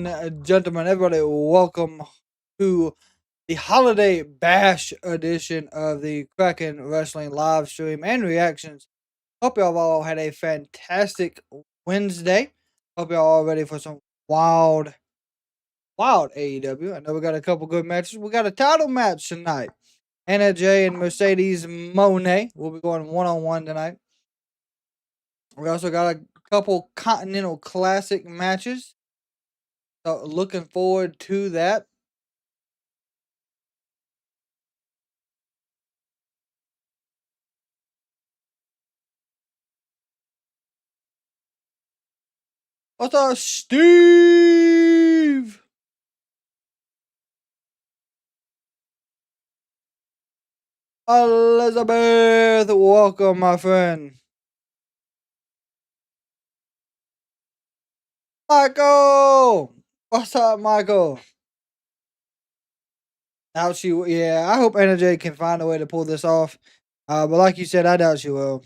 and gentlemen, everybody, welcome to the holiday bash edition of the Kraken Wrestling live stream and reactions. Hope y'all all had a fantastic Wednesday. Hope y'all all ready for some wild AEW. I know we got a couple good matches. We got a title match tonight. Anna Jay and Mercedes Mone will be going one-on-one tonight. We also got a couple Continental Classic matches. So looking forward to that. What's up, Steve? Elizabeth, welcome, my friend. Michael! What's up, Michael? Doubt she, yeah, I hope Anna Jay can find a way to pull this off. But like you said, I doubt she will.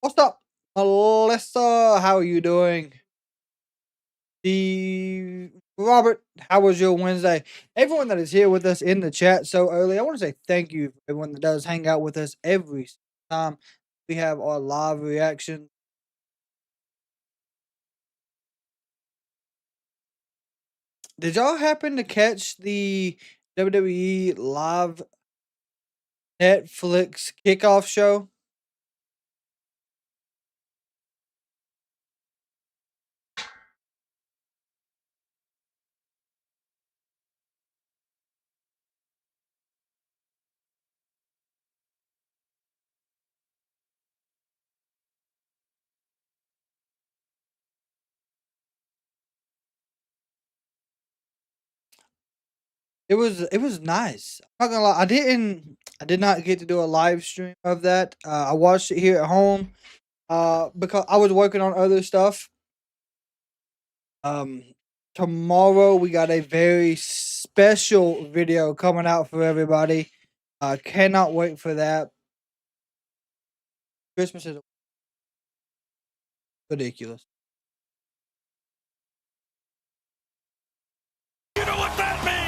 What's up, Melissa? How are you doing? Robert, how was your Wednesday? Everyone that is here with us in the chat so early, I want to say thank you for everyone that does hang out with us every time we have our live reaction. Did y'all happen to catch the WWE live Netflix kickoff show? It was nice. I'm not gonna lie, I did not get to do a live stream of that. I watched it here at home because I was working on other stuff. Tomorrow we got a very special video coming out for everybody. Cannot wait for that. Christmas is ridiculous. You know what that means?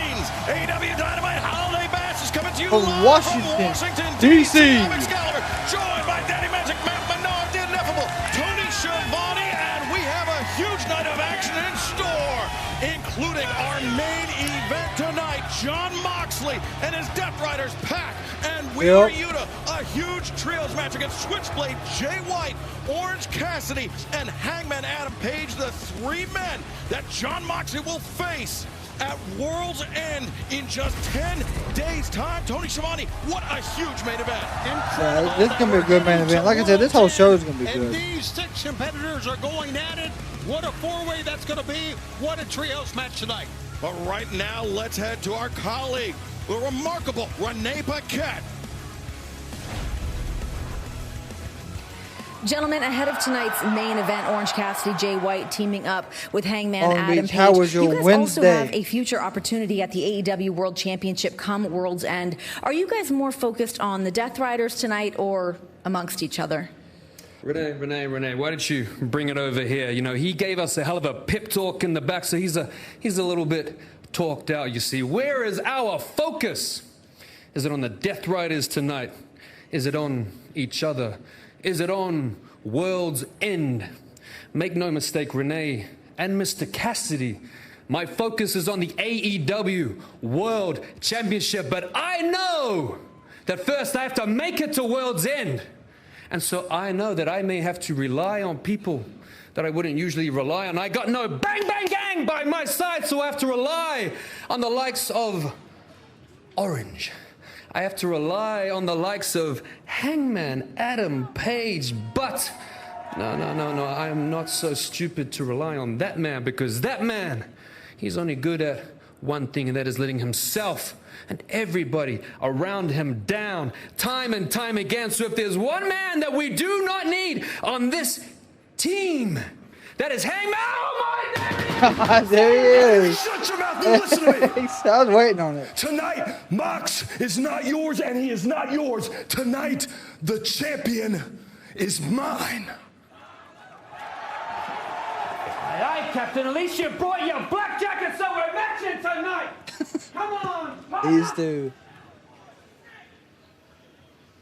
AEW Dynamite Holiday Bash is coming to you From live Washington, from Washington, D.C. I'm Excalibur, joined by Daddy Magic Man, Menard, the Ineffable, Tony Schiavone, and we have a huge night of action in store, including our main event tonight, Jon Moxley and his Death Riders Pac and Wheeler Yuta, a huge trios match against Switchblade Jay White, Orange Cassidy, and Hangman Adam Page, the three men that Jon Moxley will face at World's End in just 10 days' time. Tony Schiavone, what a huge main event. Yeah, this is going to be a good main event. Like I said, this whole show is going to be good. And these six competitors are going at it. What a four-way that's going to be. What a trios match tonight. But right now, let's head to our colleague, the remarkable Renee Paquette. Gentlemen, ahead of tonight's main event, Orange Cassidy, Jay White teaming up with Hangman Long Adam Beach, Page. how was your you guys Wednesday? also have a future opportunity at the AEW World Championship come World's End. Are you guys more focused on the Death Riders tonight or amongst each other? Renee, why don't you bring it over here? You know, he gave us a hell of a pep talk in the back, so he's a little bit talked out, you see. Where is our focus? Is it on the Death Riders tonight? Is it on each other? Is it on World's End? Make no mistake, Renee and Mr. Cassidy, my focus is on the AEW World Championship, but I know that first I have to make it to World's End. And so I know that I may have to rely on people that I wouldn't usually rely on. I got no bang, bang, gang by my side, so I have to rely on the likes of Orange. I have to rely on the likes of Hangman Adam Page, but no, I am not so stupid to rely on that man, because that man, he's only good at one thing, and that is letting himself and everybody around him down time and time again. So if there's one man that we do not need on this team, that is Hangman. Oh my God! There he is. Shut your mouth and listen to me. I was waiting on it. Tonight, Mox is not yours and he is not yours. Tonight, the champion is mine. Aye, Captain. At least you brought your black jacket, so we're matching tonight. Come on. These two.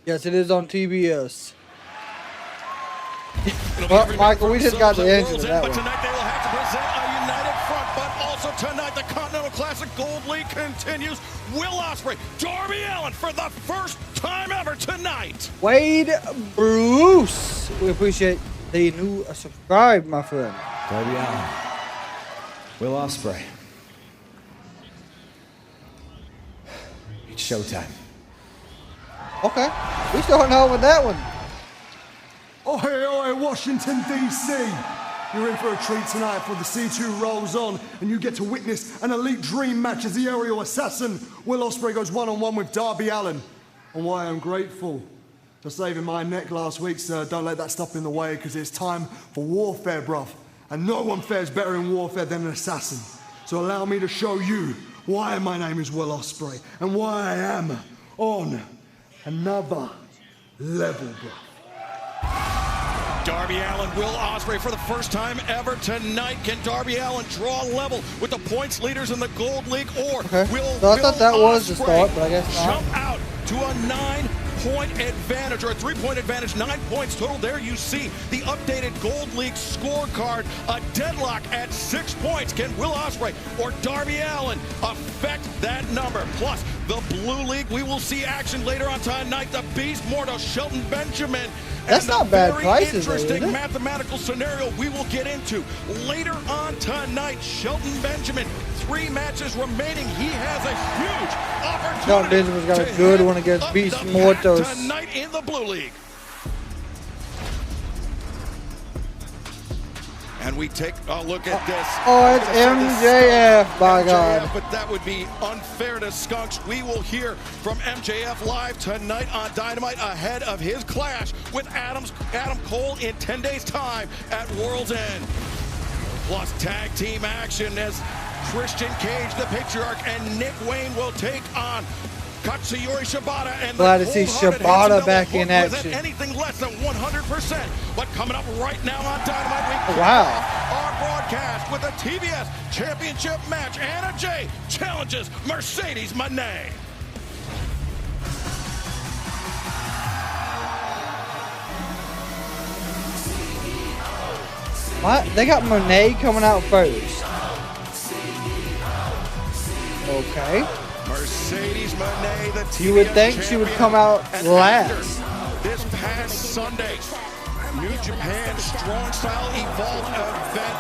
Yes, it is on TBS. Well, Michael, we just got the answer to that But one. tonight they will have to present a united front. But also tonight, the Continental Classic Gold League continues. Will Ospreay, Darby Allin for the first time ever tonight. Wade Bruce. We appreciate the new subscribe, my friend. Darby Allin, Will Ospreay. It's showtime. Okay. We starting out with that one. Oi, Washington, D.C. You're in for a treat tonight for the C2 rolls on, and you get to witness an elite dream match as the aerial assassin, Will Ospreay, goes one-on-one with Darby Allin. And why I'm grateful for saving my neck last week, sir. Don't let that stop in the way, because it's time for warfare, bruv. And no one fares better in warfare than an assassin. So allow me to show you why my name is Will Ospreay, and why I am on another level, bruv. Darby Allin, Will Ospreay for the first time ever tonight. Can Darby Allin draw level with the points leaders in the Gold League, or will So I thought that was the Ospreay start, but I guess not. jump out to a 9-point advantage, or a 3-point advantage, 9 points total? There you see the updated Gold League scorecard, a deadlock at 6 points. Can Will Ospreay or Darby Allin affect that number? Plus, the Blue League, we will see action later on tonight. The Beast Mortal, Shelton Benjamin. That's and not the bad very prices, though, is interesting it? mathematical scenario we will get into later on tonight. Shelton Benjamin, 3 matches remaining. He has a huge opportunity. Shelton Benjamin's got a good one against Beast Mortos tonight in the Blue League. And we take a look at this. Oh, it's MJF, by God. But that would be unfair to Skunks. We will hear from MJF live tonight on Dynamite ahead of his clash with Adam Cole in 10 days' time at World's End. Plus tag team action as Christian Cage, the Patriarch, and Nick Wayne will take on Katsuyori Shibata, and Glad to see Shibata back in action. Anything less than 100%. But coming up right now on Dynamite, we Wow. our broadcast with a TBS Championship match. Anna Jay challenges Mercedes Moné. What? They got Monet coming out first. Okay. Mercedes Moné, the TBS You would think she would come out champion. And last. after this past Sunday, New Japan Strong Style Evolved event.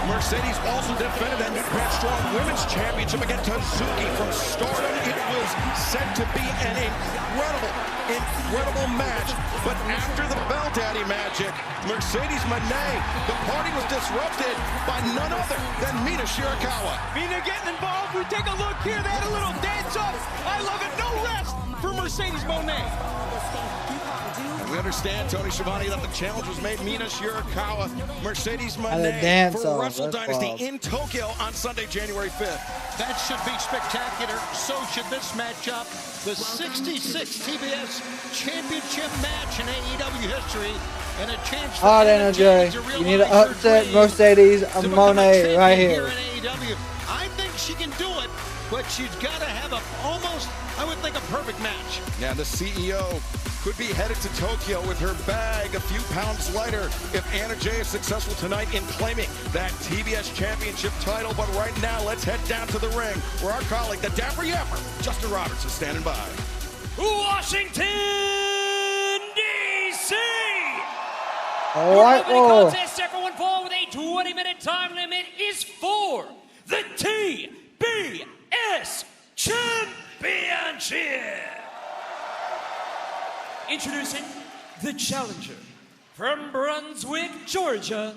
Mercedes also defended that New Japan Strong Women's Championship against Tazuki from Stardom. It was said to be an incredible match. But after the Bell Daddy magic, Mercedes Moné, the party was disrupted by none other than Mina Shirakawa. Mina getting involved. We take a look here. They had a little dance up. I love it. No rest for Mercedes Moné. And we understand, Tony Schiavone, that the challenge was made. Mina Shirakawa, Mercedes Had a Moné dance for off. Wrestle That's Dynasty wild. in Tokyo on Sunday, January 5th. That should be spectacular. So should this matchup. The 66th TBS Championship match in AEW history. And a chance for Hot Anna Jay energy. to You need to realize her upset dream Mercedes to become a Monet right champion here. in AEW. I think she can do it, but she's got to have I would think, a perfect match. Yeah, the CEO could be headed to Tokyo with her bag a few pounds lighter if Anna Jay is successful tonight in claiming that TBS Championship title. But right now, let's head down to the ring where our colleague, the Dapper Yapper, Justin Roberts, is standing by. Washington, D.C. All right, well. Contest, everyone fall with a 20-minute time limit is for the TBS Championship. Introducing the challenger from Brunswick, Georgia,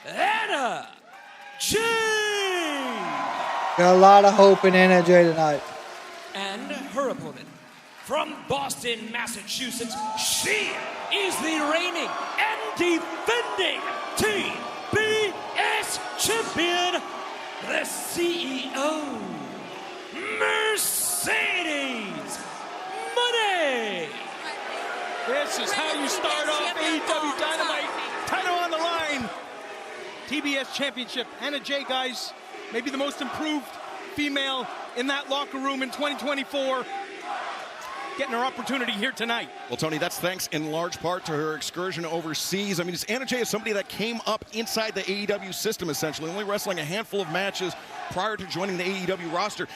Anna Jay. Got a lot of hope in NJ tonight. And her opponent, from Boston, Massachusetts, she is the reigning and defending TBS champion, the CEO, Mercedes Mone. This is how you start off AEW Dynamite. Title on the line. TBS Championship. Anna Jay, guys, maybe the most improved female in that locker room in 2024. Getting her opportunity here tonight. Well, Tony, that's thanks in large part to her excursion overseas. I mean, Anna Jay is somebody that came up inside the AEW system, essentially, only wrestling a handful of matches prior to joining the AEW roster.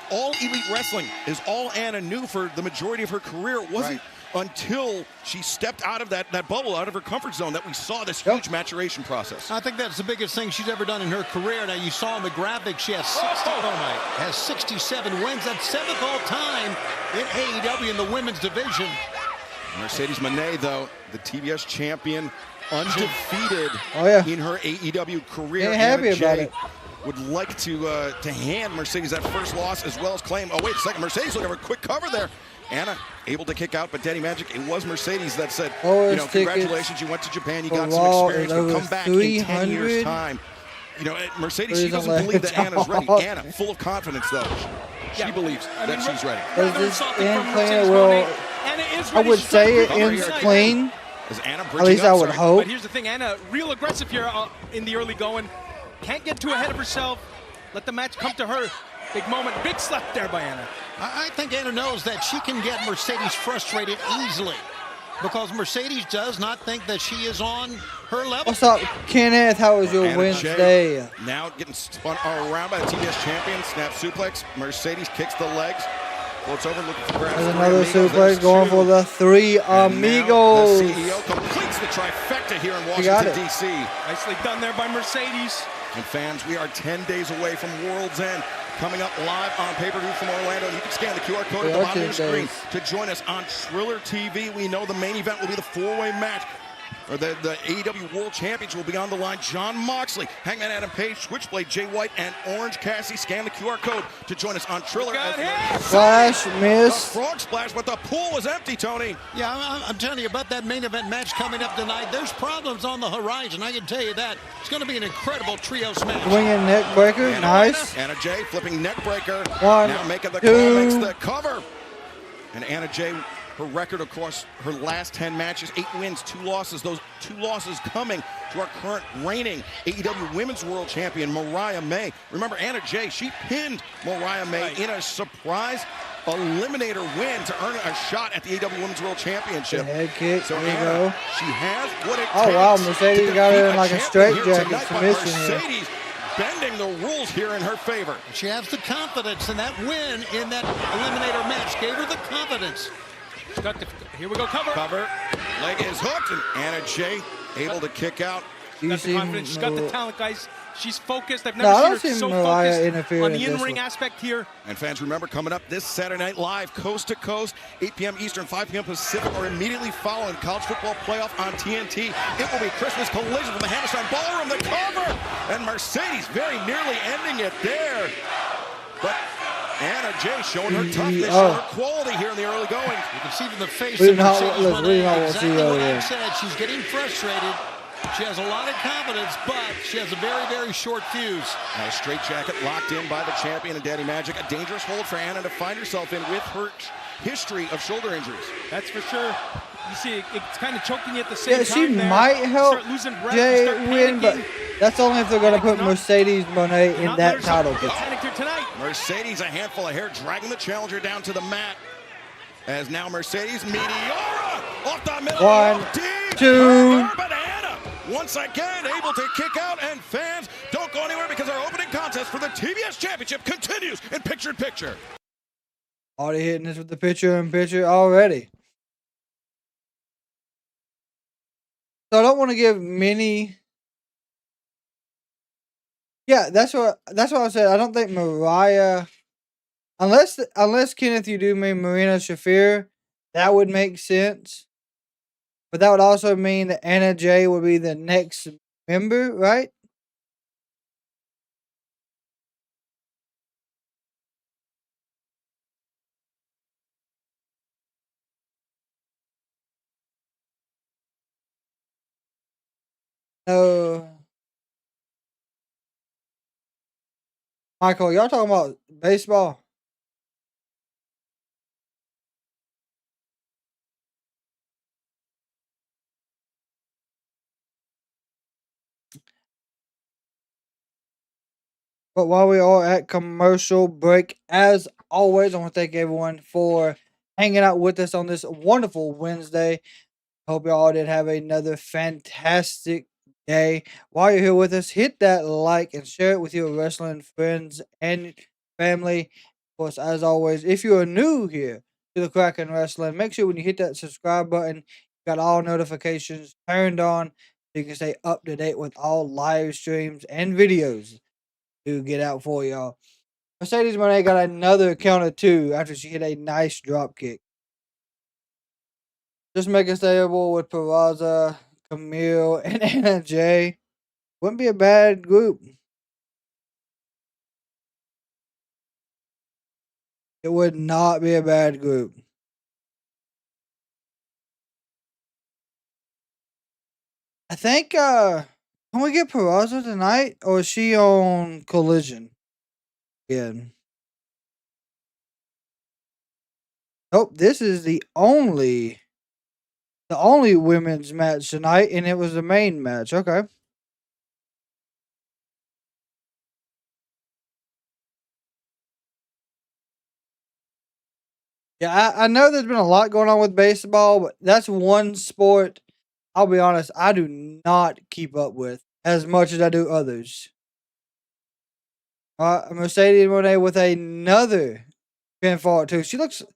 All Elite Wrestling is all Anna knew for the majority of her career. It wasn't until she stepped out of that bubble, out of her comfort zone, that we saw this huge maturation process. I think that's the biggest thing she's ever done in her career. Now, you saw in the graphic, she has 67 wins. That's 7th all time in AEW in the women's division. Mercedes Mone, though, the TBS champion, undefeated in her AEW career. Ain't happy about it. Would like to hand Mercedes that first loss, as well as claim, oh, wait a second, Mercedes looking for a quick cover there. Anna able to kick out, but Daddy Magic, it was Mercedes that said, you know, congratulations, you went to Japan, you got some experience, but come back in 10 years' time. You know, Mercedes, she doesn't believe that Anna's ready. Anna, full of confidence, though. She believes that she's ready. Is this in clean? Well, I would say it ends clean. At least I would hope. But here's the thing, Anna, real aggressive here in the early going. Can't get too ahead of herself. Let the match come to her. Big moment, big slap there by Anna. I think Anna knows that she can get Mercedes frustrated easily, because Mercedes does not think that she is on her level. What's up, Kenneth? How was your Wednesday? Now getting spun around by the TBS champion. Snap suplex. Mercedes kicks the legs. Floats over, looking for grabs. There's another suplex going for the Three Amigos. The CEO completes the trifecta here in Washington, D.C. Nicely done there by Mercedes. And fans, we are 10 days away from World's End. Coming up live on pay-per-view from Orlando. You can scan the QR code at the bottom of your screen to join us on Triller TV. We know the main event will be the four-way match. Or the AEW World Championship will be on the line. Jon Moxley, Hangman Adam Page, Switchblade Jay White, and Orange Cassidy. Scan the QR code to join us on Triller. Flash miss. The frog splash, but the pool was empty, Tony. Yeah, I'm telling you about that main event match coming up tonight. There's problems on the horizon, I can tell you that. It's going to be an incredible trios match. Swinging neck breaker, nice. Anna Jay flipping neck breaker. One, now making the two. makes the cover. And Anna Jay, her record across her last 10 matches, 8 wins, 2 losses. Those 2 losses coming to our current reigning AEW Women's World Champion, Mariah May. Remember, Anna Jay, she pinned Mariah May in a surprise eliminator win to earn a shot at the AEW Women's World Championship. The head kick, so there you Anna, go. she has what it takes. Oh, wow, Mercedes got her in like a straitjacket tonight, submission Mercedes here. bending the rules here in her favor. She has the confidence, and that win in that eliminator match gave her the confidence. Here we go, cover. Leg is hooked, and Anna Jay able to kick out. She's got the confidence. She's got the talent, guys. She's focused. I've never seen her so focused on the in-ring aspect here. And fans, remember, coming up this Saturday Night Live, coast to coast, 8 p.m. Eastern, 5 p.m. Pacific, or immediately following college football playoff on TNT. It will be Christmas Collision from the Hammerstein Ballroom, the cover, and Mercedes very nearly ending it there. But Anna Jay showing her toughness, showing her quality here in the early going. You can see from the face of Mercedes exactly what I said. She's getting frustrated. She has a lot of confidence, but she has a very, very short fuse. Now a straight jacket locked in by the champion and Daddy Magic. A dangerous hold for Anna to find herself in with her history of shoulder injuries. That's for sure. You see, it's kind of choking you at the same time. She might help Jay win, but that's only if they're going to put Mercedes Mone in that title picture. Mercedes, a handful of hair, dragging the challenger down to the mat. As now Mercedes, Meteora, off the middle. 1, 2. But Anna, once again, able to kick out. And fans, don't go anywhere because our opening contest for the TBS Championship continues in picture-in-picture. Already hitting this with the picture-in-picture already. So I don't want to give many. Yeah, that's what I said. I don't think Mariah, unless Kenneth, you do mean Marina Shafir, that would make sense. But that would also mean that Anna Jay would be the next member, right? No. Michael, y'all talking about baseball? But while we are at commercial break, as always, I want to thank everyone for hanging out with us on this wonderful Wednesday. Hope y'all did have another fantastic day. While you're here with us, hit that like and share it with your wrestling friends and family. Of course, as always, if you are new here to the Kraken Wrestling, make sure when you hit that subscribe button, you got all notifications turned on so you can stay up to date with all live streams and videos to get out for y'all. Mercedes Mone got another count of 2 after she hit a nice drop kick. Just making stable with Peraza, Camille, and Anna Jay. Wouldn't be a bad group. It would not be a bad group. I think, can we get Peraza tonight? Or is she on Collision? Again. Nope, this is the only women's match tonight, and it was the main match. Okay. Yeah, I know there's been a lot going on with baseball, but that's one sport, I'll be honest, I do not keep up with as much as I do others. Mercedes Mone with another pinfall too. She looking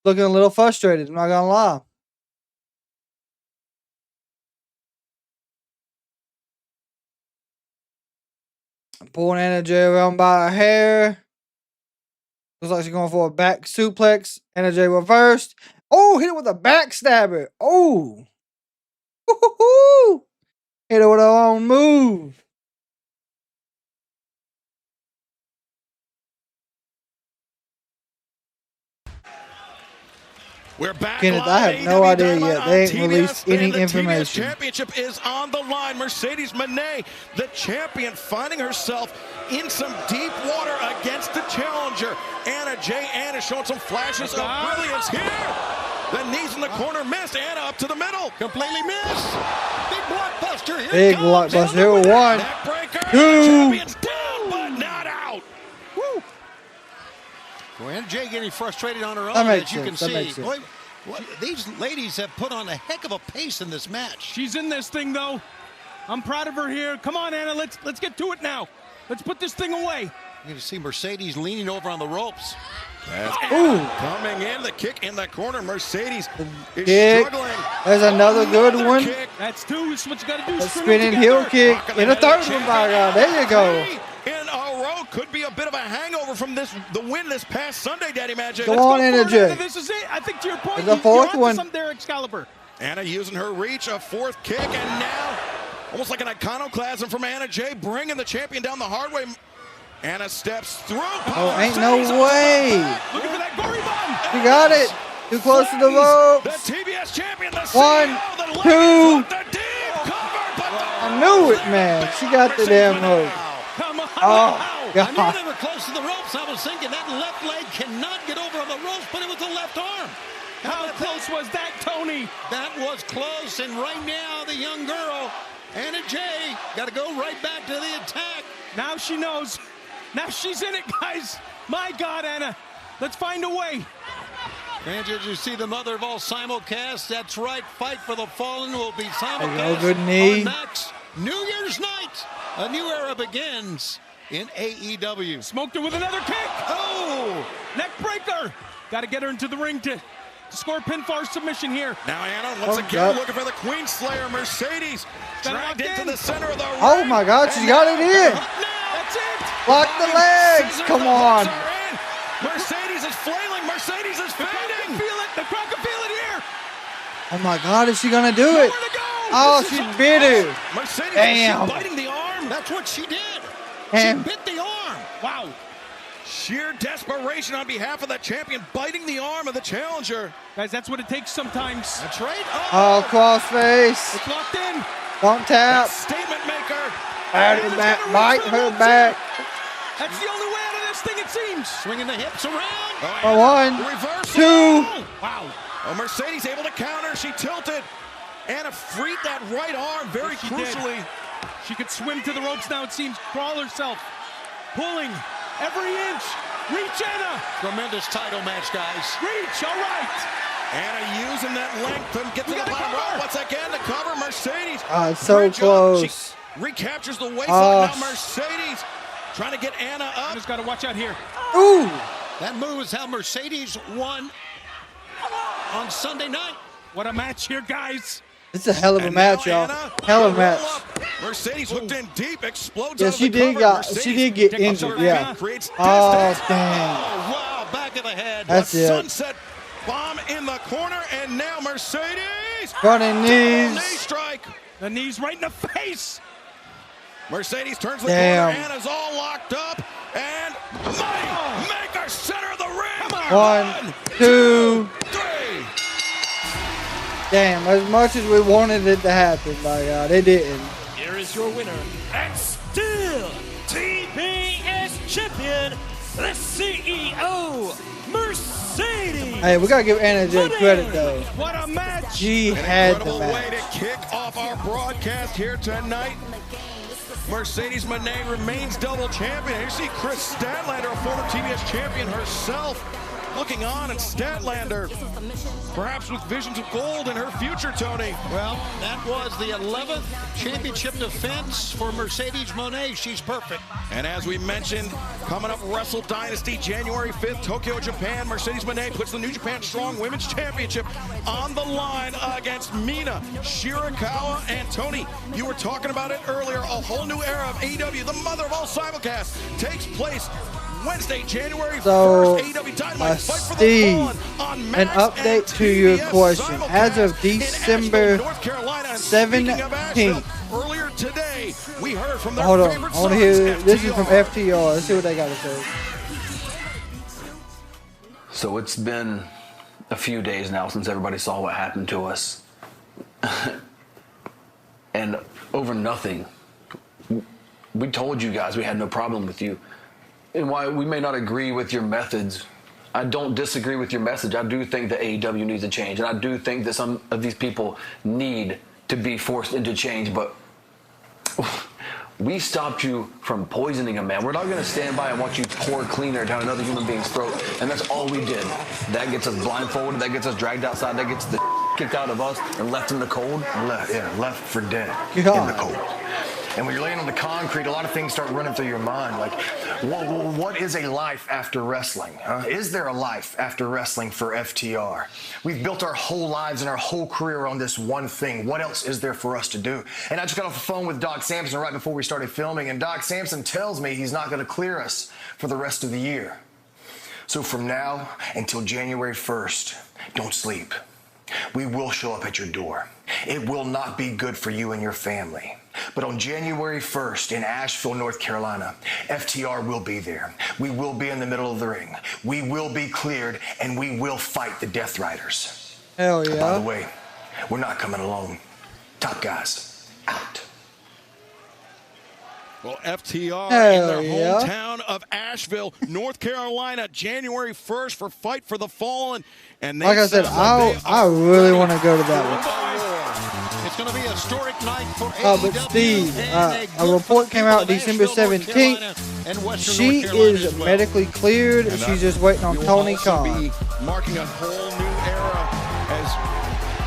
a little frustrated, I'm not gonna lie. Pulling Anna Jay around by her hair. Looks like she's going for a back suplex. Anna Jay reversed. Oh, hit it with a backstabber. Oh. Woo-hoo-hoo. Hit it with her own move. We're back. Kenneth, I have no idea yet. They ain't released any information. The championship is on the line. Mercedes Mone, the champion, finding herself in some deep water against the challenger. Anna Jay showing some flashes of brilliance here. The knees in the corner missed. Anna up to the middle. Completely missed. Big blockbuster here. Big blockbuster here. 1, 2. Champion's down, but not out. Woo. Well, Anna Jay getting frustrated on her own, That makes as you can sense. see. Boy, these ladies have put on a heck of a pace in this match. She's in this thing, though. I'm proud of her here. Come on, Anna. Let's get to it now. Let's put this thing away. You're going to see Mercedes leaning over on the ropes. Coming in, the kick in the corner. Mercedes is Kick. struggling. There's another good one. Kick. That's 2. This is what you got to do. A spinning heel kick. And a third one, by God. There you go. In a row, could be a bit of a hangover from the win this past Sunday, Daddy Magic. Go on, Anna Jay. This is it. I think to your point, There's a fourth you're one. onto some there, Excalibur. Anna using her reach, a 4th kick, and now almost like an iconoclasm from Anna Jay, bringing the champion down the hard way. Anna steps through. Oh, ain't no way. Looking for that gory bomb. You got it. Too close to the ropes. The TBS champion, the 1, CEO, the 2. ladies with the deep cover, but I knew it, man. She got the damn rope. Come on. Oh, I knew God. they were close to the ropes. I was thinking that left leg cannot get over on the ropes, but it was the left arm. How close was that, Tony? That was close, and right now the young girl, Anna Jay, got to go right back to the attack. Now she knows. Now she's in it, guys. My God, Anna. Let's find a way. And did you see the mother of all simulcasts? That's right. Fight for the Fallen will be simulcast There you go, good knee. on Max New Year's night. A new era begins in AEW. Smoked her with another kick. Oh! Neck breaker. Got to get her into the ring to score pinfall submission here. now Anna once again looking for the Queen Slayer. Mercedes dragged into the center of the ring. Oh, my God. She got it in. That's it. Block the legs. Come on. Mercedes is flailing. Mercedes is fading. Feel it. The crowd can feel it here. Oh, my God. Is she going to do it? Nowhere to go. Oh, she bit her. Mercedes Damn. is biting the arm. That's what she did. And She bit the arm. Wow. Sheer desperation on behalf of the champion, biting the arm of the challenger. Guys, that's what it takes sometimes. That's right. oh, crossface. It's locked in. Don't tap. Statement Pat her back, bite her back. That's the only way out of this thing, it seems. Swinging the hips around. One, Reversal. two. Wow. Oh, Mercedes able to counter. She tilted. Anna freed that right arm very crucially. She could swim to the ropes now, it seems. Crawl herself. Pulling every inch. Reach, Anna. Tremendous title match, guys. Reach, all right. Anna using that length and get to the bottom row once again to cover Mercedes. So close. She recaptures the waistline. Now Mercedes trying to get Anna up. Just got to watch out here. Ooh. That move is how Mercedes won on Sunday night. What a match here, guys. It's a hell of a match, y'all. Hell of a match. Mercedes hooked in deep, explodes. Yeah, she did get injured. Yeah. Oh, damn. Oh, wow, back of the head. That's it. Sunset bomb in the corner, and now Mercedes. Running knees. Knee strike. The knees right in the face. Mercedes turns the Damn. corner. Anna's all locked up, and money maker center of the ring. Come on. 1, 2, 3. Damn, as much as we wanted it to happen, by God, it didn't. Here is your winner, and still TBS champion, the CEO, Mercedes. Hey, we gotta give Anna Jay credit though. What a match. She had the Incredible way match. to kick off our broadcast here tonight. Mercedes Mone remains double champion. Here you see Chris Statlander, a former TBS champion herself, looking on, and Statlander perhaps with visions of gold in her future, Tony. Well, that was the 11th championship defense for Mercedes Mone. She's perfect. And as we mentioned, coming up Wrestle Dynasty, January 5th, Tokyo, Japan. Mercedes Mone puts the New Japan Strong Women's Championship on the line against Mina Shirakawa. And Tony, you were talking about it earlier. A whole new era of AEW, the mother of all simulcasts, takes place Wednesday, January 1st, AEW Dynamite, Fight for the Fallen on Max an update to your TBS question. As of in December Asheville, North Carolina. And speaking of 17th. Asheville, earlier today, we heard from their Hold on, favorite I want to hear. sons, This is from FTR. FTR. Let's see what they got to say. So it's been a few days now since everybody saw what happened to us. And over nothing. We told you guys we had no problem with you. And while we may not agree with your methods, I don't disagree with your message. I do think that AEW needs to change. And I do think that some of these people need to be forced into change. But we stopped you from poisoning a man. We're not going to stand by and watch you pour cleaner down another human being's throat. And that's all we did. That gets us blindfolded. That gets us dragged outside. That gets the kicked out of us and left in the cold. Left for dead in God. the cold. And when you're laying on the concrete, a lot of things start running through your mind. Like, what is a life after wrestling? Is there a life after wrestling for FTR? We've built our whole lives and our whole career on this one thing. What else is there for us to do? And I just got off the phone with Doc Sampson right before we started filming, and Doc Sampson tells me he's not going to clear us for the rest of the year. So from now until January 1st, don't sleep. We will show up at your door. It will not be good for you and your family. But on January 1st in Asheville, North Carolina, FTR will be there. We will be in the middle of the ring. We will be cleared, and we will fight the Death Riders. Hell yeah. By the way, we're not coming alone. Top guys, out. Well, FTR Hell in their yeah. hometown of Asheville, North Carolina, January 1st for Fight for the Fallen. And they Like I said, I really want to go to that one. It's going to be a historic night for But AEW. Steve, and a report came out group of December Asheville, North 17th. Carolina, and Western She North Carolina is as well. medically cleared. And She's just waiting on we will Tony also Khan. be marking a whole new era as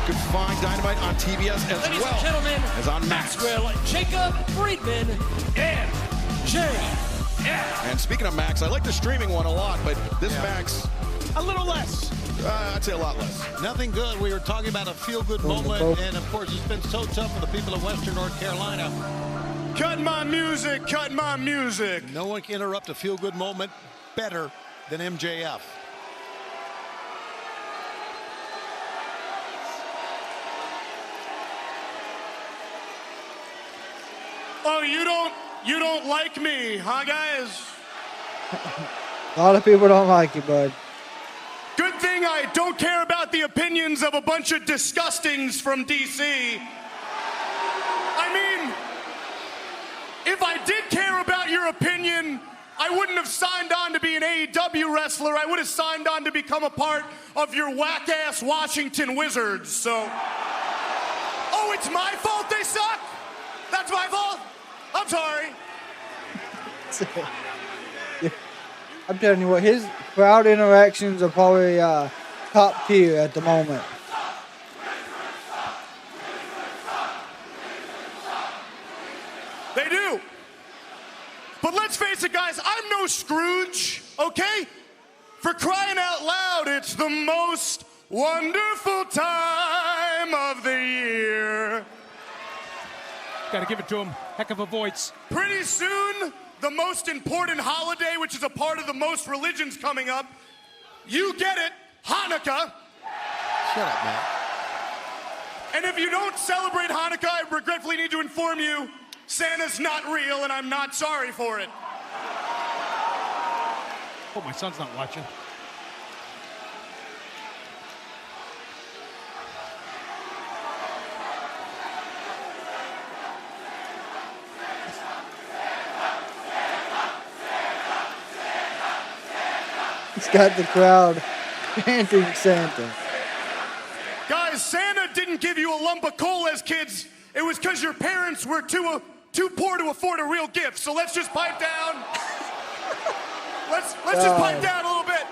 you can find Dynamite on TBS as Ladies well and gentlemen, as on Max. Maxwell Jacob Friedman, MJF. And speaking of Max, I like the streaming one a lot, but this Max, A little less. I'd say a lot less. Nothing good. We were talking about a feel-good moment, and of course, it's been so tough for the people of Western North Carolina. Cut my music, cut my music. No one can interrupt a feel-good moment better than MJF. Oh, you don't like me, huh, guys? A lot of people don't like you, bud. Good thing I don't care about the opinions of a bunch of disgustings from DC. I mean, if I did care about your opinion, I wouldn't have signed on to be an AEW wrestler. I would have signed on to become a part of your whack-ass Washington Wizards, so... Oh, it's my fault they suck? That's my fault? I'm sorry. I'm telling you what, his crowd interactions are probably top tier at the moment. They do. But let's face it, guys, I'm no Scrooge, okay? For crying out loud, it's the most wonderful time of the year. Gotta give it to him. Heck of a voice. Pretty soon, the most important holiday, which is a part of the most religions coming up, you get it, Hanukkah. Shut up, man. And if you don't celebrate Hanukkah, I regretfully need to inform you, Santa's not real, and I'm not sorry for it. Hope my son's not watching. He's got the crowd chanting Santa. Guys, Santa didn't give you a lump of coal as kids. It was because your parents were too poor to afford a real gift. So let's just pipe down. Let's just pipe down a little bit.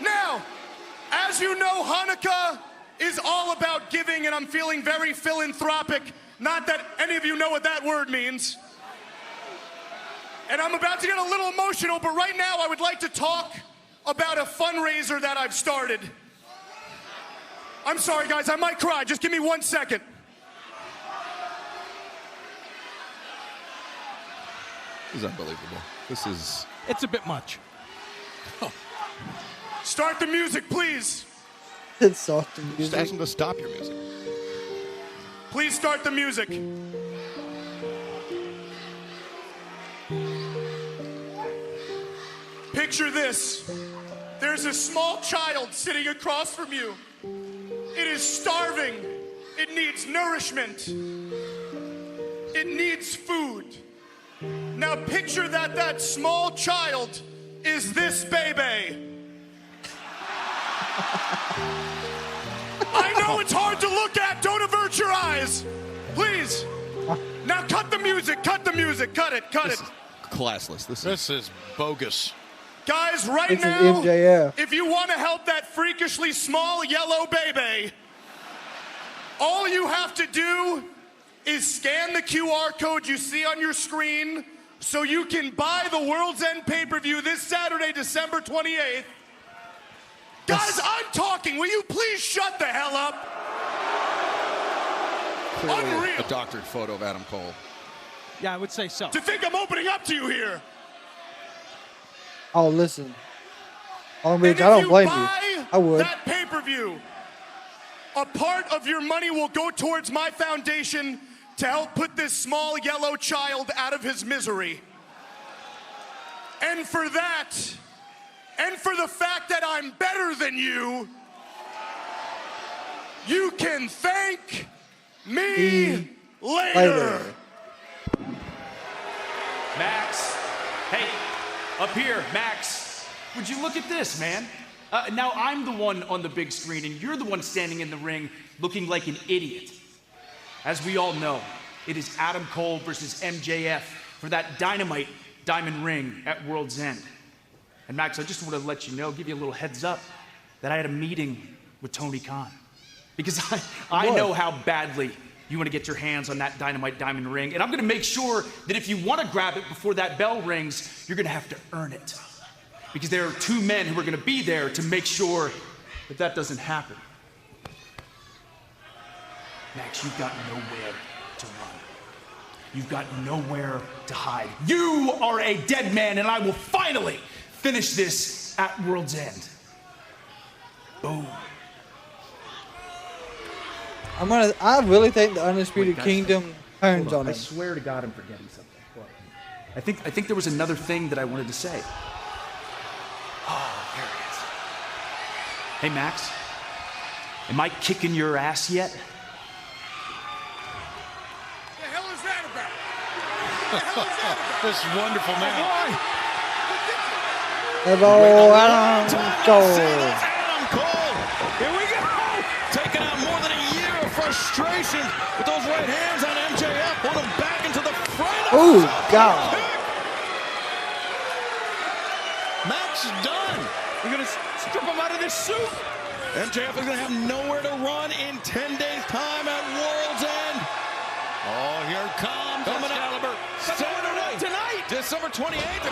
Now, as you know, Hanukkah is all about giving, and I'm feeling very philanthropic. Not that any of you know what that word means. And I'm about to get a little emotional, but right now I would like to talk about a fundraiser that I've started. I'm sorry, guys, I might cry. Just give me 1 second. This is unbelievable. This is... It's a bit much. Start the music, please. It's soft music. Just ask them to stop your music. Please start the music. Picture this. There's a small child sitting across from you. It is starving. It needs nourishment. It needs food. Now picture that small child is this baby. I know it's hard to look at. Don't avert your eyes. Please. Now cut the music. Cut the music. Cut it. Cut it. Classless. This is bogus. Guys, right This is now, MJF. if you want to help that freakishly small yellow baby, all you have to do is scan the QR code you see on your screen so you can buy the World's End pay-per-view this Saturday, December 28th. Guys, I'm talking. Will you please shut the hell up? clearly Unreal. a doctored photo of Adam Cole. Yeah, I would say so. To think I'm opening up to you here. Oh, listen. Oh, bitch, I don't blame you. I would. That pay-per-view, a part of your money will go towards my foundation to help put this small yellow child out of his misery. And for that, and for the fact that I'm better than you, you can thank me later. Max, hey, up here, Max, would you look at this, man? Now I'm the one on the big screen and you're the one standing in the ring looking like an idiot. As we all know, it is Adam Cole versus MJF for that Dynamite diamond ring at World's End. And Max, I just want to let you know, give you a little heads up, that I had a meeting with Tony Khan. Because I know how badly you want to get your hands on that Dynamite diamond ring. And I'm going to make sure that if you want to grab it before that bell rings, you're going to have to earn it. Because there are two men who are going to be there to make sure that that doesn't happen. Max, you've got nowhere to run. You've got nowhere to hide. You are a dead man, and I will finally finish this at World's End. Boom. I really think the Undisputed Kingdom turns on I him. swear to God, I'm forgetting something. What? I think there was another thing that I wanted to say. Oh, there it is. Hey, Max, am I kicking your ass yet? The hell is that about? This wonderful man. Hello, Adam Cole. Adam Cole. Here we go. Taking out more than a year of frustration with those right hands on MJF. Put him back into the front. Oh, God. Match is done. We're going to strip him out of this suit. MJF is going to have nowhere to run in 10 days' time at World's End. Oh, here it comes. Excalibur. Saturday tonight, December 28th,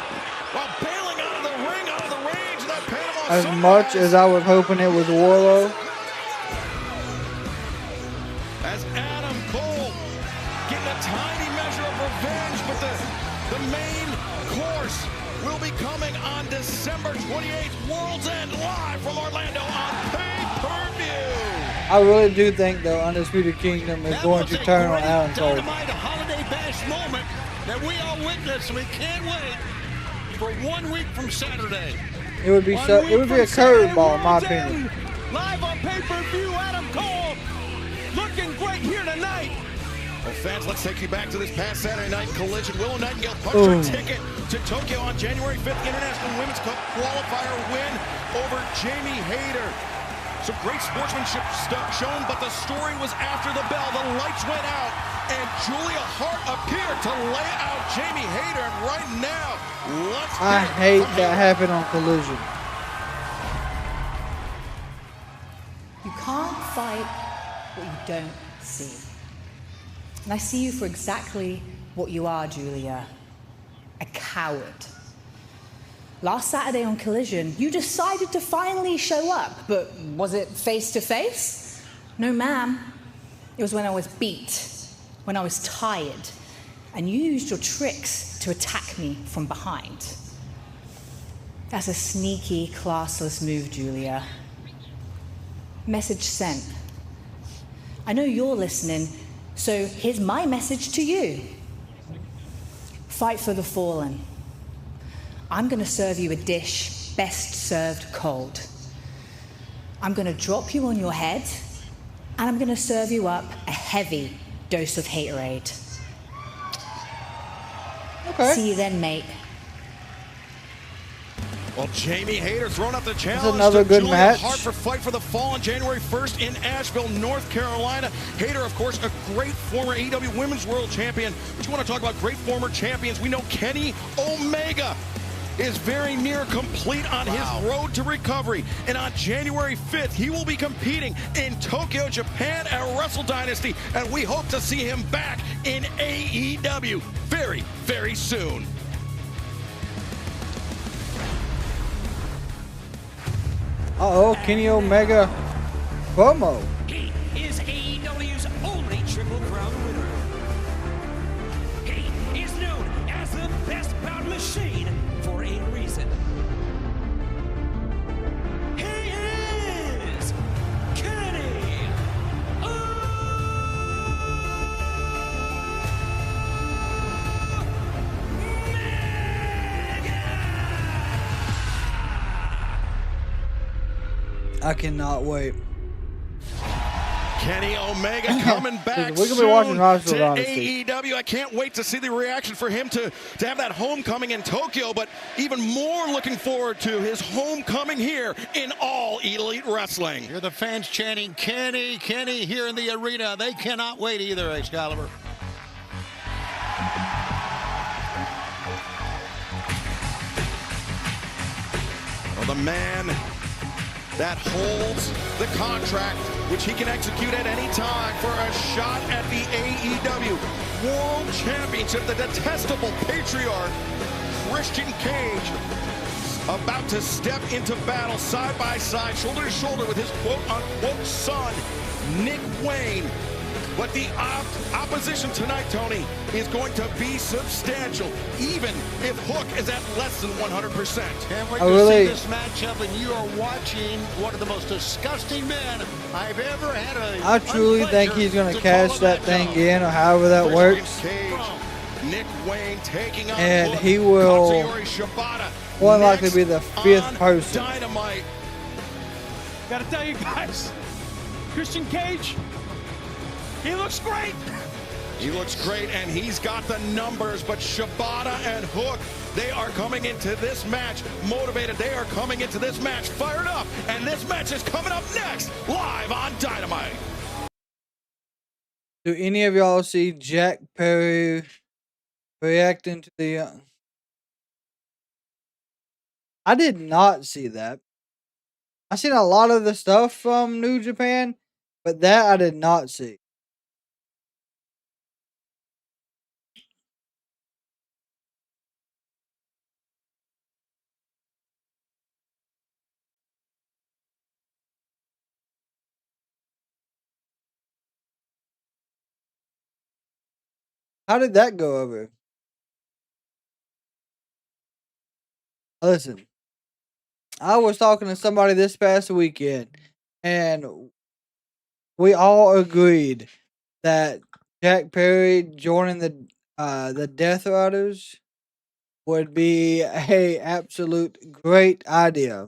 while bailing out of the ring, out of the range of that Panama As Sunrise. much as I was hoping it was Warlow. As Adam Cole getting a tiny measure of revenge, but the main course will be coming on December 28th, World's End, live from Orlando on pay-per-view. I really do think, though, Undisputed Kingdom is going to turn on Adam Cole. Dynamite, a holiday bash moment that we all witnessed, and we can't wait for 1 week from Saturday. It would be a curveball, in my opinion. Live on pay-per-view, Adam Cole looking great here tonight. Well, fans, let's take you back to this past Saturday night collision. Willow Nightingale punched her ticket to Tokyo on January 5th, International Women's Cup qualifier win over Jamie Hayter. Some great sportsmanship stuff shown, but the story was after the bell. The lights went out, and Julia Hart appeared to lay out Jamie Hayter. And right now, I hate that happened on Collision. You can't fight what you don't see. And I see you for exactly what you are, Julia. A coward. Last Saturday on Collision, you decided to finally show up, but was it face to face? No, ma'am. It was when I was beat, when I was tired, and you used your tricks to attack me from behind. That's a sneaky, classless move, Julia. Message sent. I know you're listening, so here's my message to you. Fight for the fallen. I'm going to serve you a dish best served cold. I'm going to drop you on your head, and I'm going to serve you up a heavy dose of haterade. Okay. See you then, mate. Well, Jamie Hayter throwing out the challenge That's another to good Julia match. Hart for Fight for the Fall on January 1st in Asheville, North Carolina. Hayter, of course, a great former AEW Women's World Champion. But you want to talk about great former champions? We know Kenny Omega is very near complete on his road to recovery. And on January 5th, he will be competing in Tokyo, Japan at Wrestle Dynasty. And we hope to see him back in AEW very, very soon. Uh-oh, Kenny Omega promo. He is AEW's only Triple Crown winner. He is known as the best bout machine for a reason. He is Kenny I cannot wait. Kenny Omega coming back We're gonna be watching soon Wrestle to Dynasty. AEW. I can't wait to see the reaction for him to have that homecoming in Tokyo, but even more looking forward to his homecoming here in All Elite Wrestling. Hear the fans chanting, Kenny, Kenny, here in the arena. They cannot wait either, Excalibur. Well, the man that holds the contract, which he can execute at any time for a shot at the AEW World Championship, the detestable patriarch, Christian Cage, about to step into battle side by side, shoulder to shoulder with his quote-unquote son, Nick Wayne. But the opposition tonight, Tony, is going to be substantial, even if Hook is at less than 100%. Can't wait to see this matchup, and you are watching one of the most disgusting men I've ever had. I truly think he's going to cash that thing in, or however that works. Nick Wayne taking on and Hook. he will Katsuyori Shibata more likely be the fifth person. Dynamite. Gotta tell you guys, Christian Cage, he looks great. He looks great, and he's got the numbers, but Shibata and Hook, they are coming into this match motivated. They are coming into this match fired up, and this match is coming up next, live on Dynamite. Do any of y'all see Jack Perry reacting to the... I did not see that. I seen a lot of the stuff from New Japan, but that I did not see. How did that go over? Listen, I was talking to somebody this past weekend, and we all agreed that Jack Perry joining the Death Riders would be a absolute great idea.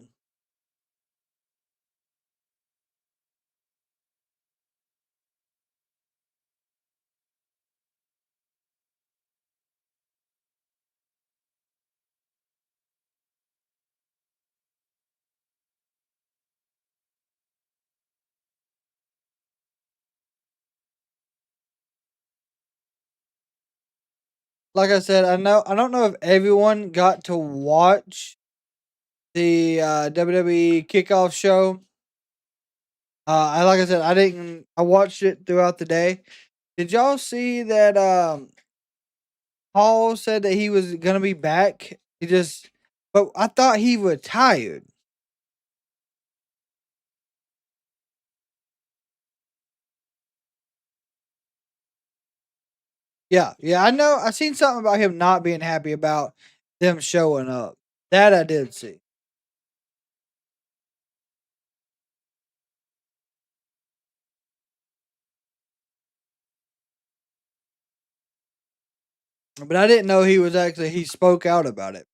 Like I said, I don't know if everyone got to watch the WWE kickoff show. Like I said, I didn't. I watched it throughout the day. Did y'all see that? Paul said that he was gonna be back. But I thought he retired. Yeah, I know. I seen something about him not being happy about them showing up. That I did see. But I didn't know he spoke out about it.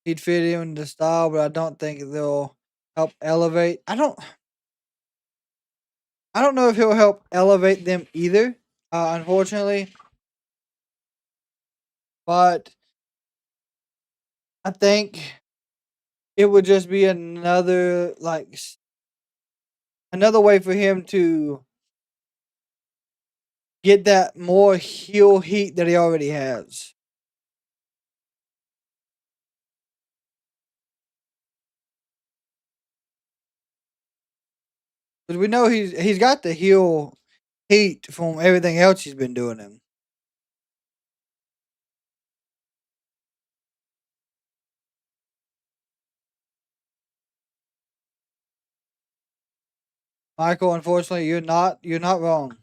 He'd fit in the style, but I don't think they'll help elevate. I don't know if he'll help elevate them either, unfortunately. But I think it would just be another way for him to get that more heel heat that he already has. Because we know he's got the heel heat from everything else he's been doing him. Michael, unfortunately, you're not wrong.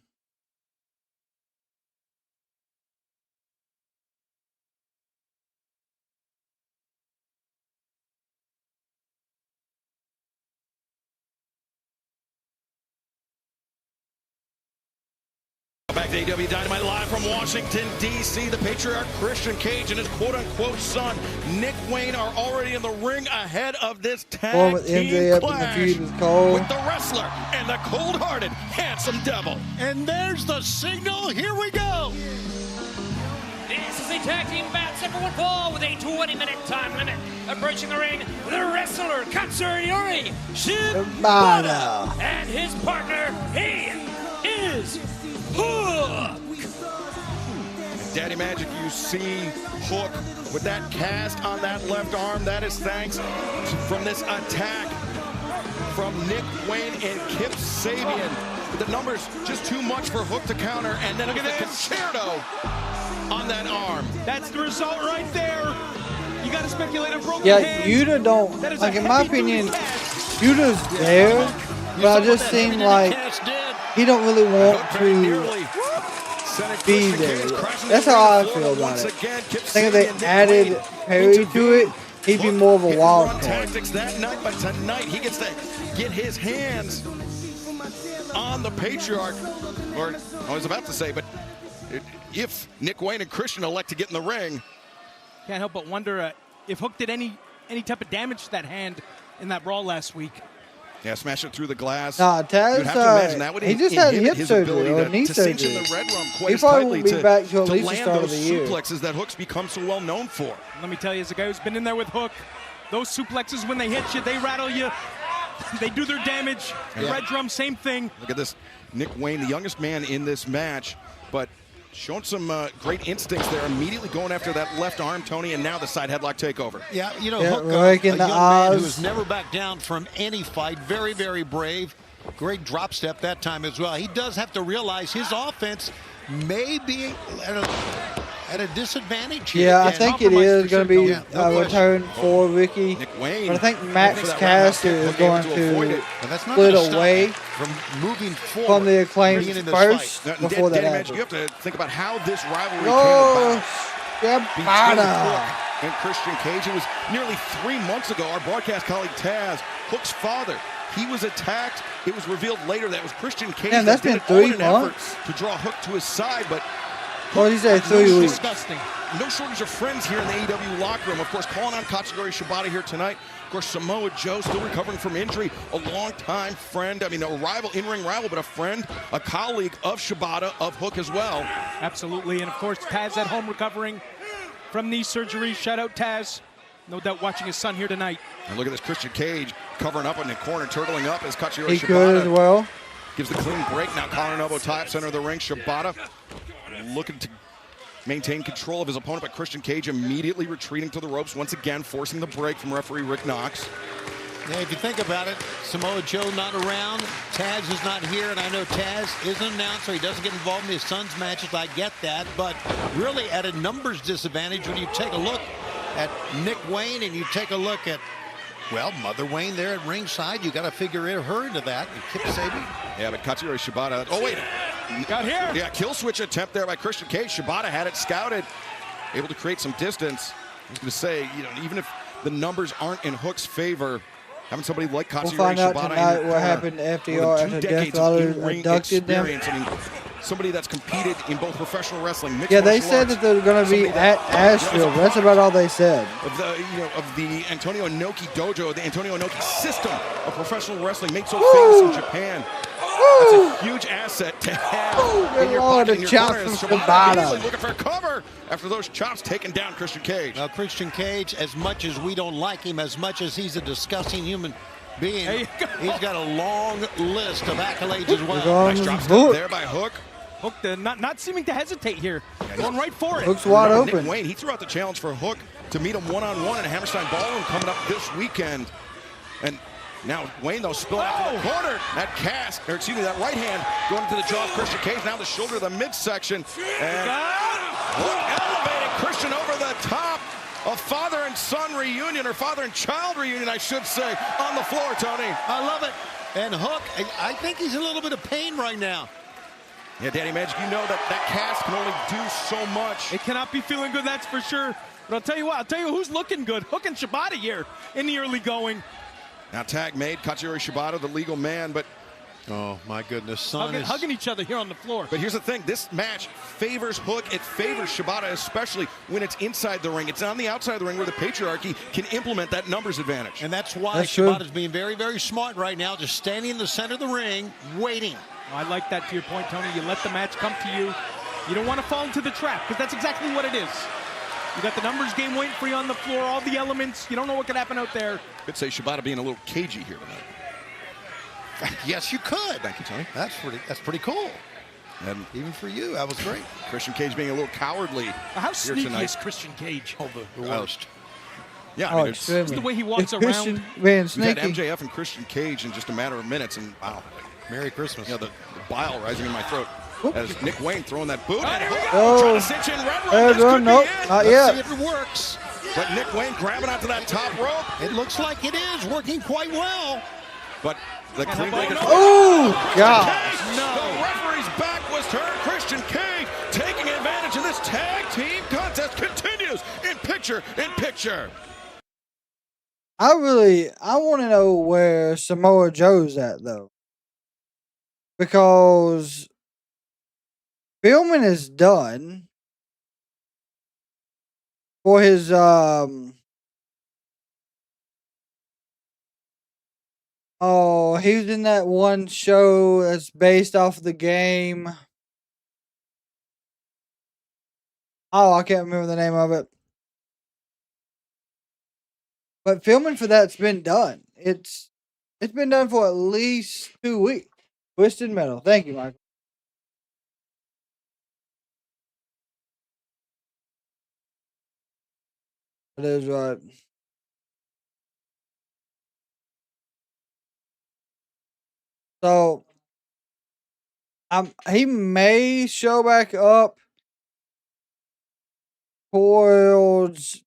Back to AEW Dynamite live from Washington, D.C. The patriarch Christian Cage and his quote-unquote son, Nick Wayne, are already in the ring ahead of this tag with team MJF clash in the feud with Cole. with the wrestler and the cold-hearted handsome devil. And there's the signal. Here we go. This is a tag team match, everyone fall with a 20-minute time limit. Approaching the ring, the wrestler Katsuyori Shibata and his partner, he is Hook. Daddy Magic, you see Hook with that cast on that left arm. That is thanks from this attack from Nick Wayne and Kip Sabian. The numbers just too much for Hook to counter, and then look at the concerto on that arm. That's the result right there. You got to speculate on broken Yeah, Yuta don't, like, in my opinion, Yuta's there, but I just seem like he don't really want to be there. That's how I feel about it. I think if they added Perry to it, he'd be more of a wild card. Tactics that night, but tonight he gets to get his hands on the Patriarch. Or I was about to say, but if Nick Wayne and Christian elect to get in the ring, can't help but wonder if Hook did any type of damage to that hand in that brawl last week. Yeah, smash it through the glass. Nah, Taz, You'd have to imagine that would he just had hip his surgery or ability knee to cinch in surgery. the red rum quite He as probably tightly won't be back till at to least the land start of those the year. suplexes that Hook's become so well known for. Let me tell you, as a guy who's been in there with Hook, those suplexes, when they hit you, they rattle you. They do their damage. Yeah. Red drum, same thing. Look at this. Nick Wayne, the youngest man in this match, but showing some great instincts there, immediately going after that left arm, Tony, and now the side headlock takeover. Yeah, you know, Yeah, Hook, breaking a the young man who odds. has never backed down from any fight. Very, very brave. Great drop step that time as well. He does have to realize his offense may be at a disadvantage here. Yeah, I think it is going to be a return for Ricky. Nick Wayne. But I think Max Caster is going to split away from moving forward from the Acclaimed in this first fight. before that Danny Magic, happens. you have to think about how this rivalry Oh, came about. Between Shabata. Hook and Christian Cage. It was nearly 3 months ago. Our broadcast colleague Taz, Hook's father, he was attacked. It was revealed later that it was Christian Cage Man, that's that been did it 3 all in an months. effort to draw Hook to his side, but What did he say, 3 weeks? Disgusting. no shortage of friends here in the AEW locker room. Of course, calling on Katsuyori Shibata here tonight. Of course, Samoa Joe still recovering from injury. A longtime friend, I mean, a rival, in-ring rival, but a friend, a colleague of Shibata, of Hook as well. Absolutely, and of course, Taz at home recovering from knee surgery. Shout out Taz. No doubt watching his son here tonight. And look at this Christian Cage covering up in the corner, turtling up as Katsuyori He could as Shibata well. gives the clean break. Now collar and elbow tie up center of the ring. Shibata looking to maintain control of his opponent, but Christian Cage immediately retreating to the ropes, once again forcing the break from referee Rick Knox. Yeah, if you think about it, Samoa Joe not around, Taz is not here, and I know Taz is an announcer. He doesn't get involved in his son's matches. I get that, but really at a numbers disadvantage when you take a look at Nick Wayne and you take a look at, well, Mother Wayne there at ringside. You got to figure her into that. And Kip Sabian. Yeah, but Katsuyori Shibata. Oh wait, got here. Yeah, kill switch attempt there by Christian Cage. Shibata had it scouted, able to create some distance. I was going to say, you know, even if the numbers aren't in Hook's favor, having somebody like Katsuyori We'll find out Shibata tonight in what your happened to corner FTR with after 2 Death decades of Valley in-ring abducted them. experience. I mean, somebody that's competed in both professional wrestling, mixed Yeah, they martial said arts, that they're going to be somebody that- at Asheville. That's about all they said. of the, you know, of the Antonio Inoki dojo, the Antonio Inoki system of professional wrestling made so famous in Japan. That's a huge asset to have in your Lord, pocket, a in your chop corner. from Shibata Shibata. immediately looking for cover after those chops taking down Christian Cage. Now, Christian Cage, as much as we don't like him, as much as he's a disgusting human being, he's got a long list of accolades as well. Nice drop step there by Hook. Hook not seeming to hesitate here. Going right for it. Hook's wide Nick open. Wayne, he threw out the challenge for Hook to meet him one-on-one in a Hammerstein Ballroom coming up this weekend. And now Wayne, though, spilling out to the corner. That cast, or excuse me, that right hand going into the jaw of Christian Cage. Now the shoulder of the midsection. And Hook elevating Christian over the top. A father and son reunion, or father and child reunion, I should say, on the floor, Tony. I love it. And Hook, I think he's in a little bit of pain right now. Yeah, Danny Magic, you know that that cast can only do so much. It cannot be feeling good, that's for sure. But I'll tell you what, I'll tell you who's looking good. Hook and Shibata here in the early going. Now tag made, Katsuyori Shibata, the legal man, but oh my goodness, hugging each other here on the floor. But here's the thing, this match favors Hook, it favors Shibata, especially when it's inside the ring. It's on the outside of the ring where the patriarchy can implement that numbers advantage. And that's why Shibata's being very, very smart right now, just standing in the center of the ring, waiting. I like that, to your point, Tony. You let the match come to you. You don't want to fall into the trap, because that's exactly what it is. You got the numbers game waiting for you on the floor, all the elements. You don't know what could happen out there. Could say Shibata being a little cagey here tonight. Yes, you could. Thank you, Tony. That's pretty cool. And even for you, that was great. Christian Cage being a little cowardly. How here sneaky tonight. is Christian Cage? Oh, the worst. Yeah, I mean, it's the way he walks around. Christian ran We've had sneaky. MJF and Christian Cage in just a matter of minutes, and wow. Merry Christmas. You know, the bile rising in my throat. As Nick Wayne throwing that boot. And Oh. trying to cinch in Red Rum. Red This Rum, could nope, be it. not Let's yet. see if it works. But Nick Wayne grabbing onto that top rope. It looks like it is working quite well. But the clean break is... Oh, God. The referee's back was turned. Christian Cage taking advantage of this tag team contest continues in picture-in-picture. I want to know where Samoa Joe's at though, because filming is done for his Oh, he was in that one show that's based off the game. Oh, I can't remember the name of it. But filming for that's been done. It's been done for at least 2 weeks. Twisted Metal. Thank you, Michael. That is right. So he may show back up towards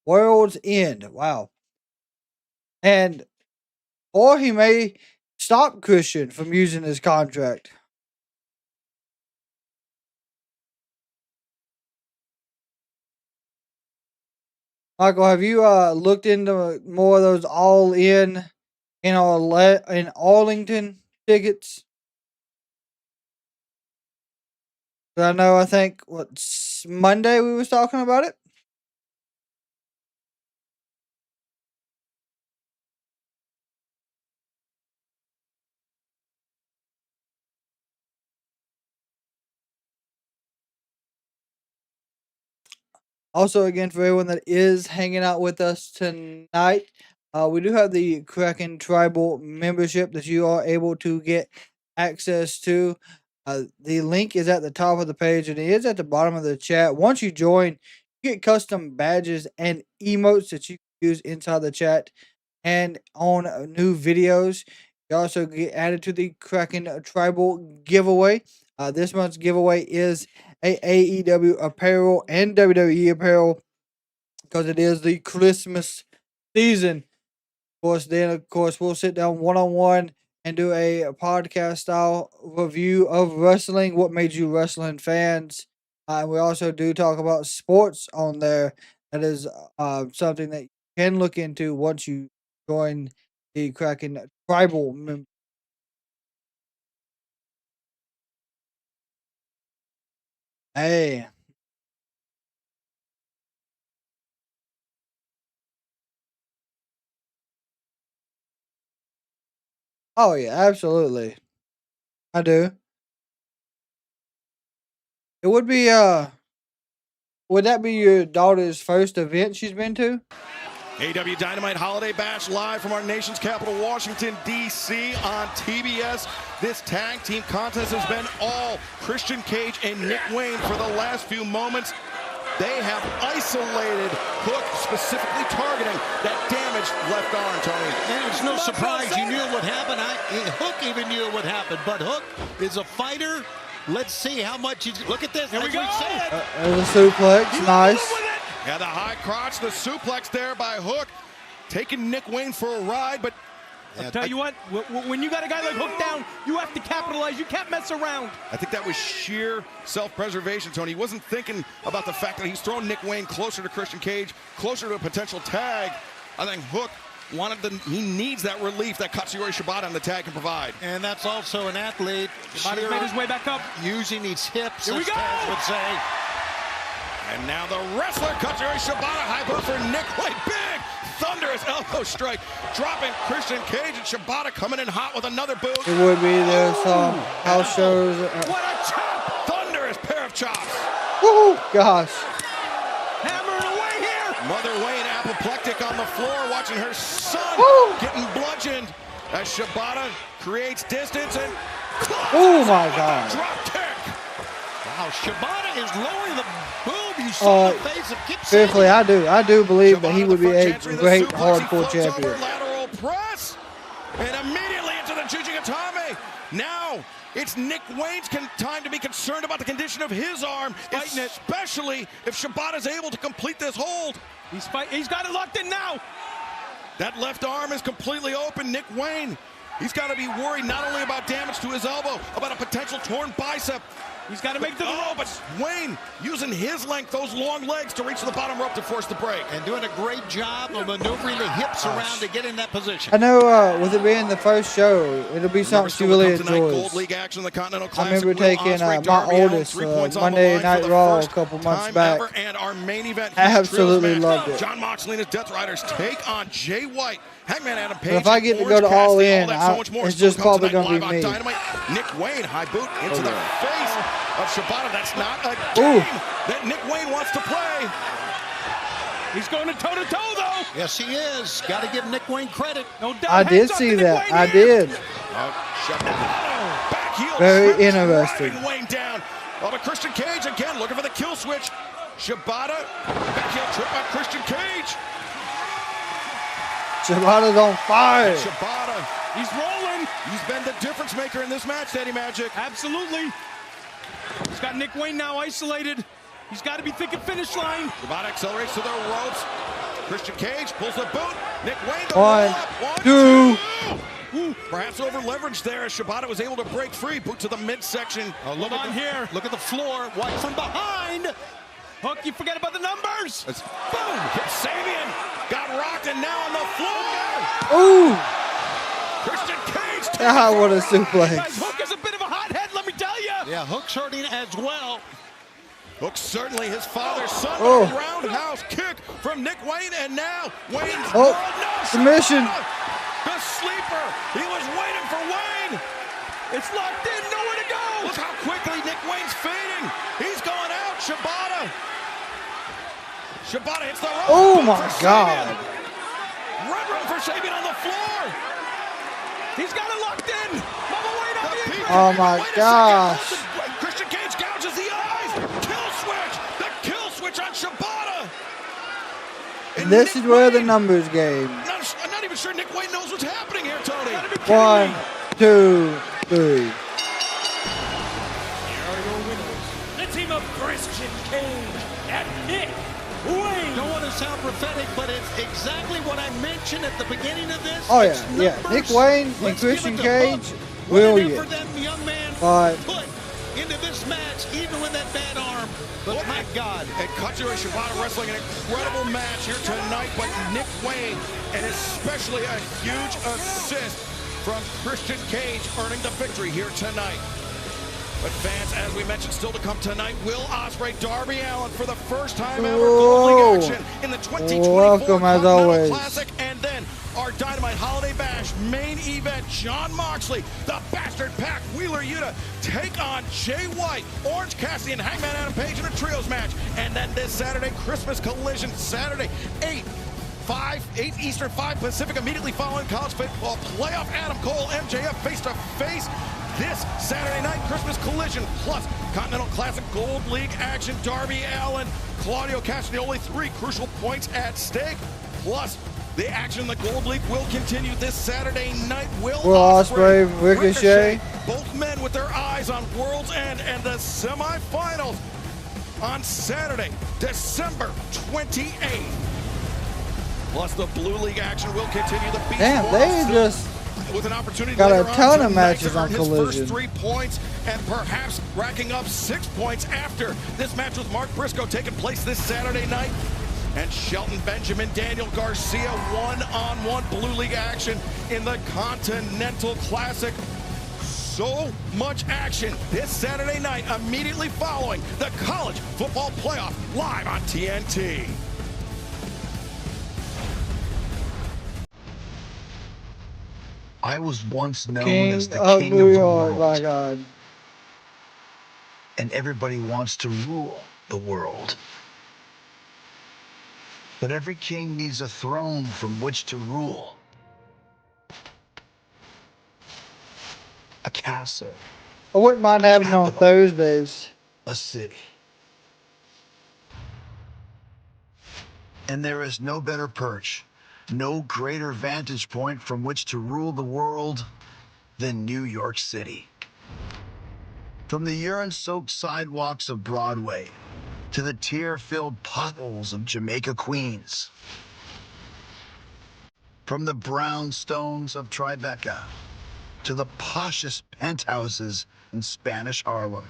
World's End. Wow. And or he may stop Christian from using his contract. Michael, have you looked into more of those all-in in Arlington tickets? I think Monday we was talking about it. Also, again, for everyone that is hanging out with us tonight, we do have the Kraken Tribal membership that you are able to get access to. The link is at the top of the page and it is at the bottom of the chat. Once you join, you get custom badges and emotes that you can use inside the chat and on new videos. You also get added to the Kraken Tribal giveaway. This month's giveaway is a AEW apparel and WWE apparel because it is the Christmas season. Of course, we'll sit down one-on-one and do a podcast style review of wrestling. What made you wrestling fans? We also do talk about sports on there. That is something that you can look into once you join the Kraken Tribal member. Hey. Oh yeah, absolutely. I do. It would be would that be your daughter's first event she's been to? AEW Dynamite Holiday Bash live from our nation's capital, Washington, D.C. on TBS. This tag team contest has been all Christian Cage and Nick Wayne for the last few moments. They have isolated Hook, specifically targeting that damaged left arm, Tony. And it's no surprise you knew it would happen. Hook even knew it would happen, but Hook is a fighter. Let's see how much he's... Look at this. Here we go. There's a suplex. Nice. Yeah, the high crotch, the suplex there by Hook, taking Nick Wayne for a ride, but... I'll tell you what, when you got a guy like Hook down, you have to capitalize. You can't mess around. I think that was sheer self-preservation, Tony. He wasn't thinking about the fact that he's throwing Nick Wayne closer to Christian Cage, closer to a potential tag. I think Hook he needs that relief that Katsuyori Shibata on the tag can provide. And that's also an athlete. Shiba's made his way back up. Using his hips, Here we as go. Taz would say. And now the wrestler, Katsuyori Shibata, hyper for Nick Wayne. Big, thunderous elbow strike, dropping Christian Cage, and Shibata coming in hot with another boot. It would be there's some house shows. What a chop! Thunderous pair of chops. Woo! Gosh. Hammering away here. Mother Wayne apoplectic on the floor, watching her son getting bludgeoned as Shibata creates distance and oh my God. Drop kick. Wow, Shibata is lowering the boom. You saw the face of Kip Seriously, I do believe that he Shibata, would be the a front great gentry, the suplex, he hardcore floats champion. over, lateral press, and immediately into the Jujigatame. Now it's Nick Wayne's time to be concerned about the condition of his arm, especially if Shibata's able to complete this hold. He's got it locked in now. That left arm is completely open. Nick Wayne, he's got to be worried not only about damage to his elbow, about a potential torn bicep. He's got to make the throw, but Wayne using his length, those long legs, to reach to the bottom rope to force the break. And doing a great job of maneuvering the hips around to get in that position. I know with it being the first show, it'll be something she really enjoys. Gold League action, the Continental I remember taking my oldest Monday Night Raw a couple months back. And our main event, absolutely loved it. John Moxley and his Death Riders take on Jay White. Hangman Adam Page. But if I get to go to All In, it's just probably going to be me. Nick Wayne, high boot into the face of Shibata. That's not a game that Nick Wayne wants to play. He's going to toe-to-toe, though. Yes, he is. Got to give Nick Wayne credit. No doubt. I did see that. I did. Very interesting. Wayne down. Oh, but Christian Cage again looking for the kill switch. Shibata, back heel trip by Christian Cage. Shibata's on fire. Shibata, he's rolling. He's been the difference maker in this match, Daddy Magic. Absolutely. He's got Nick Wayne now isolated. He's got to be thinking finish line. Shibata accelerates to the ropes. Christian Cage pulls the boot. Nick Wayne. One, two. Perhaps over leverage there as Shibata was able to break free. Boot to the midsection. Oh, look on here. Look at the floor. White from behind. Hook, you forget about the numbers. Boom. Hit Sabian. Got rocked and now on the floor. Ooh. Christian Cage. What a suplex. Hook is a bit of a hothead, let me tell you. Yeah, Hook's hurting as well. Hook certainly his father's son. Roundhouse kick from Nick Wayne, and now Wayne's submission. The sleeper. He was waiting for Wayne. It's locked in, nowhere to go. Look how quickly Nick Wayne's fading. He's going out. Shibata. Shibata hits the rope. Oh my God. Run for Sabian on the floor. He's got it locked in. Mama Wayne on the apron. Oh my gosh. Christian Cage gouges the eyes. Kill switch. The kill switch on Shibata. And this is where the numbers game. I'm not even sure Nick Wayne knows what's happening here, Tony. 1, 2, 3. The team of Christian Cage and Nick Wayne. Don't want to sound prophetic, but it's exactly what I mentioned at the beginning of this. Oh yeah. Nick Wayne and Christian Cage, brilliant. But put into this match, even with that bad arm. But my God. And Katsuyori Shibata wrestling an incredible match here tonight, but Nick Wayne, and especially a huge assist from Christian Cage, earning the victory here tonight. But fans, as we mentioned, still to come tonight, Will Ospreay, Darby Allin for the first time ever Gold League action in the 2024 Continental Classic, and then our Dynamite Holiday Bash main event, John Moxley, the Bastard Pack, Wheeler Yuta take on Jay White, Orange Cassidy, and Hangman Adam Page in a trios match. And then this Saturday, Christmas Collision, Saturday, 8 Eastern, 5 Pacific, immediately following college football playoff. Adam Cole, MJF face-to-face. This Saturday night, Christmas Collision, plus Continental Classic Gold League action, Darby Allin, Claudio Castagnoli, 3 crucial points at stake, plus the action in the Gold League will continue this Saturday night. Will Ospreay, Ricochet. Both men with their eyes on World's End and the semifinals on Saturday, December 28th. Plus the Blue League action will continue. The Beast Damn, they just with an opportunity got a later ton on of matches to earn on his Collision. first 3 points and perhaps racking up 6 points after this match with Mark Briscoe taking place this Saturday night. And Shelton Benjamin, Daniel Garcia, one-on-one Blue League action in the Continental Classic. So much action this Saturday night, immediately following the College Football Playoff live on TNT. I was once known King as the of king New of the York, world. my God. And everybody wants to rule the world. But every king needs a throne from which to rule. A castle. I wouldn't mind having it on Thursdays. A city. And there is no better perch, no greater vantage point from which to rule the world than New York City. From the urine-soaked sidewalks of Broadway to the tear-filled potholes of Jamaica, Queens. From the brownstones of Tribeca to the poshest penthouses in Spanish Harlem.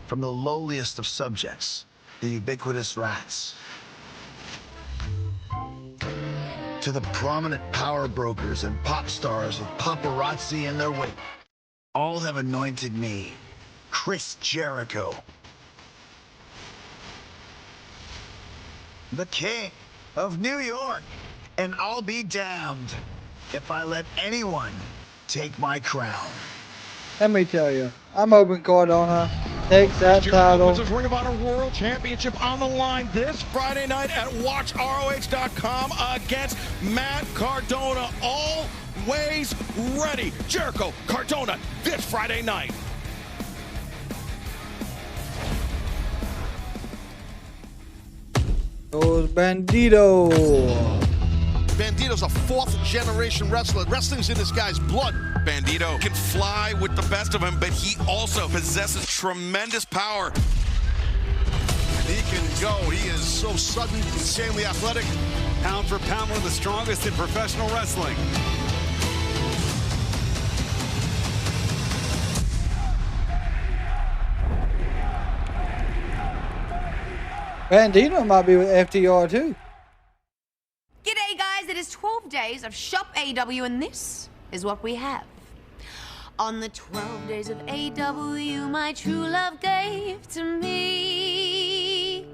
from the lowliest of subjects, the ubiquitous rats, to the prominent power brokers and pop stars with paparazzi in their wake. All have anointed me, Chris Jericho, the king of New York, and I'll be damned if I let anyone take my crown. Let me tell you, I'm hoping Cardona takes that title. Puts his Ring of Honor World Championship on the line this Friday night at WatchROH.com against Matt Cardona. Always ready. Jericho, Cardona, this Friday night. Goes Bandito. Bandito's a fourth-generation wrestler. Wrestling's in this guy's blood. Bandito can fly with the best of them, but he also possesses tremendous power. He can go. He is so sudden, insanely athletic. Pound for pound, one of the strongest in professional wrestling. Bandito might be with FTR too. G'day guys, it is 12 days of Shop AEW and this is what we have. On the 12 days of AEW, my true love gave to me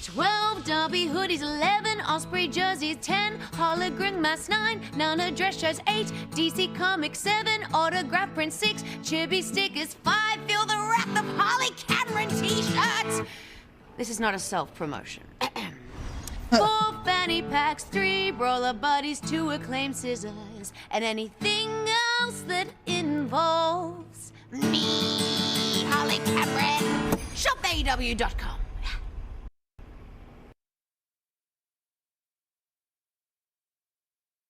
12 Darby hoodies, 11 Ospreay jerseys, 10 hologram masks, 9 Nana dress shirts, 8 DC Comics, 7 autograph prints, 6 chibi stickers, 5 Feel the Wrath of Harley Cameron t-shirts. This is not a self-promotion. 4 fanny packs, 3 brawler buddies, 2 acclaimed scissors, and anything else that involves me, Harley Cameron. ShopAEW.com.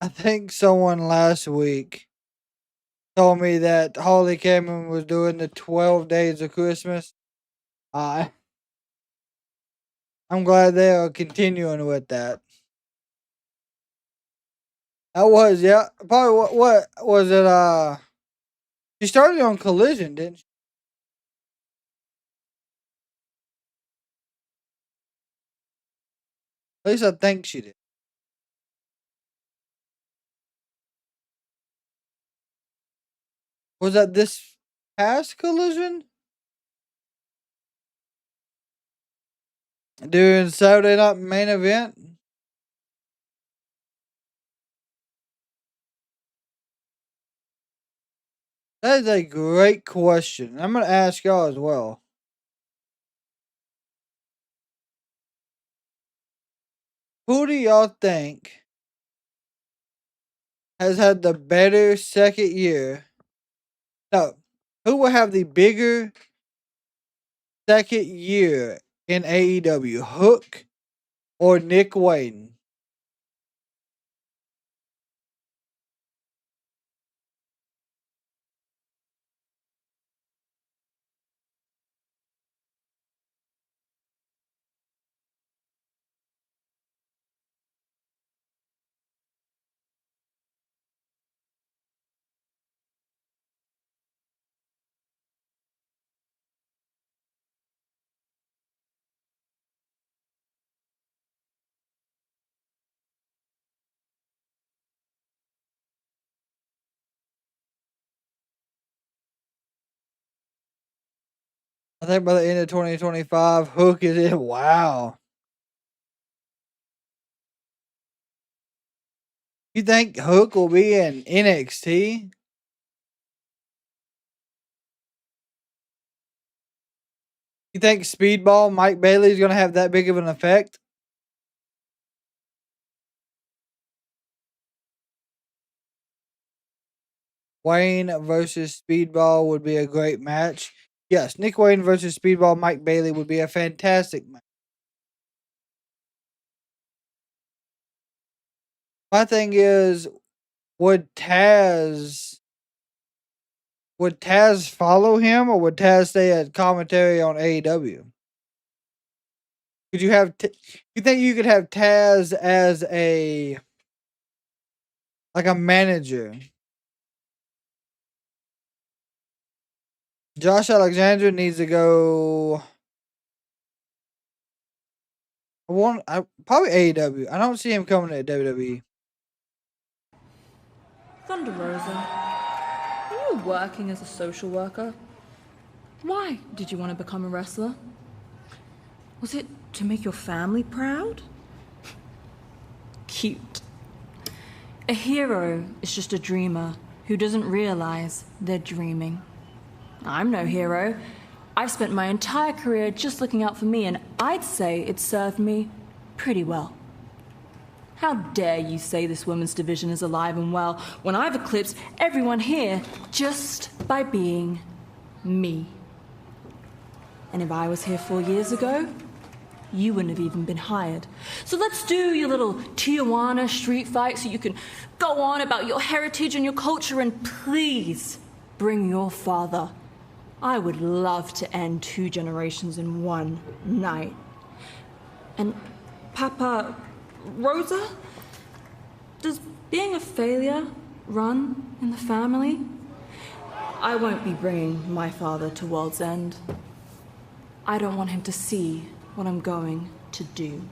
I think someone last week told me that Harley Cameron was doing the 12 days of Christmas. I'm glad they are continuing with that. That was, yeah. Probably what was it? She started on Collision, didn't she? At least I think she did. Was that this past Collision? During Saturday Night Main Event? That is a great question. I'm going to ask y'all as well. Who do y'all think has had the better second year? No. Who will have the bigger second year in AEW? Hook or Nick Wayne? I think by the end of 2025, Hook is in. Wow. You think Hook will be in NXT? You think Speedball Mike Bailey is going to have that big of an effect? Wayne versus Speedball would be a great match. Yes, Nick Wayne versus Speedball Mike Bailey would be a fantastic match. My thing is, would Taz follow him, or would Taz stay at commentary on AEW? Could you have? You think you could have Taz as a manager? Josh Alexander needs to go. Probably AEW. I don't see him coming to WWE. Thunder Rosa, are you working as a social worker? Why did you want to become a wrestler? Was it to make your family proud? Cute. A hero is just a dreamer who doesn't realize they're dreaming. I'm no hero. I've spent my entire career just looking out for me, and I'd say it served me pretty well. How dare you say this women's division is alive and well when I've eclipsed everyone here just by being me. And if I was here 4 years ago, you wouldn't have even been hired. So let's do your little Tijuana street fight so you can go on about your heritage and your culture, and please bring your father. I would love to end 2 generations in one night. And Papa Rosa, does being a failure run in the family? I won't be bringing my father to World's End. I don't want him to see what I'm going to do.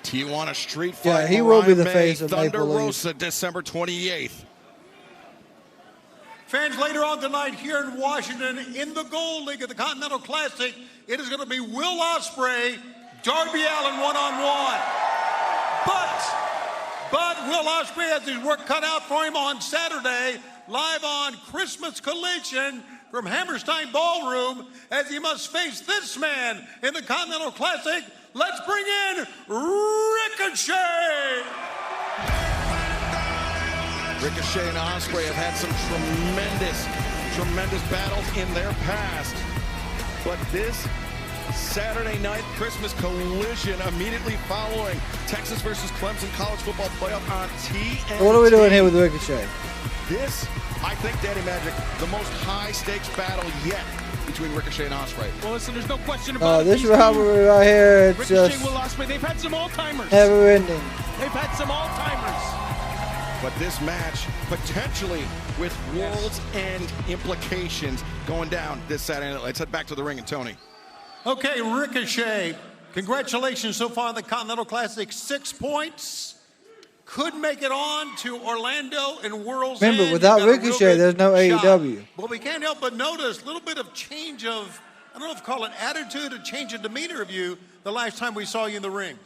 Tijuana Street Fight. Yeah, he will be the face of Thunder Maple Leaf. Rosa, December 28th. Fans, later on tonight here in Washington, in the Gold League of the Continental Classic, it is going to be Will Ospreay, Darby Allin one-on-one. But Will Ospreay has his work cut out for him on Saturday, live on Christmas Collision from Hammerstein Ballroom, as he must face this man in the Continental Classic. Let's bring in Ricochet! Ricochet and Ospreay have had some tremendous battles in their past. But this Saturday night Christmas Collision, immediately following Texas versus Clemson College Football Playoff on TNT. What are we doing here with Ricochet? This, I think, Daddy Magic, the most high-stakes battle yet between Ricochet and Ospreay. Well, listen, there's no question about it. This rivalry right here, it's Ricochet, just Will Ospreay, they've had some all-timers. never ending. They've had some all-timers. But this match, potentially with World's End implications, going down this Saturday night. Let's head back to the ring and Tony. Okay, Ricochet, congratulations so far in the Continental Classic. 6 points. Could make it on to Orlando and World's End. Remember, without Ricochet, there's no AEW. But we can't help but notice a little bit of change of, I don't know if you call it attitude or change of demeanor of you the last time we saw you in the ring.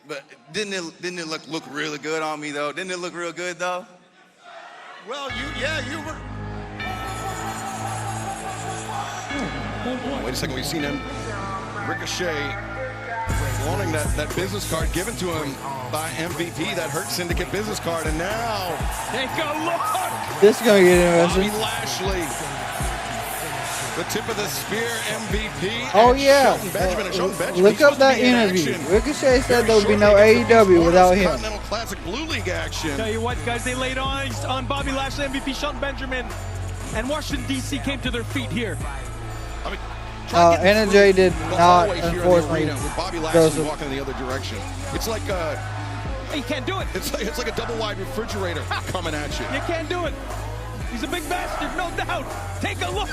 But didn't it look really good on me though? Didn't it look real good though? Well, you were. Wait a second, we've seen him, Ricochet, wanting that business card given to him by MVP, that Hurt Syndicate business card, and now take a look. This is gonna get interesting. Bobby Lashley, the tip of the spear, MVP. Oh and yeah, Shelton Benjamin. And Shelton Benjamin, look he's up supposed to that be in interview. action. Ricochet said there would be no AEW without him. Continental Classic Blue League action. Tell you what, guys, they laid on Bobby Lashley, MVP Shelton Benjamin, and Washington D.C. came to their feet here. I mean, NJ did not, unfortunately, with Bobby Lashley walking in the other direction. It's like you can't do it. It's like a double wide refrigerator coming at you. You can't do it. He's a big bastard, no doubt. Take a look.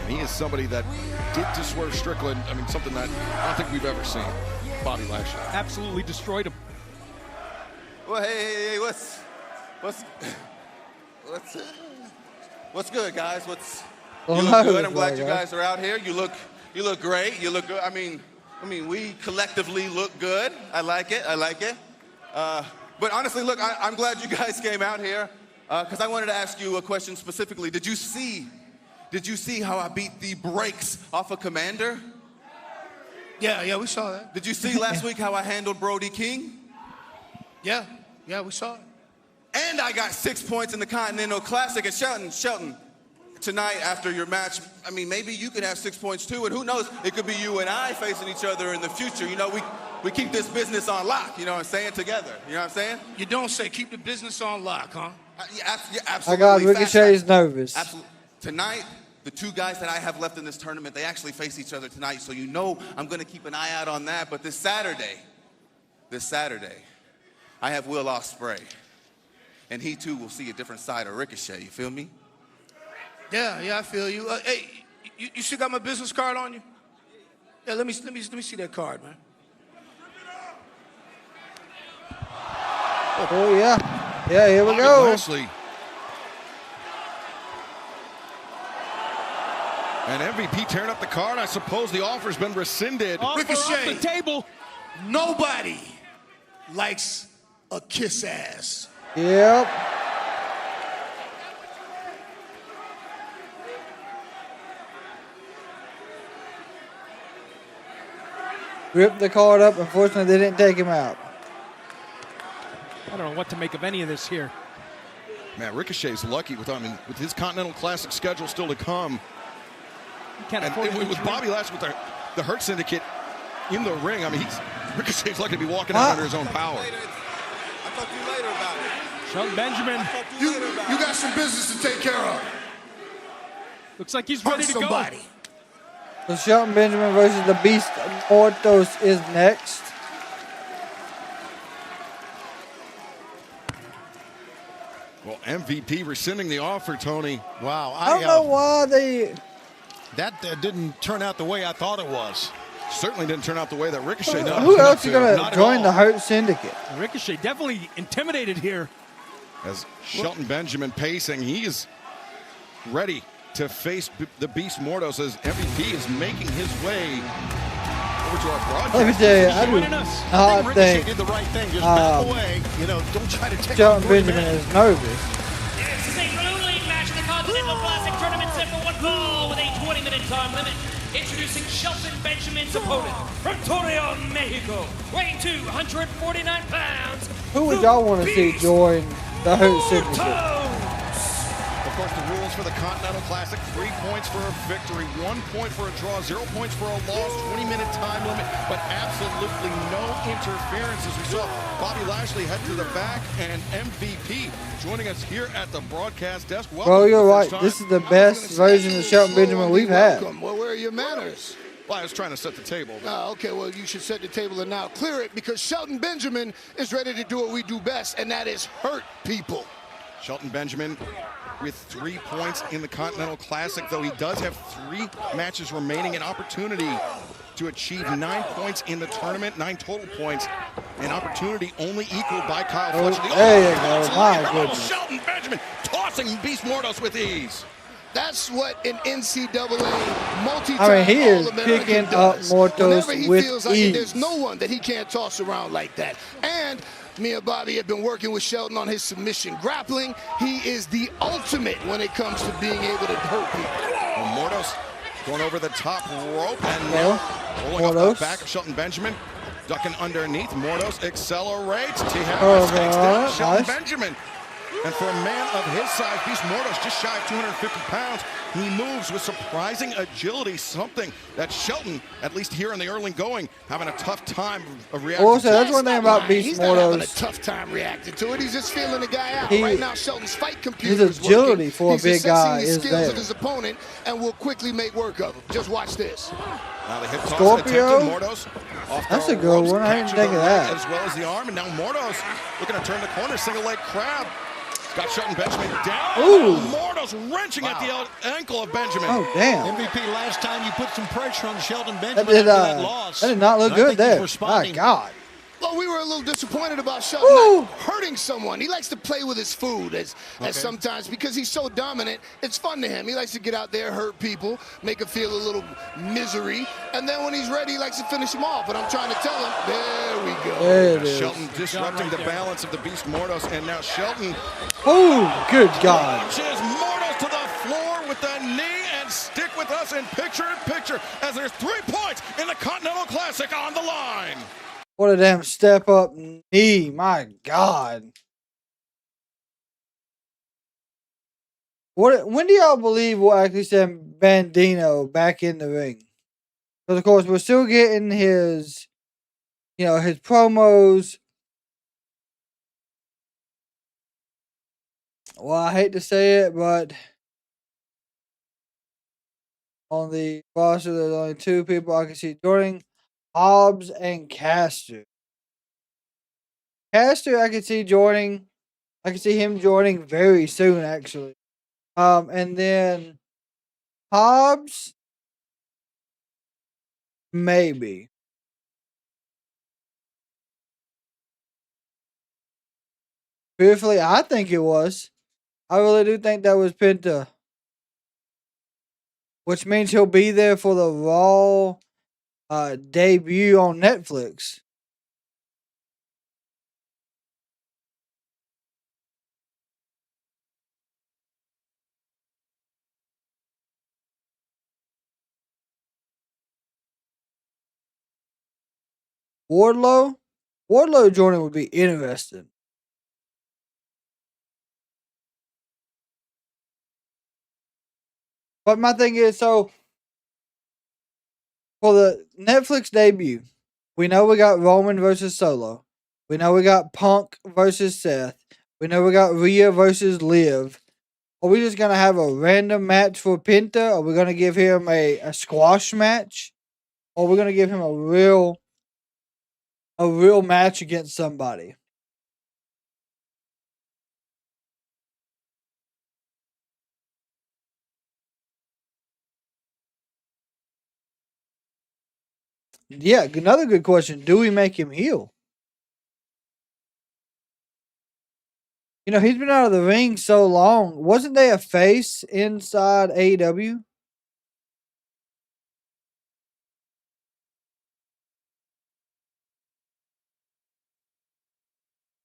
He is somebody that did to Swerve Strickland. I mean, something that I don't think we've ever seen. Bobby Lashley absolutely destroyed him. Well, hey, what's good, guys? You look good. I'm glad you guys are out here. You look great. You look good. I mean, we collectively look good. I like it. But honestly, look, I'm glad you guys came out here because I wanted to ask you a question specifically. Did you see how I beat the brakes off of Commander? Yeah, we saw that. Did you see last week how I handled Brody King? Yeah, we saw it. And I got 6 points in the Continental Classic. And Shelton, tonight after your match, I mean, maybe you could have 6 points too. And who knows, it could be you and I facing each other in the future. You know, we keep this business on lock, you know what I'm saying, together. You know what I'm saying? You don't say keep the business on lock, huh? Yeah, absolutely. I got Ricochet's nervous. Absolutely. Tonight, the 2 guys that I have left in this tournament, they actually face each other tonight. So you know I'm going to keep an eye out on that. But this Saturday, I have Will Ospreay. and he too will see a different side of Ricochet. You feel me? Yeah, I feel you. Hey, you still got my business card on you? Yeah, let me see that card, man. Oh yeah, here we Bobby go. Lashley. And MVP tearing up the card. I suppose the offer's been rescinded. Ricochet. Off the table. Nobody likes a kiss ass. Yep. Ripped the card up. Unfortunately, they didn't take him out. I don't know what to make of any of this here. Man, Ricochet's lucky with his Continental Classic schedule still to come. And with Bobby Lashley with the Hurt Syndicate in the ring, I mean, Ricochet's lucky to be walking out under his own power. I'll talk to you later about it. Shelton Benjamin. You got some business to take care of. Looks like he's ready to somebody. go. So Shelton Benjamin versus the Beast Mortos is next. Well, MVP rescinding the offer, Tony. Wow. I don't know why they... That didn't turn out the way I thought it was. Certainly didn't turn out the way that Ricochet does. Who else is going to join the Hurt Syndicate? Ricochet definitely intimidated here. As Shelton Benjamin pacing, he is ready to face the Beast Mortos as MVP is making his way over to our broadcast. Let me tell you, I do not Ricochet did the right thing. Just back away. You know, don't try to take Shelton Benjamin is nervous. This is a blue lead match in the Continental Classic Tournament set for one fall with a 20-minute time limit. Introducing Shelton Benjamin's opponent from Torreon, Mexico, weighing 249 pounds. Who would y'all want to see join the Hurt Syndicate? Of course, the rules for the Continental Classic: 3 points for a victory, 1 point for a draw, 0 points for a loss, 20-minute time limit, but absolutely no interference. As we saw Bobby Lashley head to the back, and MVP joining us here at the broadcast desk. Bro, you're right. This is the best version of Shelton Benjamin we've had. Well, where are your manners? Well, I was trying to set the table. Okay, well, you should set the table and now clear it, because Shelton Benjamin is ready to do what we do best, and that is hurt people. Shelton Benjamin with 3 points in the Continental Classic, though he does have 3 matches remaining, an opportunity to achieve 9 points in the tournament, 9 total points, an opportunity only equaled by Kyle Fletcher. There you go, my goodness. Shelton Benjamin tossing Beast Mortos with ease. That's what an NCAA multi-time I mean, he is All-American picking does. up Mortos Whenever he with feels like ease. there's no one that he can't toss around like that. And me and Bobby have been working with Shelton on his submission grappling. He is the ultimate when it comes to being able to hurt people. Well, Mortos going over the top rope and now rolling off the back of Shelton Benjamin. Ducking underneath. Mortos accelerates. Tijeras takes down Shelton Benjamin. And for a man of his size, Beast Mortos just shy of 250 pounds. He moves with surprising agility, something that Shelton, at least here in the early going, having a tough time of reacting. Also, that's one thing about Beast He's not having a Mortos. tough time reacting to it. He's just feeling the guy out. He- Right now, Shelton's fight computer His is agility working. for a He's big guy assessing the is skills there. of his opponent and will quickly make work of him. Just watch this. Now the hip toss Scorpio? attempted. Mortos off That's the a good ropes, one. I didn't catches think the of leg that. as well as the arm. And now Mortos looking to turn the corner, single leg crab. Got Shelton Benjamin down. Ooh. Mortos wrenching at the ankle of Benjamin. Oh, damn. MVP, last time you put some pressure on Shelton That Benjamin did, after that loss. that did not look And I good think he's there. My responding. God. Well, we were a little disappointed about Shelton not hurting someone. He likes to play with his food as sometimes, because he's so dominant, it's fun to him. He likes to get out there, hurt people, make them feel a little misery, and then when he's ready, he likes to finish them off. But I'm trying to tell him, there we go. There it is. Shelton disrupting the balance of the Beast Mortos, and now Shelton Oh, good God. launches Mortos to the floor with the knee, and stick with us in picture as there's 3 points in the Continental Classic on the line. What a damn step up knee. My God. When do y'all believe we'll actually send Bandino back in the ring? Because, of course, we're still getting his, his promos. Well, I hate to say it, but on the roster, there's only 2 people I can see joining. Hobbs and Caster. Caster, I could see joining. I can see him joining very soon, actually. And then Hobbs, maybe. Truthfully, I think it was. I really do think that was Penta. Which means he'll be there for the Raw debut on Netflix. Wardlow joining would be interesting. But my thing is, so for the Netflix debut, we know we got Roman versus Solo. We know we got Punk versus Seth. We know we got Rhea versus Liv. Are we just gonna have a random match for Penta? Are we gonna give him a squash match? Or are we gonna give him a real match against somebody? Yeah, another good question. Do we make him heel? You know, he's been out of the ring so long. Wasn't they a face inside AEW?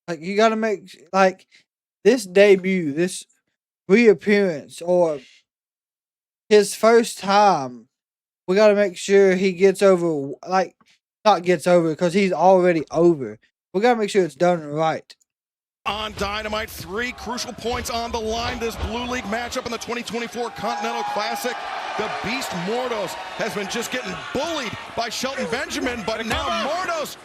Like, you got to make, like, this debut, this reappearance, or his first time, we got to make sure he gets over, like, not gets over, because he's already over. We got to make sure it's done right. On Dynamite, 3 crucial points on the line. This Blue League matchup in the 2024 Continental Classic. The Beast Mordos has been just getting bullied by Shelton Benjamin, but now Mordos,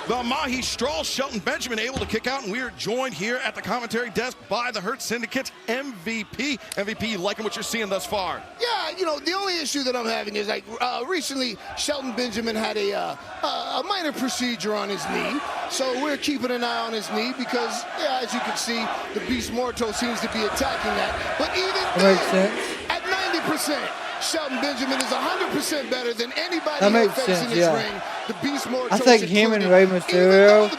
the Mahi Stroll, Shelton Benjamin able to kick out, and we are joined here at the commentary desk by the Hurt Syndicate's MVP. MVP, you liking what you're seeing thus far? Yeah, you know, the only issue that I'm having is, like, recently Shelton Benjamin had a minor procedure on his knee, so we're keeping an eye on his knee because, yeah, as you can see, the Beast Morto seems to be attacking that. But even then, at 90%, Shelton Benjamin is 100% better than anybody that facing this ring. The Beast Morto, I think him and Rey Mysterio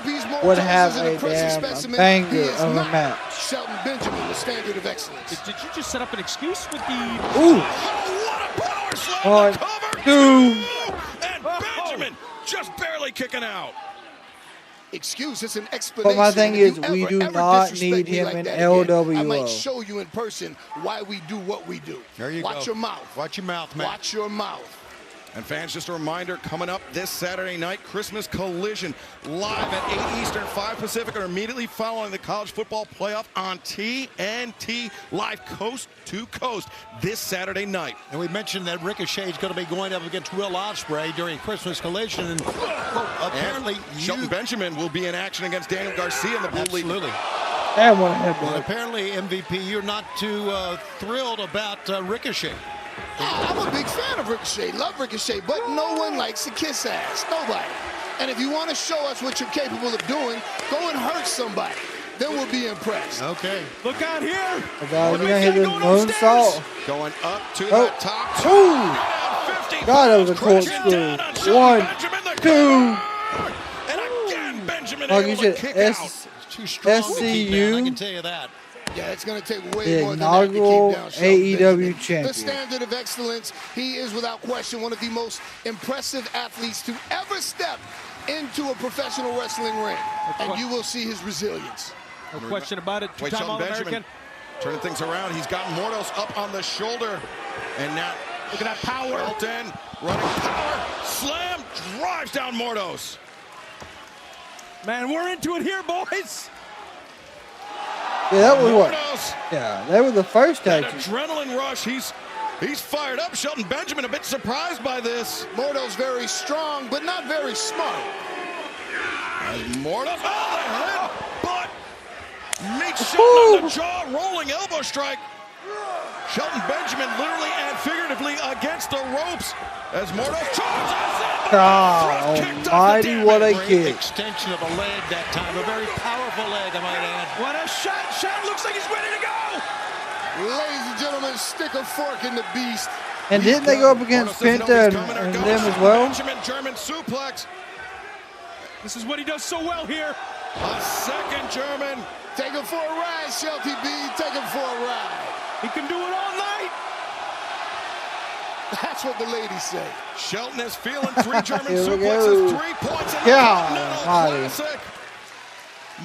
would have a damn banger of a match. Shelton Benjamin, the standard of excellence. Did you just set up an excuse with the... Ooh! Oh, what a power slam! 1, 2... And Benjamin just barely kicking out. Excuse, it's an explanation. But my thing is, we do not need him in LWO. I might show you in person why we do what we do. There you go. Watch your mouth. Watch your mouth, man. Watch your mouth. And fans, just a reminder, coming up this Saturday night, Christmas Collision, live at 8 Eastern, 5 Pacific, or immediately following the college football playoff on TNT, live coast to coast this Saturday night. And we mentioned that Ricochet is going to be going up against Will Ospreay during Christmas Collision, and apparently Shelton Benjamin will be in action against Daniel Garcia in the Blue League. Absolutely. And one headbutt. And apparently, MVP, you're not too thrilled about Ricochet. I'm a big fan of Ricochet, love Ricochet, but no one likes to kiss ass, nobody. And if you want to show us what you're capable of doing, go and hurt somebody. Then we'll be impressed. Okay. Look out here. Oh, God, we're going to hit this moonsault. Going up to the top. Ooh. God, that was a corkscrew. 1, 2. And again, Benjamin Oh, able you to said kick out. Too strong to keep down, I SCU. can tell you that. Yeah, it's going to take way The more than that to keep inaugural down Shelton AEW Benjamin. champion. The standard of excellence. He is, without question, one of the most impressive athletes to ever step into a professional wrestling ring. And you will see his resilience. No question about it. Wait, Two-time Shelton Benjamin All-American. turning things around. He's got Mordos up on the shoulder. And now, look at that power. Shelton running power. Slam drives down Mordos. Man, we're into it here, boys. Yeah, that was what? Mordos. Yeah, that was the first That tag. adrenaline rush. He's fired up. Shelton Benjamin a bit surprised by this. Mordo's very strong, but not very smart. As Mordos, the head, but meets Shelton on the jaw, rolling elbow strike. Shelton Benjamin literally and figuratively against the ropes as Mordo charges in. God almighty, what a kick. Extension of a leg that time. A very powerful leg, I might add. What a shot. Shot looks like he's ready to go. Ladies and gentlemen, stick a fork in the beast. And didn't they go up against Penta and them as well? Benjamin German suplex. This is what he does so well here. A second German. Take him for a ride, Shelty B. Take him for a ride. He can do it all night. That's what the ladies say. Shelton is feeling 3 German suplexes, 3 points in the Continental Classic.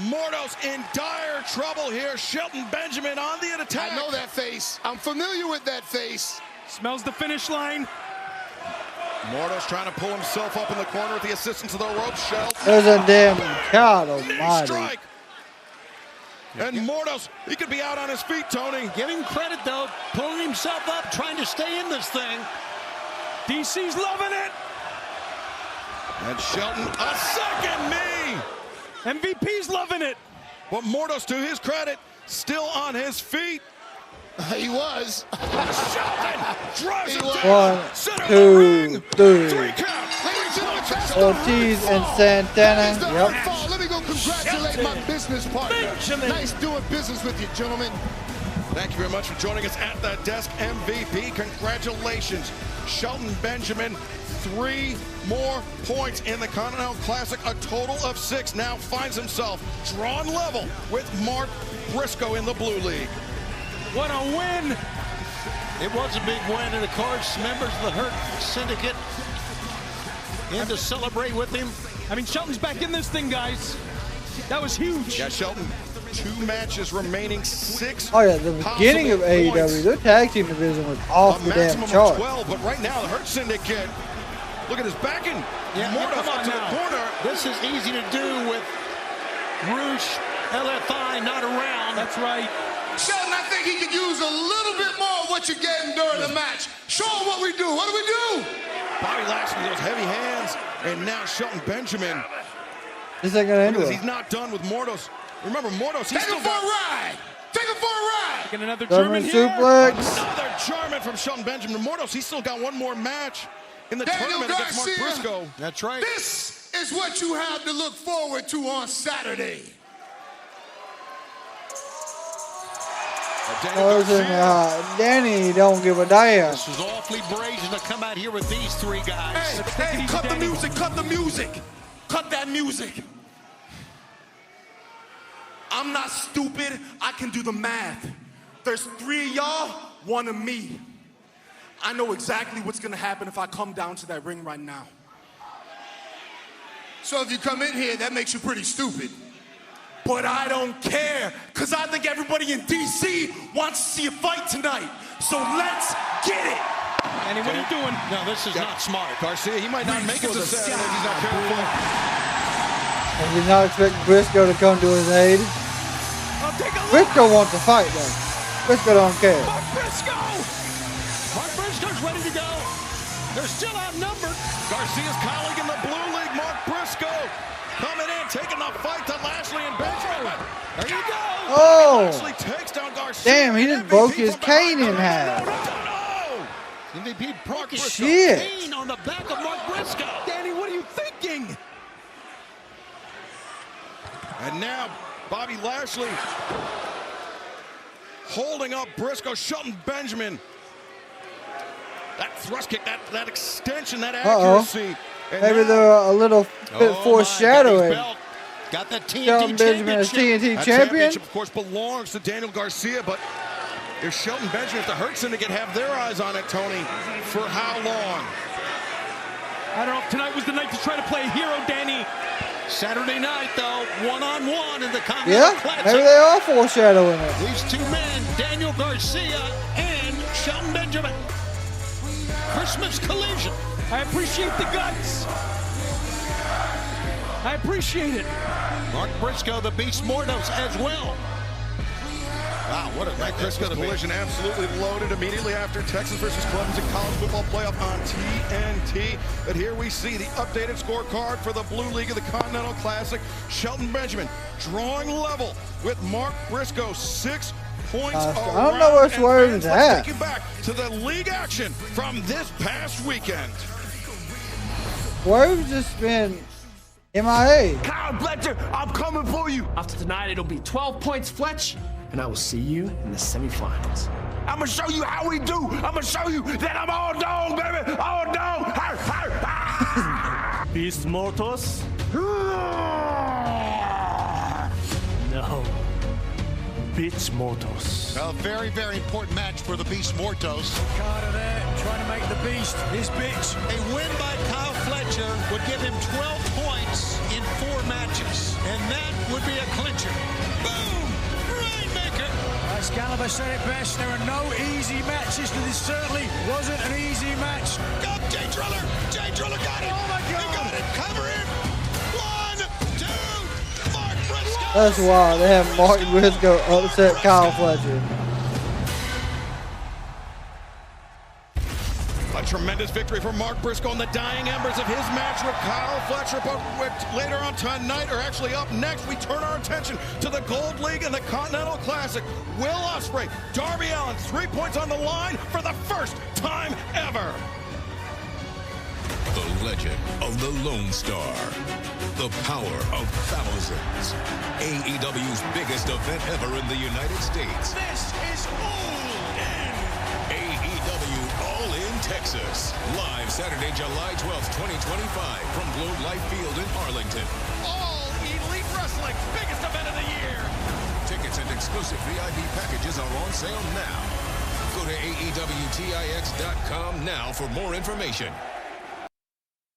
Mordo's in dire trouble here. Shelton Benjamin on the attack. I know that face. I'm familiar with that face. Smells the finish line. Mordo's trying to pull himself up in the corner with the assistance of the rope. Shelton. There's a damn God almighty. Strike. And Mordos, he could be out on his feet, Tony. Give him credit, though. Pulling himself up, trying to stay in this thing. DC's loving it. And Shelton, a second knee. MVP's loving it. But Mordos, to his credit, still on his feet. He was. Shelton drives him One, down. Center two, three. 3 count. Ortiz and Santana. Yep. Let me go congratulate my business partner. Nice doing business with you, gentlemen. Thank you very much for joining us at the desk, MVP. Congratulations, Shelton Benjamin. 3 more points in the Continental Classic, a total of 6. Now finds himself drawn level with Mark Briscoe in the Blue League. What a win! It was a big win, and of course, members of the Hurt Syndicate in to celebrate with him. I mean, Shelton's back in this thing, guys. That was huge. Yeah, Shelton, 2 matches remaining, 6. Oh yeah, the beginning of AEW, their tag team division was off the damn chart. 12, but right now the Hurt Syndicate, look at his backing. Yeah, Mordo's up to the corner. This is easy to do with Roosh, LFI not around. That's right. Shelton, I think he could use a little bit more of what you gave him during the match. Show him what we do. What do we do? Bobby Lashley, those heavy hands, and now Shelton Benjamin. This ain't gonna end well. He's not done with Mordos. Remember, Mordos, he's still got a ride. Take him for a ride. Taking another German German suplex. Another German from Shelton Benjamin. Mordos, he's still got one more match in the tournament against Mark Briscoe. That's right. This is what you have to look forward to on Saturday. Danny don't give a damn. This is awfully brazen to come out here with these 3 guys. Hey, cut the music, cut the music. Cut that music. I'm not stupid. I can do the math. There's 3 of y'all, 1 of me. I know exactly what's gonna happen if I come down to that ring right now. So if you come in here, that makes you pretty stupid. But I don't care, because I think everybody in DC wants to see a fight tonight. So let's get it. Annie, what are you doing? No, this is not smart. Garcia, he might not make it to Saturday if he's not careful. I did not expect Briscoe to come to his aid. Briscoe wants to fight, though. Briscoe don't care. Mark Briscoe! Mark Briscoe's ready to go. They're still outnumbered. Garcia's colleague in the Blue League, Mark Briscoe, coming in, taking the fight to Lashley and Benjamin. There you go. Oh! Lashley takes down Garcia. Damn, he just broke his cane in half. MVP broke his Shit. cane on the back of Mark Briscoe. Danny, what are you thinking? And now Bobby Lashley holding up Briscoe. Shelton Benjamin. That thrust kick, that extension, that accuracy. Maybe they're a little bit foreshadowing. Got the TNT Shelton Benjamin as TNT That champion. championship, of course, belongs to Daniel Garcia, but if Shelton Benjamin, if the Hurt Syndicate have their eyes on it, Tony, for how long? I don't know if tonight was the night to try to play a hero, Danny. Saturday night, though, one-on-one in the Continental Classic. Maybe they are foreshadowing it. These 2 men, Daniel Garcia and Shelton Benjamin. Christmas collision. I appreciate the guts. I appreciate it. Mark Briscoe, the Beast Mordos as well. Wow, what a night. Christmas collision absolutely loaded immediately after Texas versus Clemson College Football Playoff on TNT. But here we see the updated scorecard for the Blue League of the Continental Classic. Shelton Benjamin drawing level with Mark Briscoe, 6 points I don't know where Swerve is let's at. take you back to the league action from this past weekend. Swerve's just been MIA. Kyle Fletcher, I'm coming for you. After tonight, it'll be 12 points, Fletch, and I will see you in the semifinals. I'm gonna show you how we do. I'm gonna show you that I'm all dog, baby. All dog. Beast Mortos? No. Beast Mortos. A very, very important match for the Beast Mortos. Carter there, trying to make the Beast his bitch. A win by Kyle Fletcher would give him 12 points in 4 matches, and that would be a clincher. Boom! Rainmaker! Excalibur said it best. There are no easy matches, and this certainly wasn't an easy match. Go, Jay Driller! Jay Driller got it! Oh my God! He got it! Cover him! 1, 2, Mark Briscoe! That's why they have Mark Briscoe upset Kyle Fletcher. A tremendous victory for Mark Briscoe in the dying embers of his match with Kyle Fletcher. But later on tonight, or actually up next, we turn our attention to the Gold League and the Continental Classic. Will Ospreay, Darby Allin, 3 points on the line for the first time ever. The legend of the Lone Star. The power of thousands. AEW's biggest event ever in the United States. This is All In. AEW All In Texas. Live Saturday, July 12th, 2025 from Globe Life Field in Arlington. All Elite Wrestling, biggest event of the year. Tickets and exclusive VIP packages are on sale now. Go to AEWTIX.com now for more information.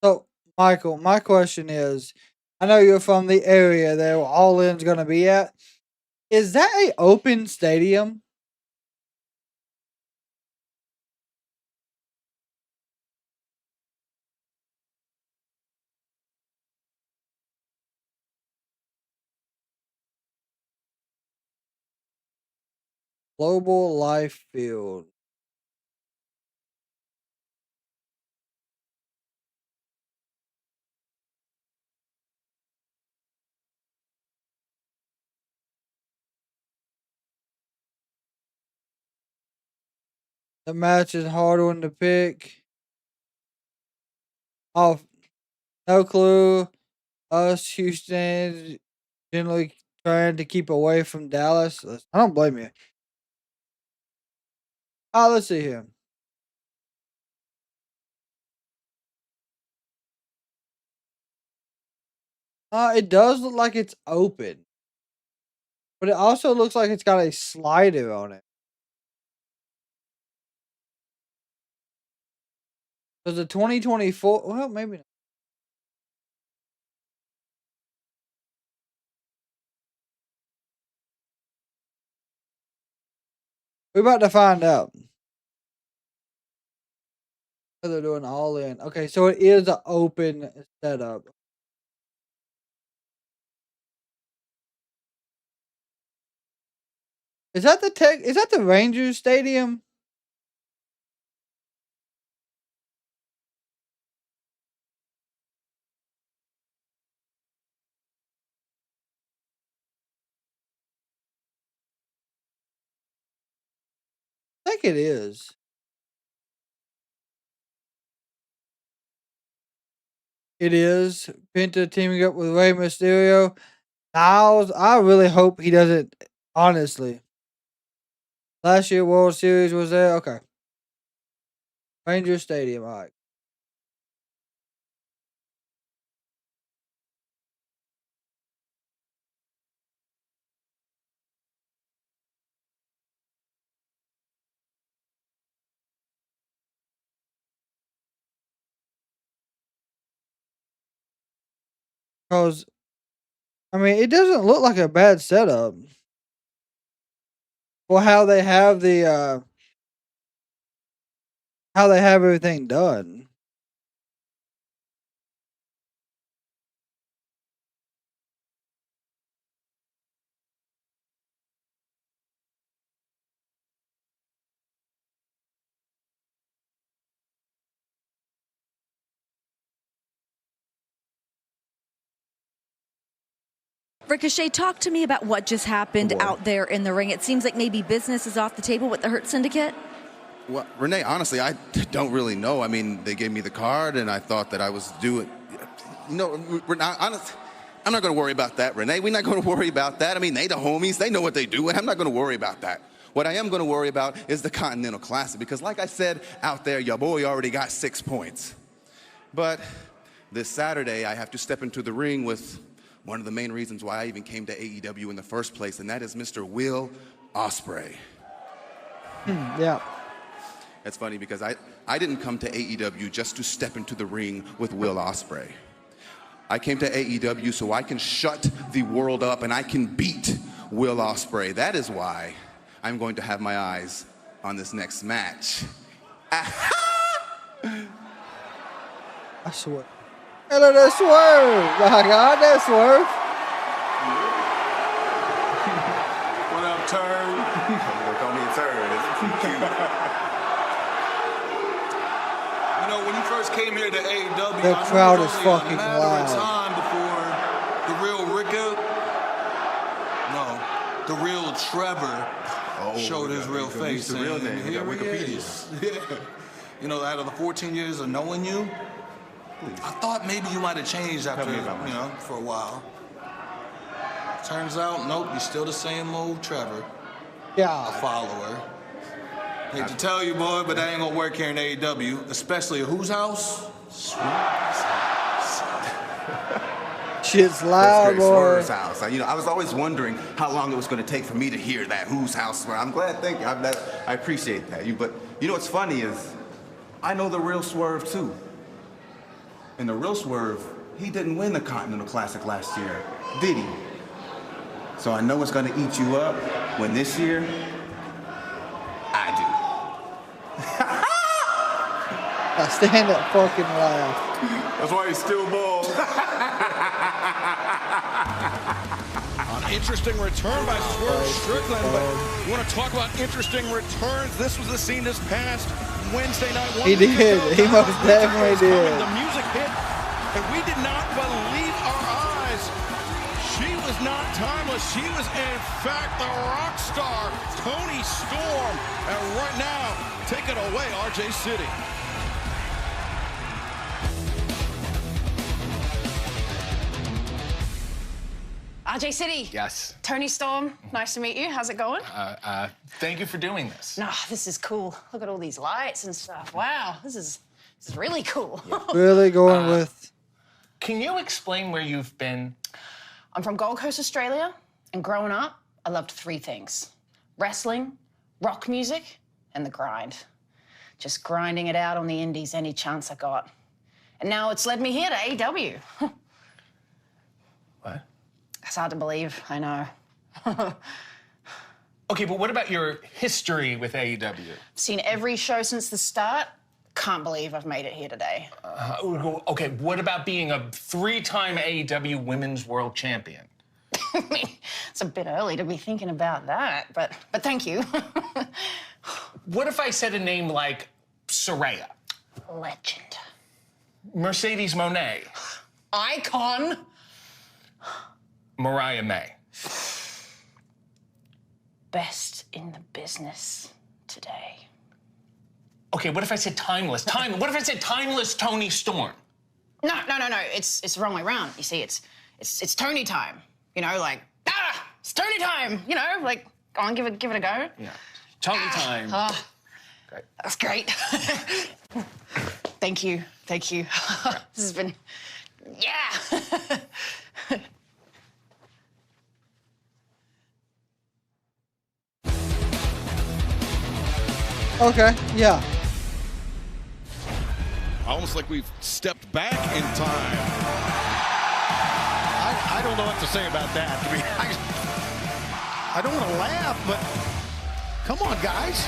So, Michael, my question is, I know you're from the area there where All In's going to be at. Is that a open stadium? Global Life Field. The match is a hard one to pick. Oh, no clue. Us, Houston, generally trying to keep away from Dallas. I don't blame you. Let's see here. It does look like it's open. But it also looks like it's got a slider on it. Because the 2024, well, maybe not. We're about to find out. They're doing All In. Okay, so it is an open setup. Is that the Rangers Stadium? I think it is. It is. Penta teaming up with Rey Mysterio. Niles, I really hope he doesn't, honestly. Last year World Series was there. Okay. Ranger Stadium, all right. Because, I mean, it doesn't look like a bad setup. For how they have how they have everything done. Ricochet, talk to me about what just happened out there in the ring. It seems like maybe business is off the table with the Hurt Syndicate. Well, Renee, honestly, I don't really know. I mean, they gave me the card, and I thought that I was doing. You know, I'm not going to worry about that, Renee. We're not going to worry about that. I mean, they the homies. They know what they do, and I'm not going to worry about that. What I am going to worry about is the Continental Classic, because like I said, out there, your boy already got 6 points. But this Saturday, I have to step into the ring with one of the main reasons why I even came to AEW in the first place, and that is Mr. Will Ospreay. Yeah. It's funny because I didn't come to AEW just to step into the ring with Will Ospreay. I came to AEW so I can shut the world up and I can beat Will Ospreay. That is why I'm going to have my eyes on this next match. I swear. Hey, look at that swerve. My God, that swerve. What up, turd? Don't call me a turd. It's cute. You know, when you first came here to AEW, the crowd is fucking loud. Time before the real Rico, no, the real Trevor showed his real face. The real name. Here Wikipedia. Yeah. You know, out of the 14 years of knowing you, I thought maybe you might have changed after, for a while. Turns out, nope, you're still the same old Trevor. Yeah. A follower. Hate to tell you, boy, but that ain't gonna work here in AEW, especially at whose house? Shit's loud, boy. Swerve's house. I was always wondering how long it was going to take for me to hear that whose house. I'm glad, thank you. I appreciate that. But you know what's funny is, I know the real Swerve too. And the real Swerve, he didn't win the Continental Classic last year, did he? So I know it's going to eat you up when this year, I do. I stand up fucking laugh. That's why he's still bald. An interesting return by Swerve Strickland, but you want to talk about interesting returns? This was the scene this past Wednesday night. He did. He most definitely did. The music hit, and we did not believe our eyes. She was not timeless. She was, in fact, the rock star, Toni Storm. And right now, take it away, RJ City. RJ City. Yes. Toni Storm, nice to meet you. How's it going? Thank you for doing this. No, this is cool. Look at all these lights and stuff. Wow, this is really cool. Yeah. Really going with. Can you explain where you've been? I'm from Gold Coast, Australia, and growing up, I loved 3 things: wrestling, rock music, and the grind. Just grinding it out on the indies any chance I got. And now it's led me here to AEW. What? It's hard to believe, I know. Okay, but what about your history with AEW? I've seen every show since the start. Can't believe I've made it here today. Okay, what about being a 3-time AEW Women's World Champion? I mean, it's a bit early to be thinking about that, but thank you. What if I said a name like Saraya? Legend. Mercedes Mone? Icon. Mariah May? Best in the business today. Okay, what if I said timeless? What if I said timeless Toni Storm? No. It's the wrong way around. You see, it's Toni time. You know, like, it's Toni time. You know, like, go on, give it a go. Yeah. Toni time. Great. That's great. Thank you. This has been, yeah. Okay, yeah. Almost like we've stepped back in time. I don't know what to say about that. I don't want to laugh, but come on, guys.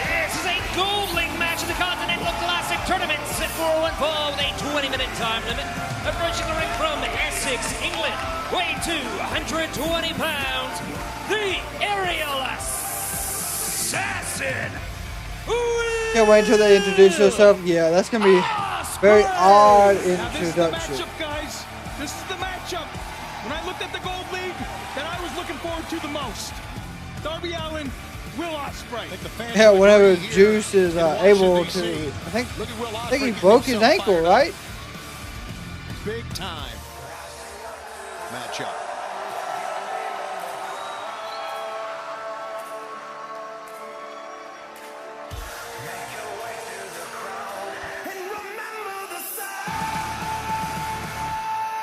This is a gold-link match in the Continental Classic Tournament set for one fall with a 20-minute time limit. Approaching the ring from Essex, England, weighing 220 pounds, the aerial assassin. Can't wait until they introduce yourself. Yeah, that's gonna be very odd introduction. This is the matchup, guys. This is the matchup. When I looked at the Gold League, that I was looking forward to the most. Darby Allin, Will Ospreay. Yeah, whenever Juice is able to, I think he broke his ankle, right? Big time matchup.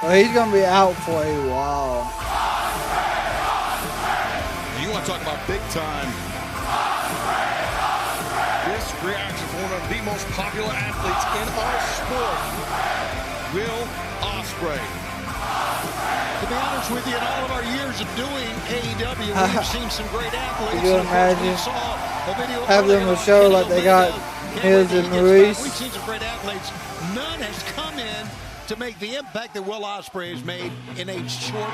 Oh, he's gonna be out for a while. You want to talk about big time? This reaction from one of the most popular athletes in our sport, Will Ospreay. To be honest with you, in all of our years of doing AEW, we've seen some great athletes. Could you imagine have them a show like they got Miz and Maurice? We've seen some great athletes. None has come in to make the impact that Will Ospreay has made in a short.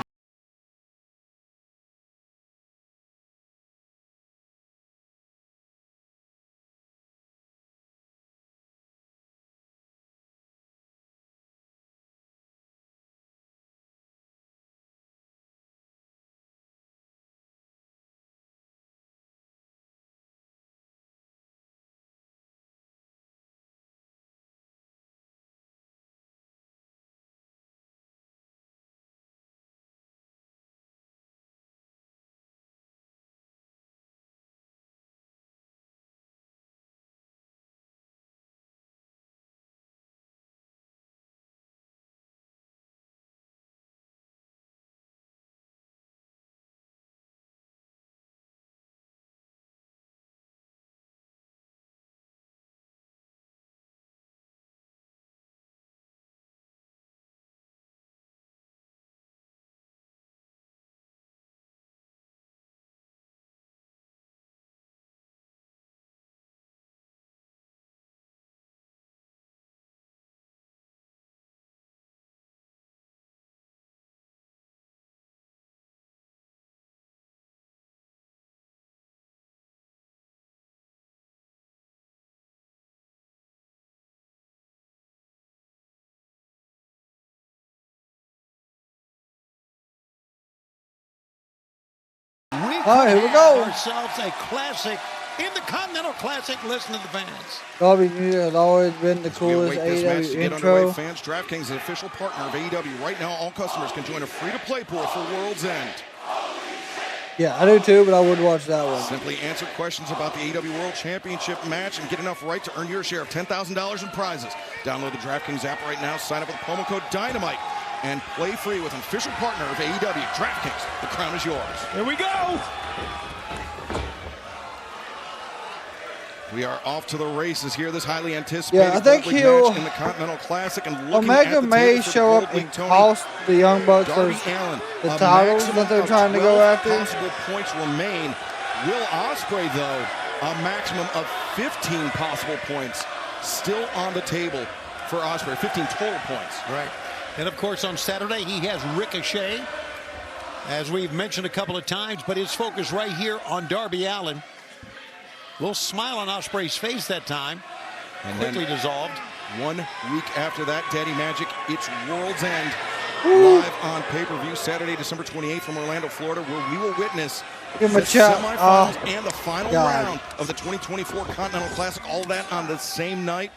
Here we go. Ourselves a classic in the Continental Classic. Listen to the fans. Darby music has always been the We coolest await this match to AEW get underway, intro. fans. DraftKings is an official partner of AEW. Right now, all customers can join a free-to-play pool for World's End. Yeah, I do too, but I would watch that one. Simply answer questions about the AEW World Championship match and get enough right to earn your share of $10,000 in prizes. Download the DraftKings app right now, sign up with promo code Dynamite, and play free with an official partner of AEW. DraftKings, the crown is yours. Here we go. We are off to the races here. This highly anticipated Yeah, I think Gold League he'll. match in the Continental Classic, and looking Omega at the may table for the show Gold up League, and Tony, cost the Young Bucks Darby those, Allin, the a titles maximum that they're of trying to 12 go after. Possible points remain. Will Ospreay, though, a maximum of 15 possible points still on the table for Ospreay. 15 total points. Right. And of course, on Saturday, he has Ricochet, as we've mentioned a couple of times, but his focus right here on Darby Allin. Little smile on Ospreay's face that time. And quickly then dissolved. 1 week after that, Daddy Magic, it's World's End. Live on pay-per-view Saturday, December 28th from Orlando, Florida, where we will witness Give him the a chat. semifinals and the final God. round of the 2024 Continental Classic. All of that on the same night.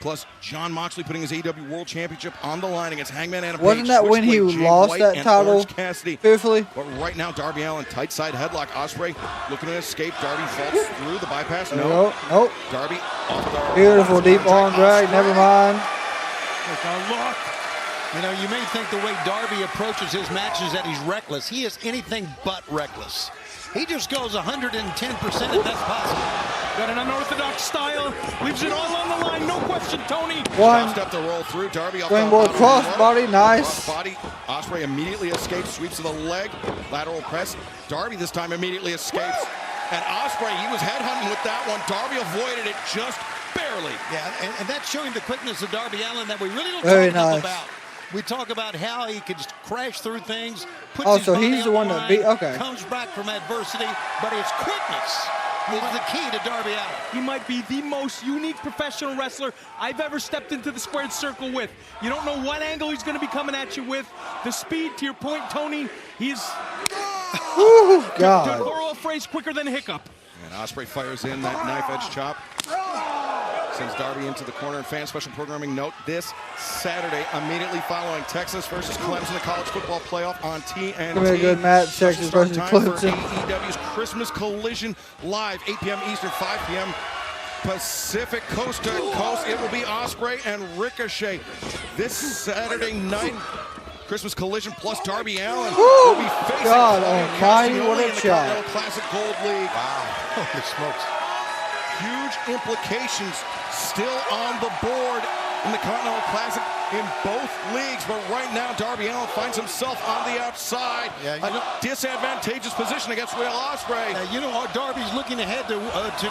Plus, John Moxley putting his AEW World Championship on the line against Hangman Adam Page. Wasn't that when he Switchblade Jay lost White, that and title Orange Cassidy. fearfully? But right now, Darby Allin, tight side headlock. Ospreay looking to escape. Darby falls through the bypass. No. Nope. Darby off the Beautiful deep arm drag. Never mind. Look. You know, you may think the way Darby approaches his matches that he's reckless. He is anything but reckless. He just goes 110% if that's possible. Got an unorthodox style. Leaves it all on the line. No question, Tony. One. Step to roll through. Darby off Springboard the crossbody. Nice. Body. Ospreay immediately escapes. Sweeps to the leg. Lateral press. Darby this time immediately escapes. And Ospreay, he was headhunting with that one. Darby avoided it just barely. Yeah, and that's showing the quickness of Darby Allin that we really don't Very talk enough nice. about. We talk about how he can crash through things. Puts Oh, his so body he's the on one that beat. line, Okay. Comes back from adversity, but his quickness is the key to Darby Allin. He might be the most unique professional wrestler I've ever stepped into the squared circle with. You don't know what angle he's going to be coming at you with. The speed, to your point, Tony, he's... God. To borrow a phrase, quicker than a hiccup. And Ospreay fires in that knife-edge chop. Sends Darby into the corner. And fan special programming note, this Saturday, immediately following Texas versus Clemson, the college football playoff on TNT. Gonna be a good match, Texas versus Clemson. AEW's Christmas Collision live, 8 p.m. Eastern, 5 p.m. Pacific, coast to coast. It will be Ospreay and Ricochet this Saturday night. Christmas Collision plus Darby Allin will be facing God almighty, what a shot. Continental Classic Gold League. Wow, holy smokes. Huge implications still on the board in the Continental Classic in both leagues, but right now Darby Allin finds himself on the outside, a disadvantageous position against Will Ospreay. You know, Darby's looking ahead to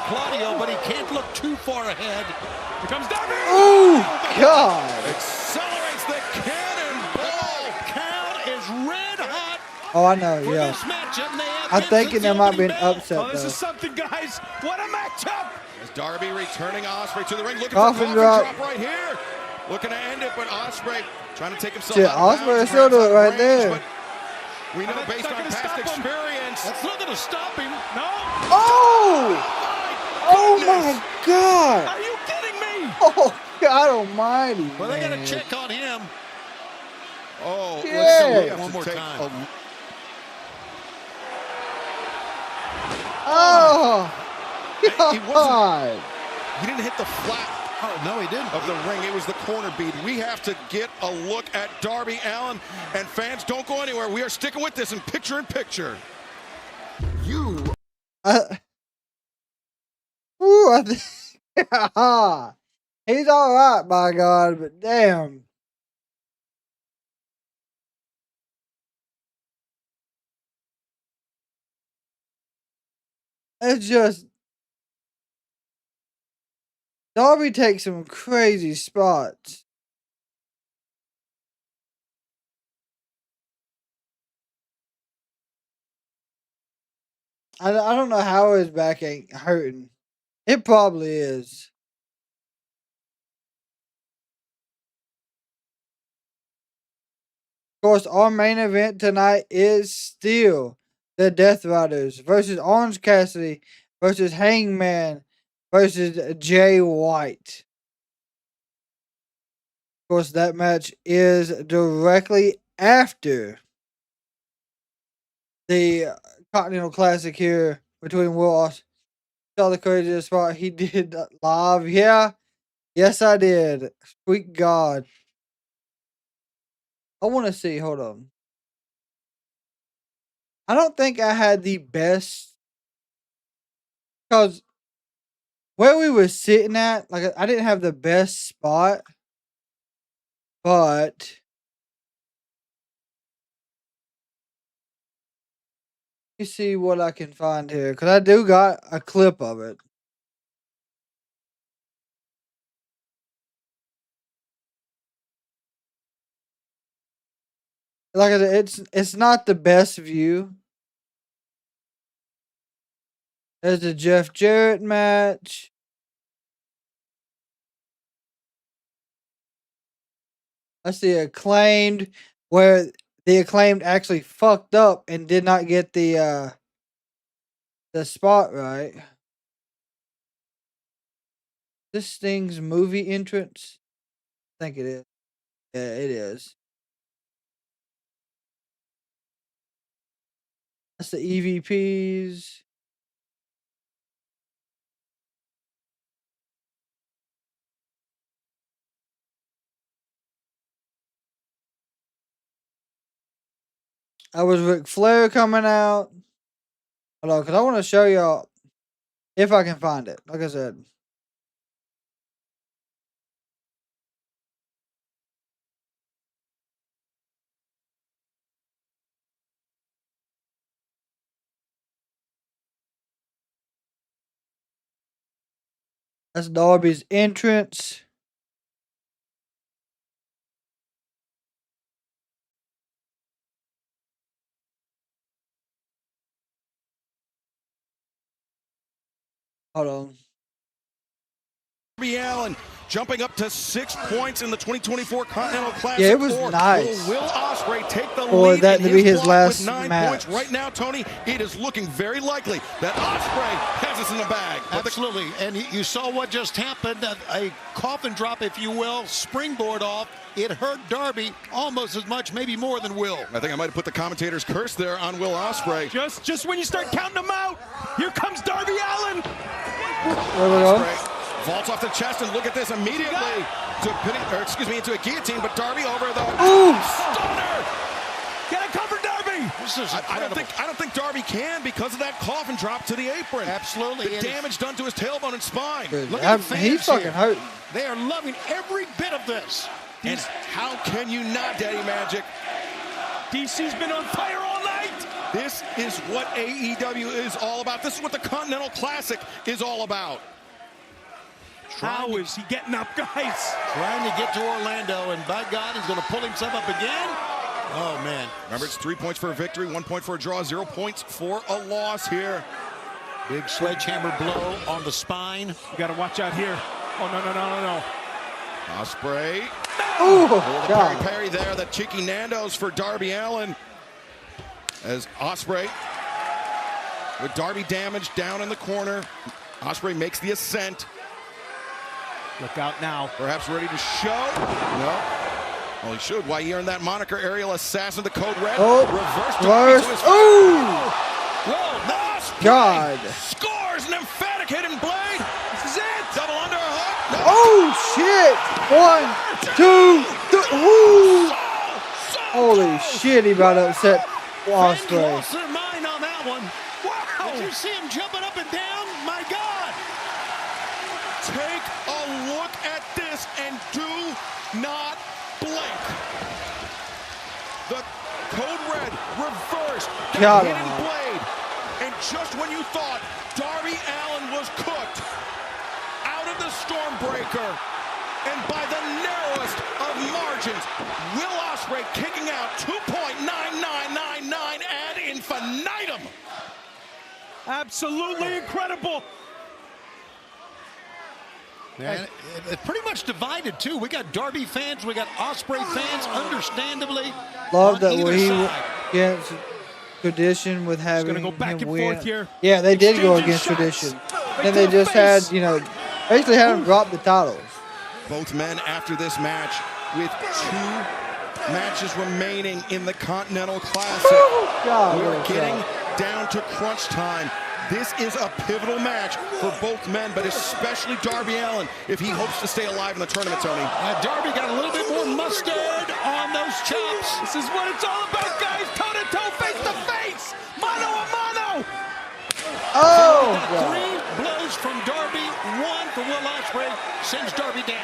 Claudio, but he can't look too far ahead. Here comes Darby! Oh, God. Accelerates the cannonball. Count is red hot. Oh, I know, yeah. I'm thinking there might be an upset, Oh, this though. is something, guys. What a matchup! As Darby returning Ospreay to the ring, looking Coffin for drop. right here. Looking to end it, but Ospreay trying to take himself Shit, out of Ospreay bounds, still do it grabs right range, there. but we know based on past experience. That's not going to stop him. No. Oh my God! Are you kidding me? Oh God Almighty! Well, they got to man. check on him. Oh, Yeah. One more time. Oh God! He didn't hit the flat. Oh, no, he didn't. Of the ring, it was the corner bead. We have to get a look at Darby Allin, and fans, don't go anywhere. We are sticking with this in picture. Ooh, I think he's all right, by God, but damn. It's just Darby takes some crazy spots. I don't know how his back ain't hurting. It probably is. Of course, our main event tonight is still the Death Riders versus Orange Cassidy versus Hangman versus Jay White. Of course, that match is directly after the Continental Classic here between Will Ospreay. Saw the craziest spot he did live. Yeah. Yes, I did. Sweet God. I want to see. Hold on. I don't think I had the best. Because where we were sitting at, like, I didn't have the best spot. But let me see what I can find here. Because I do got a clip of it. Like I said, it's not the best view. There's the Jeff Jarrett match. That's the Acclaimed, where the Acclaimed actually fucked up and did not get the spot right. This Sting's movie entrance? I think it is. Yeah, it is. That's the EVPs. That was Ric Flair coming out. Hold on, because I want to show y'all if I can find it. Like I said. That's Darby's entrance. Hold on. Darby Allin jumping up to 6 points in the 2024 Continental Classic. Yeah, it was nice. Will Ospreay take the For lead that in to be his block last with 9 match. points right now, Tony? It is looking very likely that Ospreay has us in the bag. Absolutely, and you saw what just happened, a coffin drop, if you will, springboard off. It hurt Darby almost as much, maybe more than Will. I think I might have put the commentator's curse there on Will Ospreay. Just when you start counting them out, here comes Darby Allin. There we go. Ospreay vaults off the chest, and look at this immediately into a guillotine, but Darby over the stunner. Gotta cover Darby. This is I don't think Darby can because of that coffin drop to the apron. Absolutely. The damage done to his tailbone and spine. Look at the fans He's fucking here. hurt. They are loving every bit of this. And how can you not, Daddy Magic? DC's been on fire all night. This is what AEW is all about. This is what the Continental Classic is all about. How is he getting up, guys? Trying to get to Orlando, and by God, he's going to pull himself up again. Oh, man. Remember, it's 3 points for a victory, 1 point for a draw, 0 points for a loss here. Big sledgehammer blow on the spine. You got to watch out here. Oh, no. Ospreay. Oh, God. Parry there, the cheeky Nando's for Darby Allin. As Ospreay, with Darby damaged down in the corner, Ospreay makes the ascent. Look out now. Perhaps ready to show. No. Well, he showed why he earned that moniker, Aerial Assassin, the code red. Oh, reverse. Oh! God. Scores an emphatic hit and blade. This is it. Double underhook. No. Oh, shit. 1, 2, 3. Woo. Holy shit, he about to upset Ospreay. Lost their mind on that one. Wow. Did you see him jumping up and down? My God. Take a look at this and do not blink. The code red reversed the hidden blade. And just when you thought Darby Allin was cooked, out of the Stormbreaker, and by the narrowest of margins, Will Ospreay kicking out 2.9999 ad infinitum. Absolutely incredible. Man, it's pretty much divided, too. We got Darby fans, we got Ospreay fans, understandably. Love that we against tradition with having go back him and win. forth here. Yeah, they did go against tradition. And they just had, basically had him drop the titles. Both men after this match with 2 matches remaining in the Continental Classic. We're getting down to crunch time. This is a pivotal match for both men, but especially Darby Allin if he hopes to stay alive in the tournament, Tony. Darby got a little bit more mustard on those chops. This is what it's all about, guys. Toe-to-toe, face-to-face. Mano a mano. Oh, God. 3 blows from Darby, 1 for Will Ospreay, sends Darby down.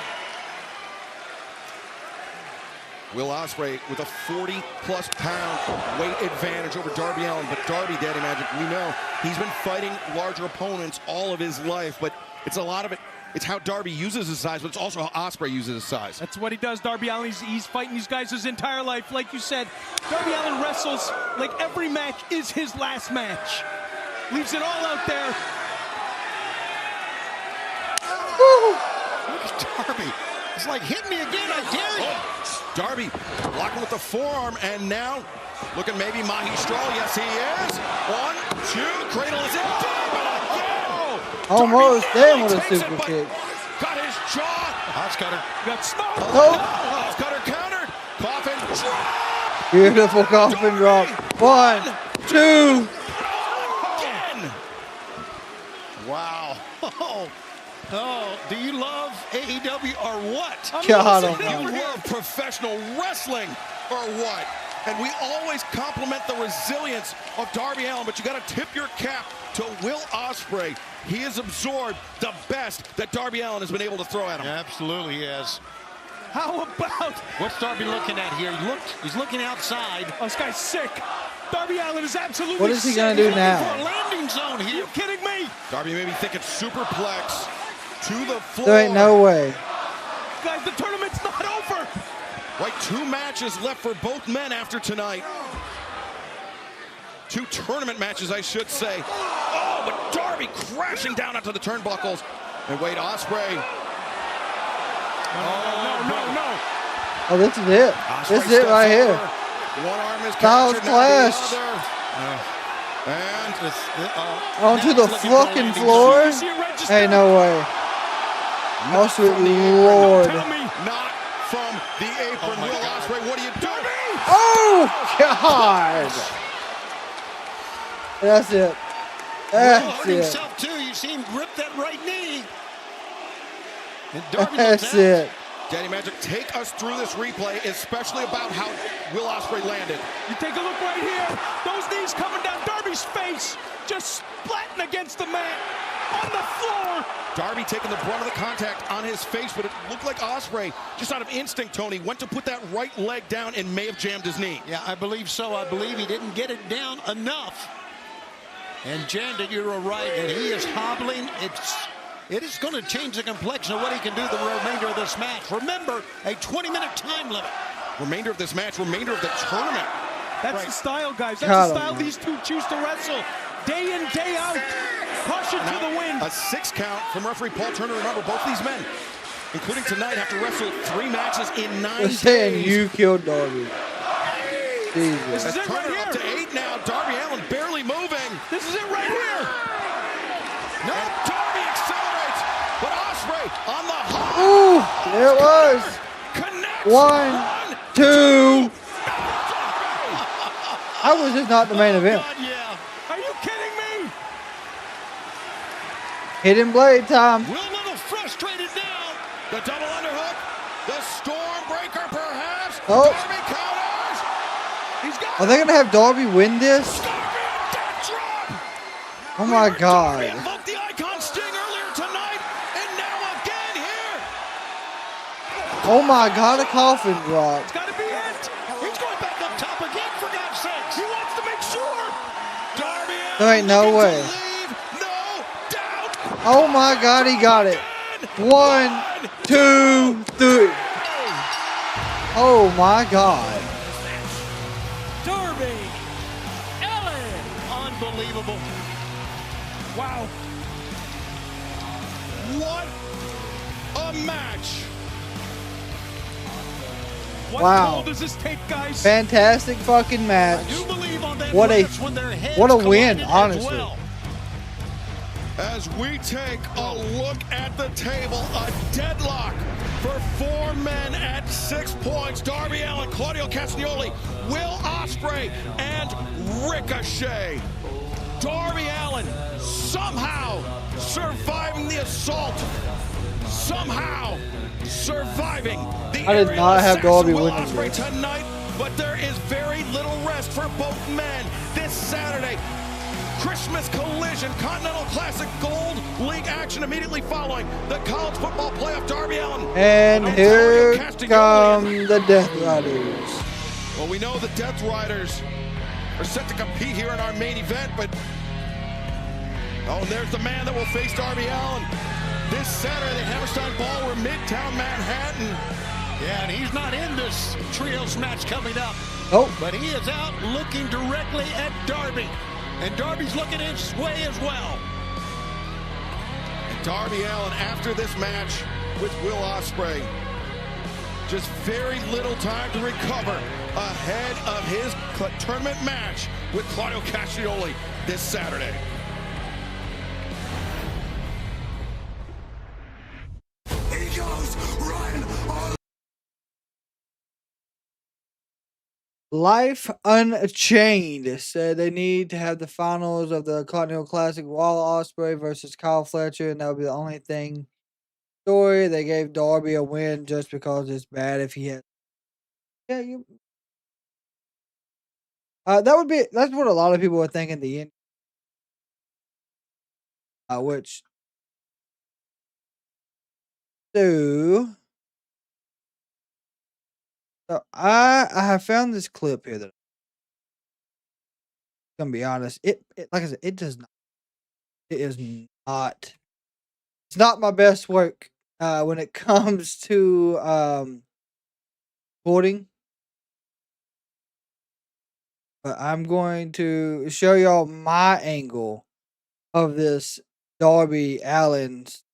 Will Ospreay with a 40-plus pound weight advantage over Darby Allin. But Darby, Daddy Magic, we know he's been fighting larger opponents all of his life. But it's a lot of it. It's how Darby uses his size, but it's also how Ospreay uses his size. That's what he does, Darby Allin. He's fighting these guys his entire life. Like you said, Darby Allin wrestles like every match is his last match. Leaves it all out there. Look at Darby. It's like, hit me again, I dare you. Darby blocking with the forearm, and now looking maybe Magistral. Yes, he is. 1, 2, cradle is in. Almost damn with a super kick. Got his jaw. House cutter. Got smoked. House cutter countered. Coffin drop. Beautiful coffin drop. 1, 2. Again. Wow. Oh, do you love AEW or what? God, do you love professional wrestling or what? And we always compliment the resilience of Darby Allin, but you got to tip your cap to Will Ospreay. He has absorbed the best that Darby Allin has been able to throw at him. Absolutely, he has. How about? What's Darby looking at here? He's looking outside. Oh, this guy's sick. Darby Allin is absolutely sick. What is he going to do now? For a landing zone here. Are you kidding me? Darby may be thinking superplex to the floor. There ain't no way. Guys, the tournament's not over. Right, 2 matches left for both men after tonight. 2 tournament matches, I should say. Oh, but Darby Darby crashing down onto the turnbuckles. And wait, Ospreay. No. Oh, this is it. This is it right here. One arm is Styles Clash. And onto the fucking floor. Hey, no way. Oh, sweet Lord. Not from the apron. Will Ospreay, what are you doing? Oh, God. That's it. That's it. Himself too. You see him grip that right knee. And Darby That's it. Daddy Magic, take us through this replay, especially about how Will Ospreay landed. You take a look right here. Those knees coming down Darby's face, just splatting against the mat on the floor. Darby taking the brunt of the contact on his face, but it looked like Ospreay, just out of instinct, Tony, went to put that right leg down and may have jammed his knee. Yeah, I believe so. I believe he didn't get it down enough. And jammed it, you were right, and he is hobbling. It is going to change the complexion of what he can do the remainder of this match. Remember, a 20-minute time limit. Remainder of this match, remainder of the tournament. That's the style, guys. That's the style these two choose to wrestle. Day in, day out. Caution to the wind. A 6 count from referee Paul Turner. Remember, both these men, including tonight, have to wrestle 3 matches in 9 days. Saying you killed Darby. Jesus. This is it right here. Up to 8 now. Darby Allin barely moving. This is it right here. No, Darby accelerates, but Ospreay on the high. Ooh, there it was. Connects. 1, 2. How was this not the main event? God, yeah. Are you kidding me? Hidden blade time. Will a little frustrated now. The double underhook. The Stormbreaker perhaps. Oh. Darby counters. He's got Are they going to have Darby win this? Darby a dead drop. Oh my God. Darby invoked the Icon Sting earlier tonight, and now again here. Oh my God, a coffin drop. It's got to be it. He's going back up top again, for God's sakes. He wants to make sure. Darby There ain't no way. no doubt. Oh my God, he got it. 1, 2, 3. Oh my God. Darby Allin. Unbelievable. Wow. What a match. What Wow. toll does this take, guys? Fantastic fucking match. I do believe on that What a match when their heads win, collided honestly. as well. As we take a look at the table, a deadlock for 4 men at 6 points. Darby Allin, Claudio Castagnoli, Will Ospreay, and Ricochet. Darby Allin somehow surviving the assault. Somehow surviving the I did aerial not have assassin Darby Will winning Ospreay this. tonight, but there is very little rest for both men this Saturday. Christmas Collision, Continental Classic Gold League action immediately following the college football playoff. Darby Allin. And here come the Death Riders. Well, we know the Death Riders are set to compete here in our main event, but oh, and there's the man that will face Darby Allin this Saturday at Hammerstein Ballroom, Midtown Manhattan. Yeah, and he's not in this trios match coming up. Oh. But he is out looking directly at Darby. And Darby's looking his way as well. And Darby Allin, after this match with Will Ospreay, just very little time to recover ahead of his tournament match with Claudio Castagnoli this Saturday. He goes right on. Life Unchained said they need to have the finals of the Continental Classic, Will Ospreay versus Kyle Fletcher, and that would be the only thing. Story, they gave Darby a win just because it's bad if he had. Yeah, you. That's what a lot of people were thinking at the end. Which. So I have found this clip here that I'm gonna be honest. It like I said, it does not. It is not. It's not my best work when it comes to recording. But I'm going to show y'all my angle of this Darby Allin's.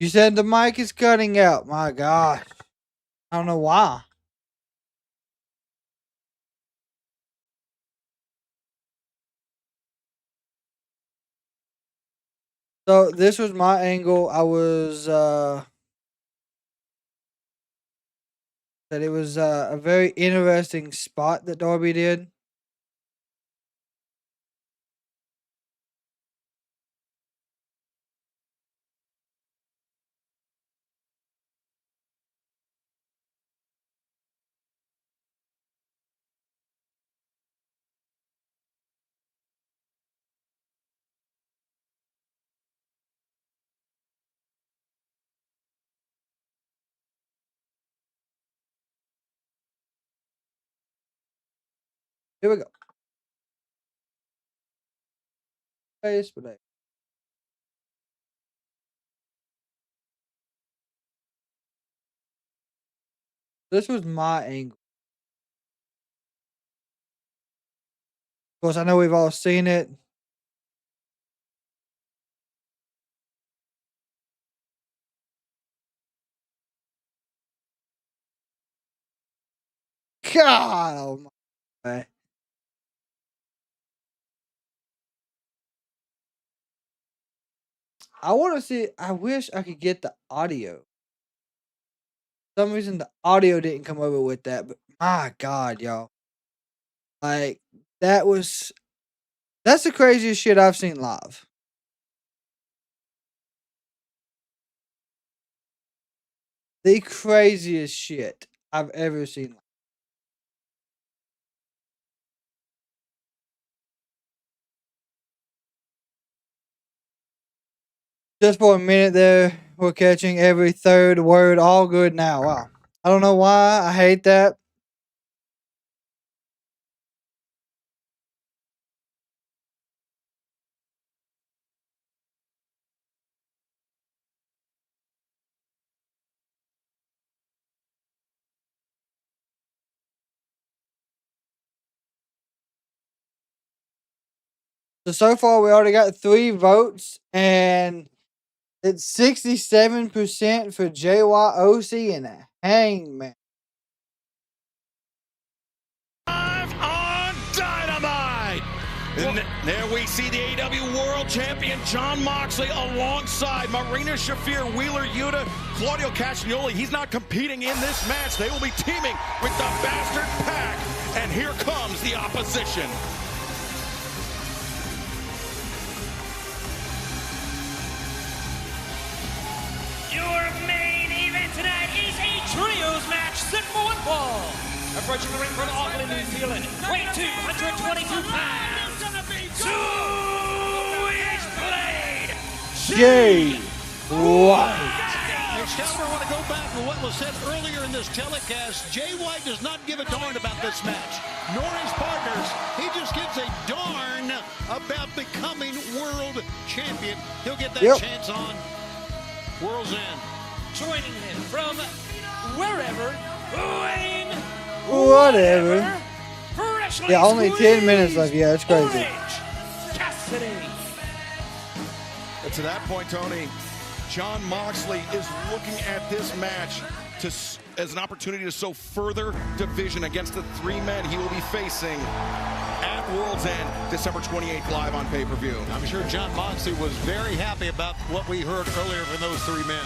You said the mic is cutting out. My gosh. I don't know why. So this was my angle. I was that it was a very interesting spot that Darby did. Here we go. Facebook. This was my angle. Of course, I know we've all seen it. God, oh my. I want to see. I wish I could get the audio. For some reason, the audio didn't come over with that, but my God, y'all. Like, that's the craziest shit I've seen live. The craziest shit I've ever seen. Just for a minute there, we're catching every third word. All good now. Wow. I don't know why. I hate that. So far, we already got 3 votes, and it's 67% for JYOC and Hangman. On Dynamite! And there we see the AEW World Champion Jon Moxley alongside Marina Shafir, Wheeler Yuta, Claudio Castagnoli. He's not competing in this match. They will be teaming with the Bastard Pack. And here comes the opposition. Your main event tonight is a trios match set for one fall. Approaching the ring from Auckland, New Zealand, weight 222 pounds. Switchblade Jay White. Hey, Stelter, I want to go back to what was said earlier in this telecast. Jay White does not give a darn about this match, nor his partners. He just gives a darn about becoming world champion. He'll get that chance on World's End. Joining him from wherever, Wayne. Whatever. Yeah, only 10 minutes left. Yeah, it's crazy. But to that point, Tony, Jon Moxley is looking at this match as an opportunity to sow further division against the 3 men he will be facing at World's End, December 28th, live on pay-per-view. I'm sure Jon Moxley was very happy about what we heard earlier from those 3 men.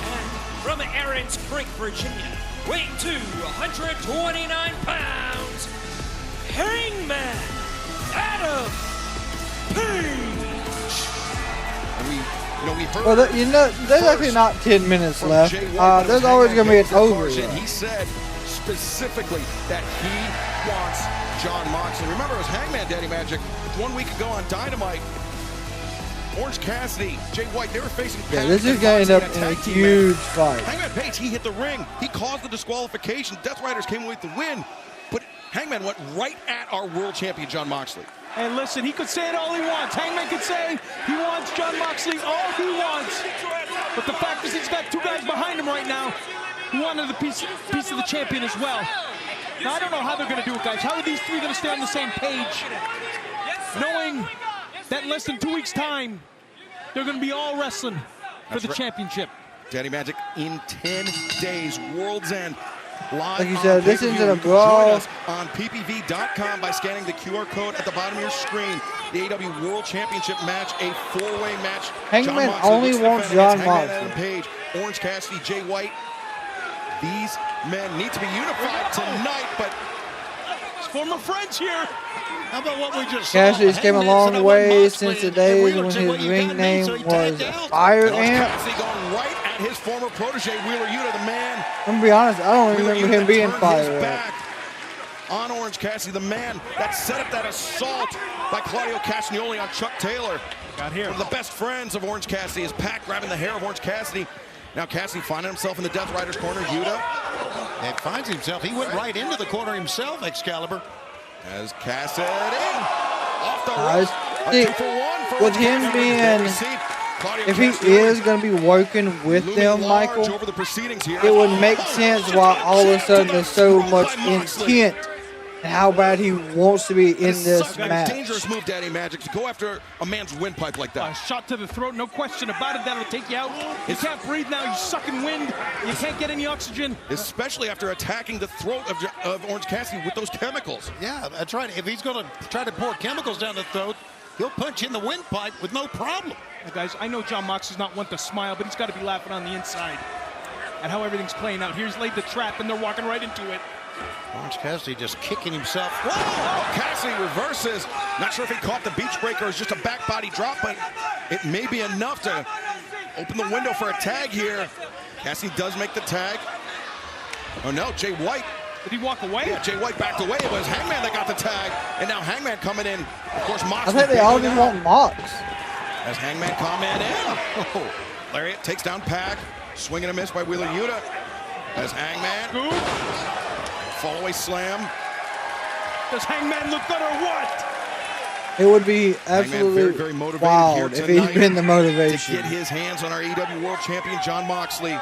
And from Aaron's Creek, Virginia, weight 229 pounds, Hangman Adam Page. We heard well, there's actually not 10 minutes left. There's always going to be an over. He said specifically that he wants Jon Moxley. Remember, it was Hangman Daddy Magic 1 week ago on Dynamite. Orange Cassidy, Jay White, they were facing. Yeah, this is going to end up in a huge fight. Hangman Page, he hit the ring. He caused the disqualification. Death Riders came away with the win. But Hangman went right at our world champion, Jon Moxley. And listen, he could say it all he wants. Hangman could say he wants Jon Moxley all he wants. But the fact is he's got 2 guys behind him right now who wanted the piece of the champion as well. Now, I don't know how they're going to do it, guys. How are these 3 going to stay on the same page? knowing that in less than 2 weeks' time, they're going to be all wrestling for the championship. Daddy Magic in 10 days, World's End. Live like you said, this isn't a Join brawl. us on ppv.com by scanning the QR code at the bottom of your screen. The AEW World Championship match, a four-way match. Hangman only wants John Moxley. Adam Page, Orange Cassidy, Jay White. These men need to be unified tonight, but former friends here. How about what we just Cassidy's came a long way since the days when his ring name was Fire Ant. Cassidy going right at his former protege, Wheeler Yuta, the man. I'm gonna be honest, I don't remember him being Fire Ant. On Orange Cassidy, the man that set up that assault by Claudio Castagnoli on Chuck Taylor. Got here. One of the best friends of Orange Cassidy is Pac grabbing the hair of Orange Cassidy. Now Cassidy finding himself in the Death Rider's corner. Yuta. And finds himself. He went right into the corner himself, Excalibur. As Cassidy off the rope. See, with him being, if he is going to be working with them, Michael, it would make sense why all of a sudden there's so much intent and how bad he wants to be in this match. Dangerous move, Daddy Magic, to go after a man's windpipe like that. A shot to the throat, no question about it. That'll take you out. You can't breathe now. You're sucking wind. You can't get any oxygen. Especially after attacking the throat of Orange Cassidy with those chemicals. Yeah, that's right. If he's going to try to pour chemicals down the throat, he'll punch in the windpipe with no problem. Now, guys, I know John Moxley's not one to smile, but he's got to be laughing on the inside at how everything's playing out. Here's laid the trap, and they're walking right into it. Orange Cassidy just kicking himself. Whoa! Oh, Cassidy reverses. Not sure if he caught the beach breaker or it's just a back body drop, but it may be enough to open the window for a tag here. Cassidy does make the tag. Oh no, Jay White. Did he walk away? Yeah, Jay White backed away. It was Hangman that got the tag, and now Hangman coming in. Of course, Mox. I think they all just want Mox. As Hangman coming in. Oh, Lariat takes down Pac. Swing and a miss by Wheeler Yuta. As Hangman. Fall away slam. Does Hangman look good or what? It would be absolutely very motivated wild here if he's been the to motivation. get his hands on our AEW World Champion, John Moxley.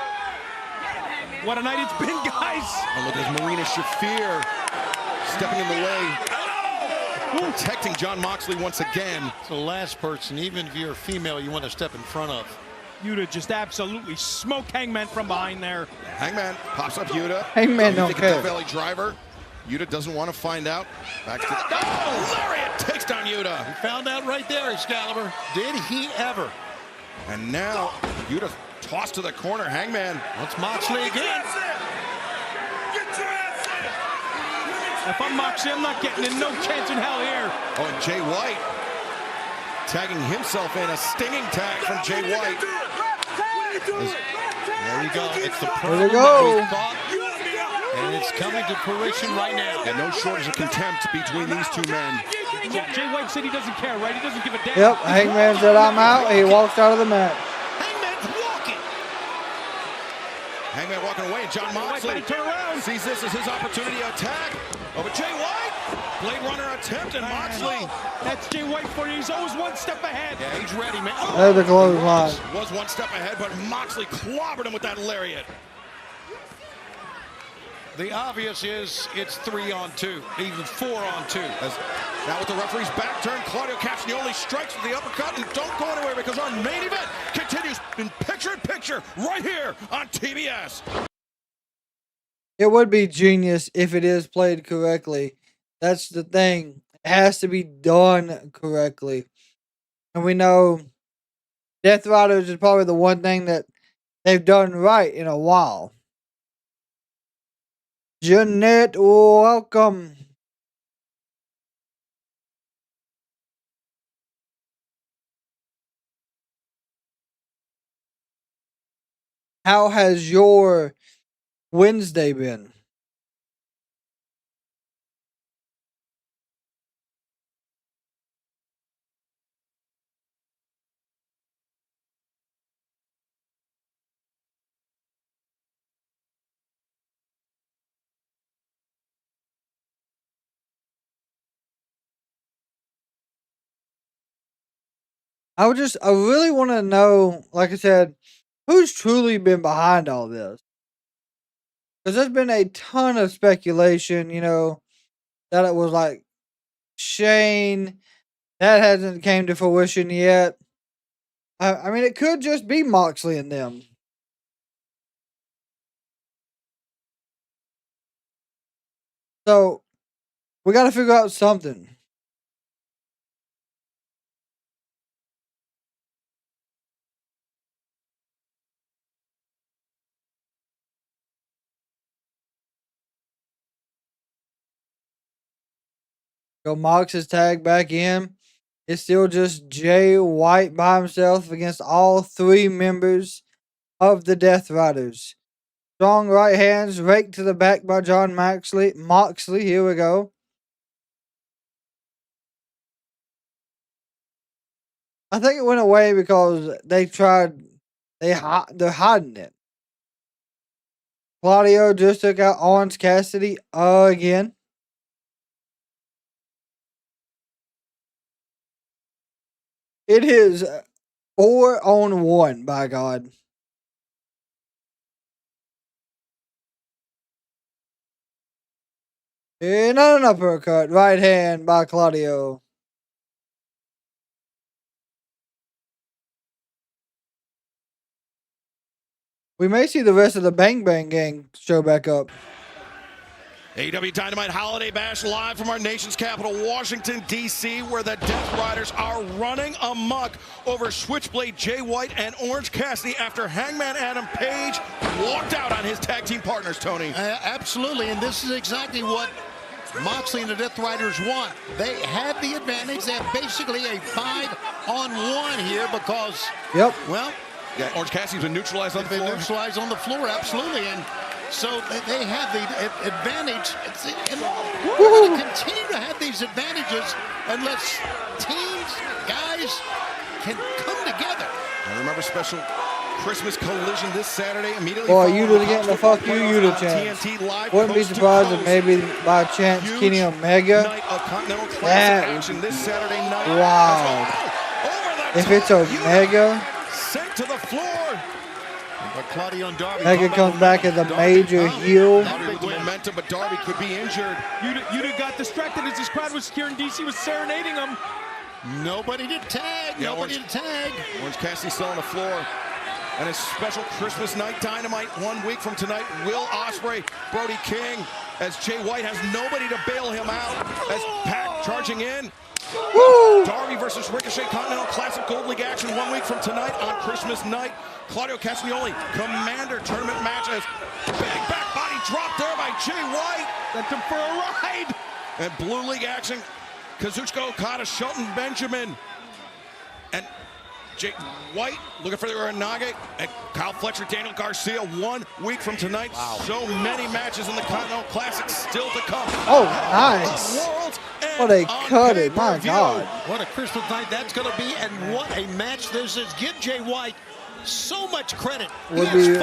What a night it's been, guys. And look at Marina Shafir stepping in the way. Protecting John Moxley once again. It's the last person, even if you're a female, you want to step in front of. Yuta just absolutely smoked Hangman from behind there. Hangman pops up Yuta. Hangman don't care. Belly driver. Yuta doesn't want to find out. Back to the... Oh, Lariat takes down Yuta. He found out right there, Excalibur. Did he ever? And now Yuta tossed to the corner. Hangman. What's Moxley again? If I'm Moxley, I'm not getting in. No chance in hell here. Oh, and Jay White tagging himself in. A stinging tag from Jay White. There you go. It's the There we go. And it's coming to fruition right now. And no shortage of contempt between these two men. Jay White said he doesn't care, right? He doesn't give a damn. Yep, Hangman said I'm out. He walks out of the match. Hangman's walking. Hangman walking away, and John Moxley sees this as his opportunity to attack over Jay White. Blade Runner attempt, and Moxley. That's Jay White for you. He's always one step ahead. Yeah, he's ready, man. There's the clothesline. Was one step ahead, but Moxley clobbered him with that lariat. The obvious is it's 3-on-2, even 4-on-2. Now with the referee's back turn, Claudio Castagnoli strikes with the uppercut, and don't go anywhere because our main event continues in picture-in-picture right here on TBS. It would be genius if it is played correctly. That's the thing. It has to be done correctly. And we know Death Riders is probably the one thing that they've done right in a while. Jeanette, welcome. How has your Wednesday been? I really want to know, like I said, who's truly been behind all this. Because there's been a ton of speculation, that it was like Shane, That hasn't came to fruition yet. I mean, it could just be Moxley and them. So, we got to figure out something. So Mox is tagged back in. It's still just Jay White by himself against all 3 members of the Death Riders. Strong right hands raked to the back by John Moxley. Here we go. I think it went away because they're hiding it. Claudio just took out Orange Cassidy again. It is 4-on-1, by God. And an uppercut, right hand by Claudio. We may see the rest of the Bang Bang Gang show back up. AEW Dynamite Holiday Bash live from our nation's capital, Washington, D.C., where the Death Riders are running amok over Switchblade Jay White and Orange Cassidy after Hangman Adam Page walked out on his tag team partners, Tony. Absolutely, and this is exactly what Moxley and the Death Riders want. They have the advantage. They have basically a 5-on-1 here because, well, yeah, Orange Cassidy's been neutralized on the floor. Neutralized on the floor, absolutely, and so they have the advantage. And we're going to continue to have these advantages unless teams, guys, can come together. And remember, special Christmas collision this Saturday immediately. Boy, Yuta getting the fuck you, Yuta chance. Wouldn't be surprised if maybe by chance Kenny Omega. That would be this Saturday night. Wow. If it's Omega. Sent to the floor. But Claudio and Darby. Omega comes back as a major heel. Darby with the momentum, but Darby could be injured. Yuta got distracted as his crowd was here in DC, was serenading him. Nobody to tag. Yeah, Nobody to tag. Orange Cassidy still on the floor. And a special Christmas night Dynamite 1 week from tonight. Will Ospreay, Brody King, as Jay White has nobody to bail him out. As Pac charging in. Woo! Darby versus Ricochet Continental Classic Gold League action 1 week from tonight on Christmas night. Claudio Castagnoli, Commander Tournament match as big back body drop there by Jay White. Sent him for a ride. And Blue League action, Kazuchika Okada, Shelton Benjamin, and Jay White looking for the Uranage, and Kyle Fletcher, Daniel Garcia 1 week from tonight. Wow. So many matches in the Continental Classic still to come. Oh, nice. What a cut it, my God. What a Christmas night that's going to be, and what a match this is. Give Jay White so much credit. Would be,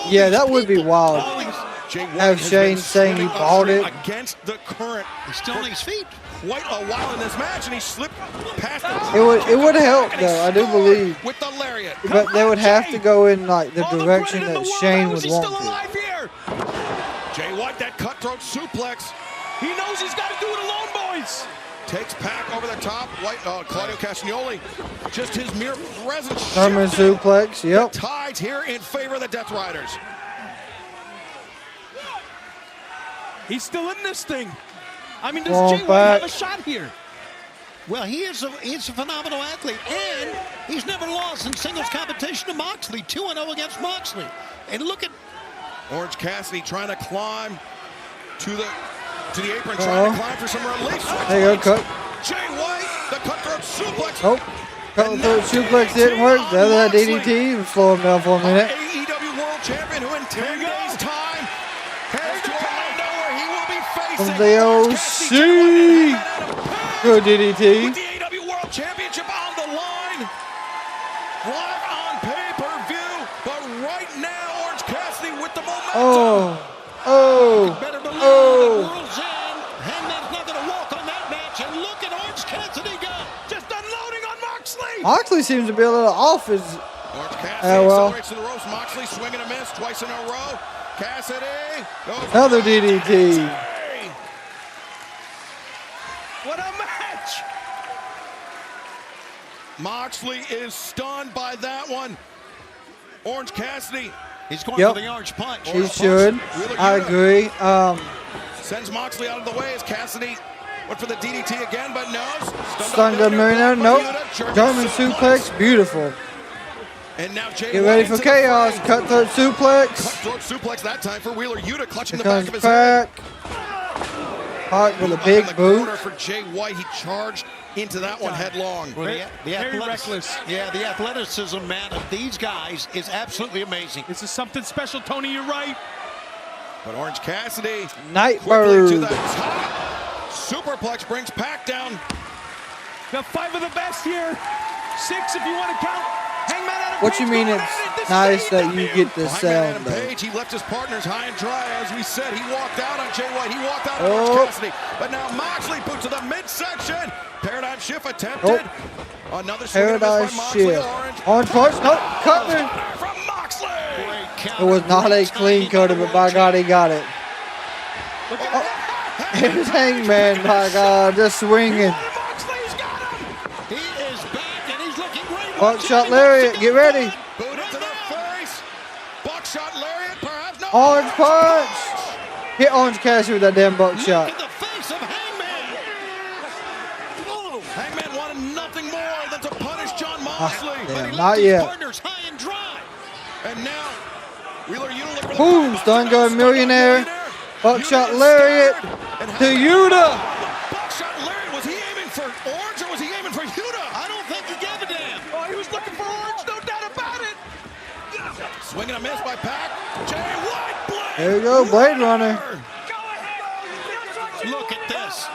yeah, that would be wild. Have Shane saying he bought it. Against the current. He's still on his feet. Quite a while in this match, and he slipped past It would help, though, I do believe. With the lariat. But they would have to go in like the direction that Shane would want to. Jay White, that cutthroat suplex. He knows he's got to do it alone, boys. Takes Pac over the top. White, Claudio Castagnoli, just his mere presence. German suplex, yep. The tides here in favor of the Death Riders. He's still in this thing. I mean, does Jay White have a shot here? Well, he's a phenomenal athlete, and he's never lost in singles competition to Moxley. 2-0 against Moxley. And look at Orange Cassidy trying to climb to the apron, trying to climb for some relief. There you go, cut. Jay White, the cutthroat suplex. Oh, cutthroat suplex didn't work. The other DDT was slowing down for a minute. AEW World Champion, who in 10 days' time heads to Orlando, where he will be facing From the OC. Good DDT. With the AEW World Championship on the line. Live on pay-per-view. But right now, Orange Cassidy with the momentum. Hangman's not going to walk on that match. And look at Orange Cassidy go. Just unloading on Moxley. Moxley seems to be a little off his. Orange Cassidy accelerates to the ropes. Moxley swinging a miss twice in a row. Cassidy. Another DDT. What a match. Moxley is stunned by that one. Orange Cassidy. He's going for the orange punch. He should. I agree. Sends Moxley out of the way as Cassidy went for the DDT again, but no. Stunned the millionaire. Nope. German suplex. Beautiful. And now Jay Get ready for chaos. Cutthroat suplex. Cutthroat suplex that time for Wheeler Yuta, clutching Here the back comes of his head. Pac with a big boot. For Jay White, he charged into that one headlong. Very reckless. Yeah, the athleticism, man, of these guys is absolutely amazing. This is something special, Tony. You're right. But Orange Cassidy Nightbird to the top. Superplex brings Pac down. The 5 of the best here. 6 if you want to count. Hangman Adam What you mean it's nice that you get the sound though? Page, he left his partners high and dry. As we said, he walked out on Jay White. He walked out on Orange Cassidy. But now Moxley boot to the midsection. Paradigm shift attempted. Another Paradise shift. Orange punch. Nope. Cutter. From Moxley. It was not a clean cutter, but by God, he got it. Here's Hangman, by God, just swinging. Buckshot lariat, get ready. Boot into the face. Buckshot lariat, perhaps. No. Orange punch. Hit Orange Cassidy with that damn buckshot. Look at the face of Hangman. Oh, Hangman wanted nothing more than to punish John Moxley. Damn, not yet. Partners high and dry. And now, Wheeler Yuta look for the Boom, stun gun millionaire. Buckshot lariat to Yuta. Buckshot lariat, was he aiming for Orange or was he aiming for Yuta? I don't think he gave a damn. Oh, he was looking for Orange, no doubt about it. Swinging a miss by Pac. Jay White, Blade. There you go, Blade Runner. Look at this.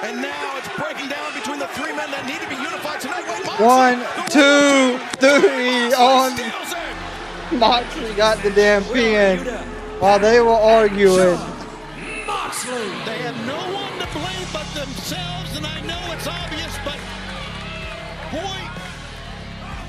And now it's breaking down between the 3 men that need to be unified tonight. Wait, 1, 2, 3 on. Moxley got the damn pin while they were arguing. Moxley. They have no one to blame but themselves, and I know it's obvious, but boy,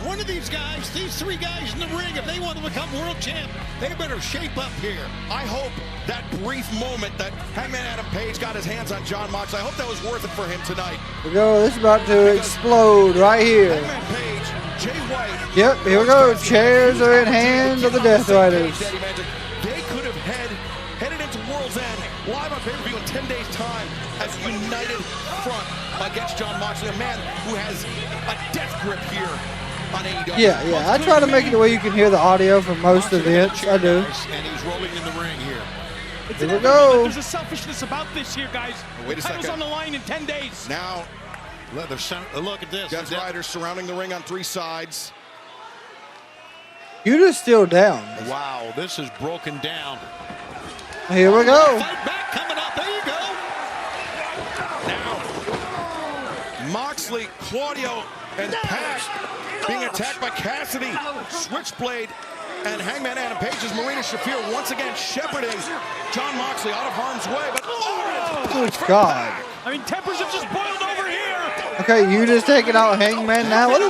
one of these guys, these 3 guys in the ring, if they want to become world champ, they better shape up here. I hope that brief moment that Hangman Adam Page got his hands on John Moxley, I hope that was worth it for him tonight. Here we go. This is about to explode right here. Hangman Page, Jay White. Yep, here we go. Chairs are in hands of the Death Riders. They could have headed into World's End live on pay-per-view in 10 days' time as a united front against John Moxley, a man who has a death grip here on AEW. Yeah. I try to make it the way you can hear the audio for most events. I do. And he's rolling in the ring here. Here we go. There's a selfishness about this here, guys. Wait a second. Title's on the line in 10 days. Now, look at this. Death Riders surrounding the ring on 3 sides. Yuta's still down. Wow, this is broken down. Here we go. Fight back coming up. There you go. Now, Moxley, Claudio, and Pac being attacked by Cassidy, Switchblade, and Hangman Adam Page's Marina Shafir once again shepherding John Moxley out of harm's way. But Good God. I mean, tempers have just boiled over here. Okay, Yuta's taking out Hangman now. What is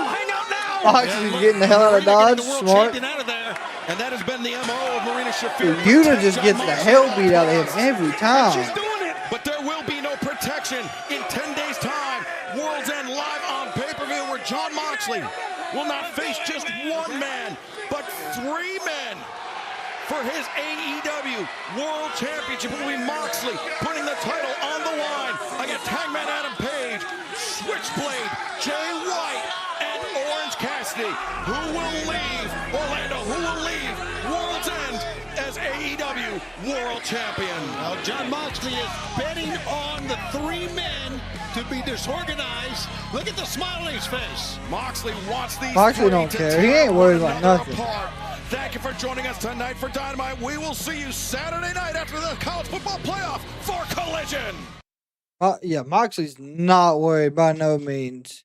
Moxley's getting the hell out of Dodge. Smart. And that has been the MO of Marina Shafir. Yuta just gets the hell beat out of him every time. She's doing it. But there will be no protection in 10 days' time. World's End live on pay-per-view where John Moxley will not face just 1 man, but 3 men for his AEW World Championship. It will be Moxley putting the title on the line against Hangman Adam Page, Switchblade, Jay White, and Orange Cassidy. Who will leave Orlando? Who will leave World's End as AEW World Champion? Now, John Moxley is betting on the 3 men to be disorganized. Look at the smile on his face. Moxley wants these. Moxley don't care. He ain't worried about nothing. Thank you for joining us tonight for Dynamite. We will see you Saturday night after the college football playoff for Collision. Yeah, Moxley's not worried by no means.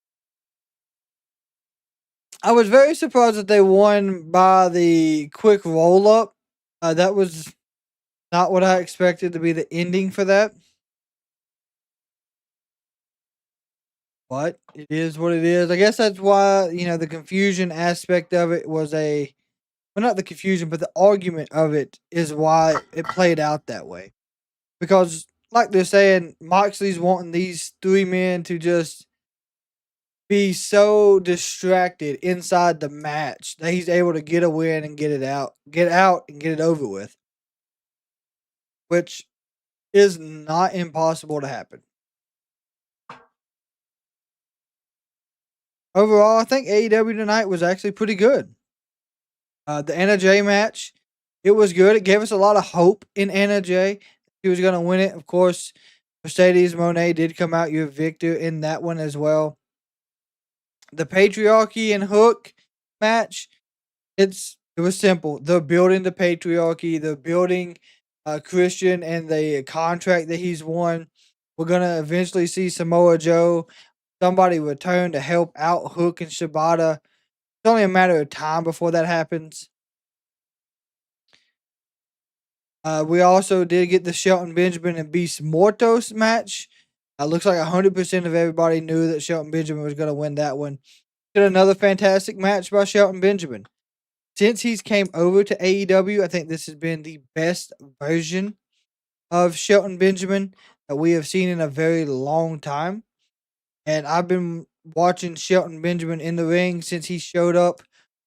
I was very surprised that they won by the quick roll-up. That was not what I expected to be the ending for that. But it is what it is. I guess that's why, the confusion aspect of it was well, not the confusion, but the argument of it is why it played out that way. Because like they're saying, Moxley's wanting these three men to just be so distracted inside the match that he's able to get a win and get out and get it over with, which is not impossible to happen. Overall, I think AEW tonight was actually pretty good. The Anna Jay match, it was good. It gave us a lot of hope in Anna Jay. She was going to win it. Of course, Mercedes Mone did come out your victor in that one as well. The Patriarchy and Hook match, it was simple. They're building the Patriarchy. They're building Christian and the contract that he's won. We're going to eventually see Samoa Joe, somebody return to help out Hook and Shibata. It's only a matter of time before that happens. We also did get the Shelton Benjamin and Beast Mortos match. Looks like 100% of everybody knew that Shelton Benjamin was going to win that one. Did another fantastic match by Shelton Benjamin. Since he's came over to AEW, I think this has been the best version of Shelton Benjamin that we have seen in a very long time. And I've been watching Shelton Benjamin in the ring since he showed up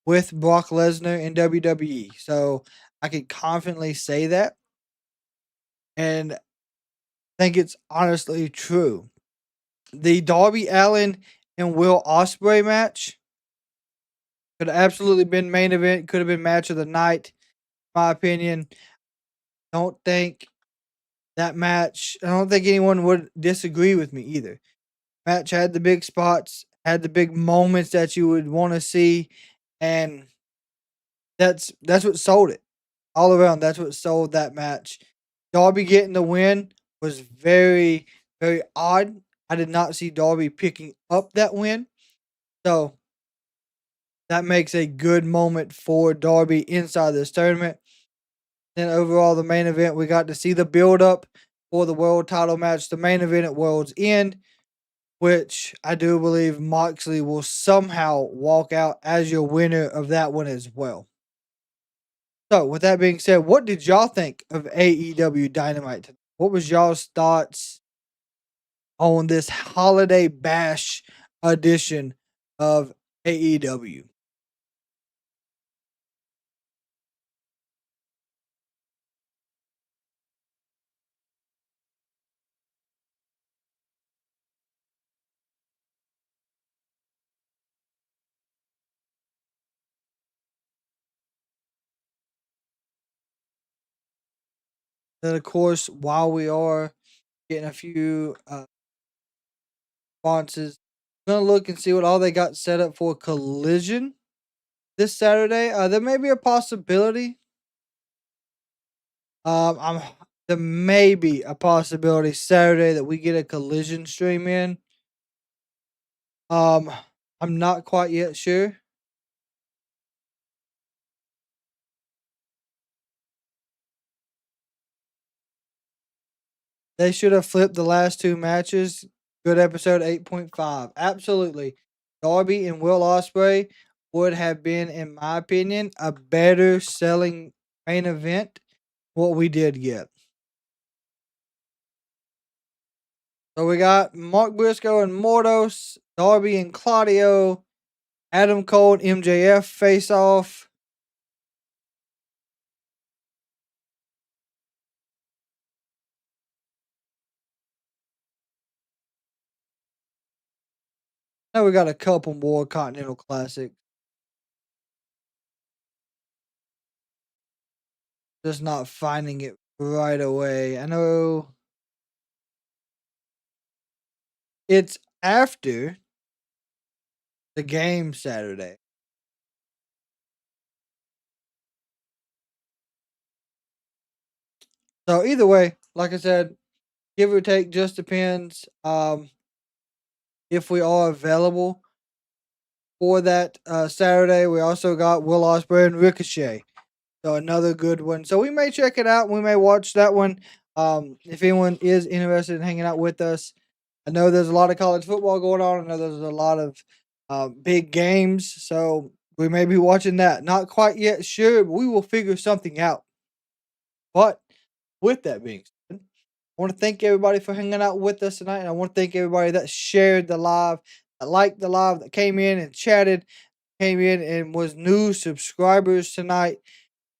with Brock Lesnar in WWE. So I can confidently say that. And I think it's honestly true. The Darby Allin and Will Ospreay match could have absolutely been main event, could have been match of the night, in my opinion. Don't think that match, I don't think anyone would disagree with me either. Match had the big spots, had the big moments that you would want to see, and that's what sold it. All around, that's what sold that match. Darby getting the win was very, very odd. I did not see Darby picking up that win. So that makes a good moment for Darby inside this tournament. Then overall, the main event, we got to see the build up for the world title match, the main event at World's End, which I do believe Moxley will somehow walk out as your winner of that one as well. So, with that being said, what did y'all think of AEW Dynamite? What was y'all's thoughts on this holiday bash edition of AEW? Then, of course, while we are getting a few responses, I'm going to look and see what all they got set up for Collision this Saturday. There may be a possibility. There may be a possibility Saturday that we get a Collision stream in. I'm not quite yet sure. They should have flipped the last two matches. Good episode 8.5. Absolutely. Darby and Will Ospreay would have been, in my opinion, a better selling main event what we did get. So we got Mark Briscoe and Mordos, Darby and Claudio, Adam Cole and MJF face off. Now we got a couple more Continental Classics. Just not finding it right away. I know it's after the game Saturday. So either way, like I said, give or take, just depends if we are available for that Saturday. We also got Will Ospreay and Ricochet. So another good one. So we may check it out. We may watch that one. If anyone is interested in hanging out with us. I know there's a lot of college football going on. I know there's a lot of big games. So we may be watching that. Not quite yet sure, but we will figure something out. But with that being said, I want to thank everybody for hanging out with us tonight. And I want to thank everybody that shared the live, that liked the live, that came in and chatted, came in and was new subscribers tonight.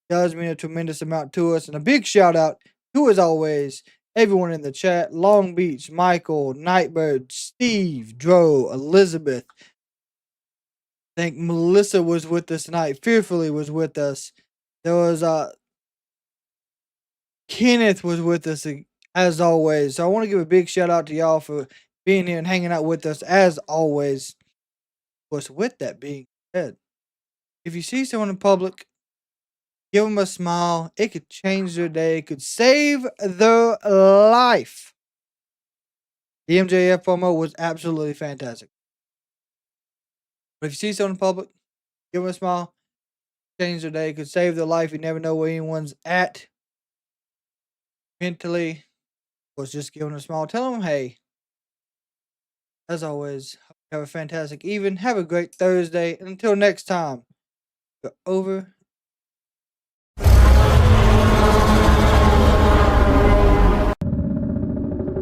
It does mean a tremendous amount to us. And a big shout out to, as always, everyone in the chat. Long Beach, Michael, Nightbird, Steve, Dro, Elizabeth. I think Melissa was with us tonight. Fearfully was with us. There was Kenneth was with us as always. So I want to give a big shout out to y'all for being here and hanging out with us as always. Of course, with that being said, if you see someone in public, give them a smile. It could change their day. It could save their life. The MJF promo was absolutely fantastic. But if you see someone in public, give them a smile. Change their day. It could save their life. You never know where anyone's at mentally. Was just give them a smile. Tell them, hey, as always, have a fantastic evening. Have a great Thursday. And until next time, you're over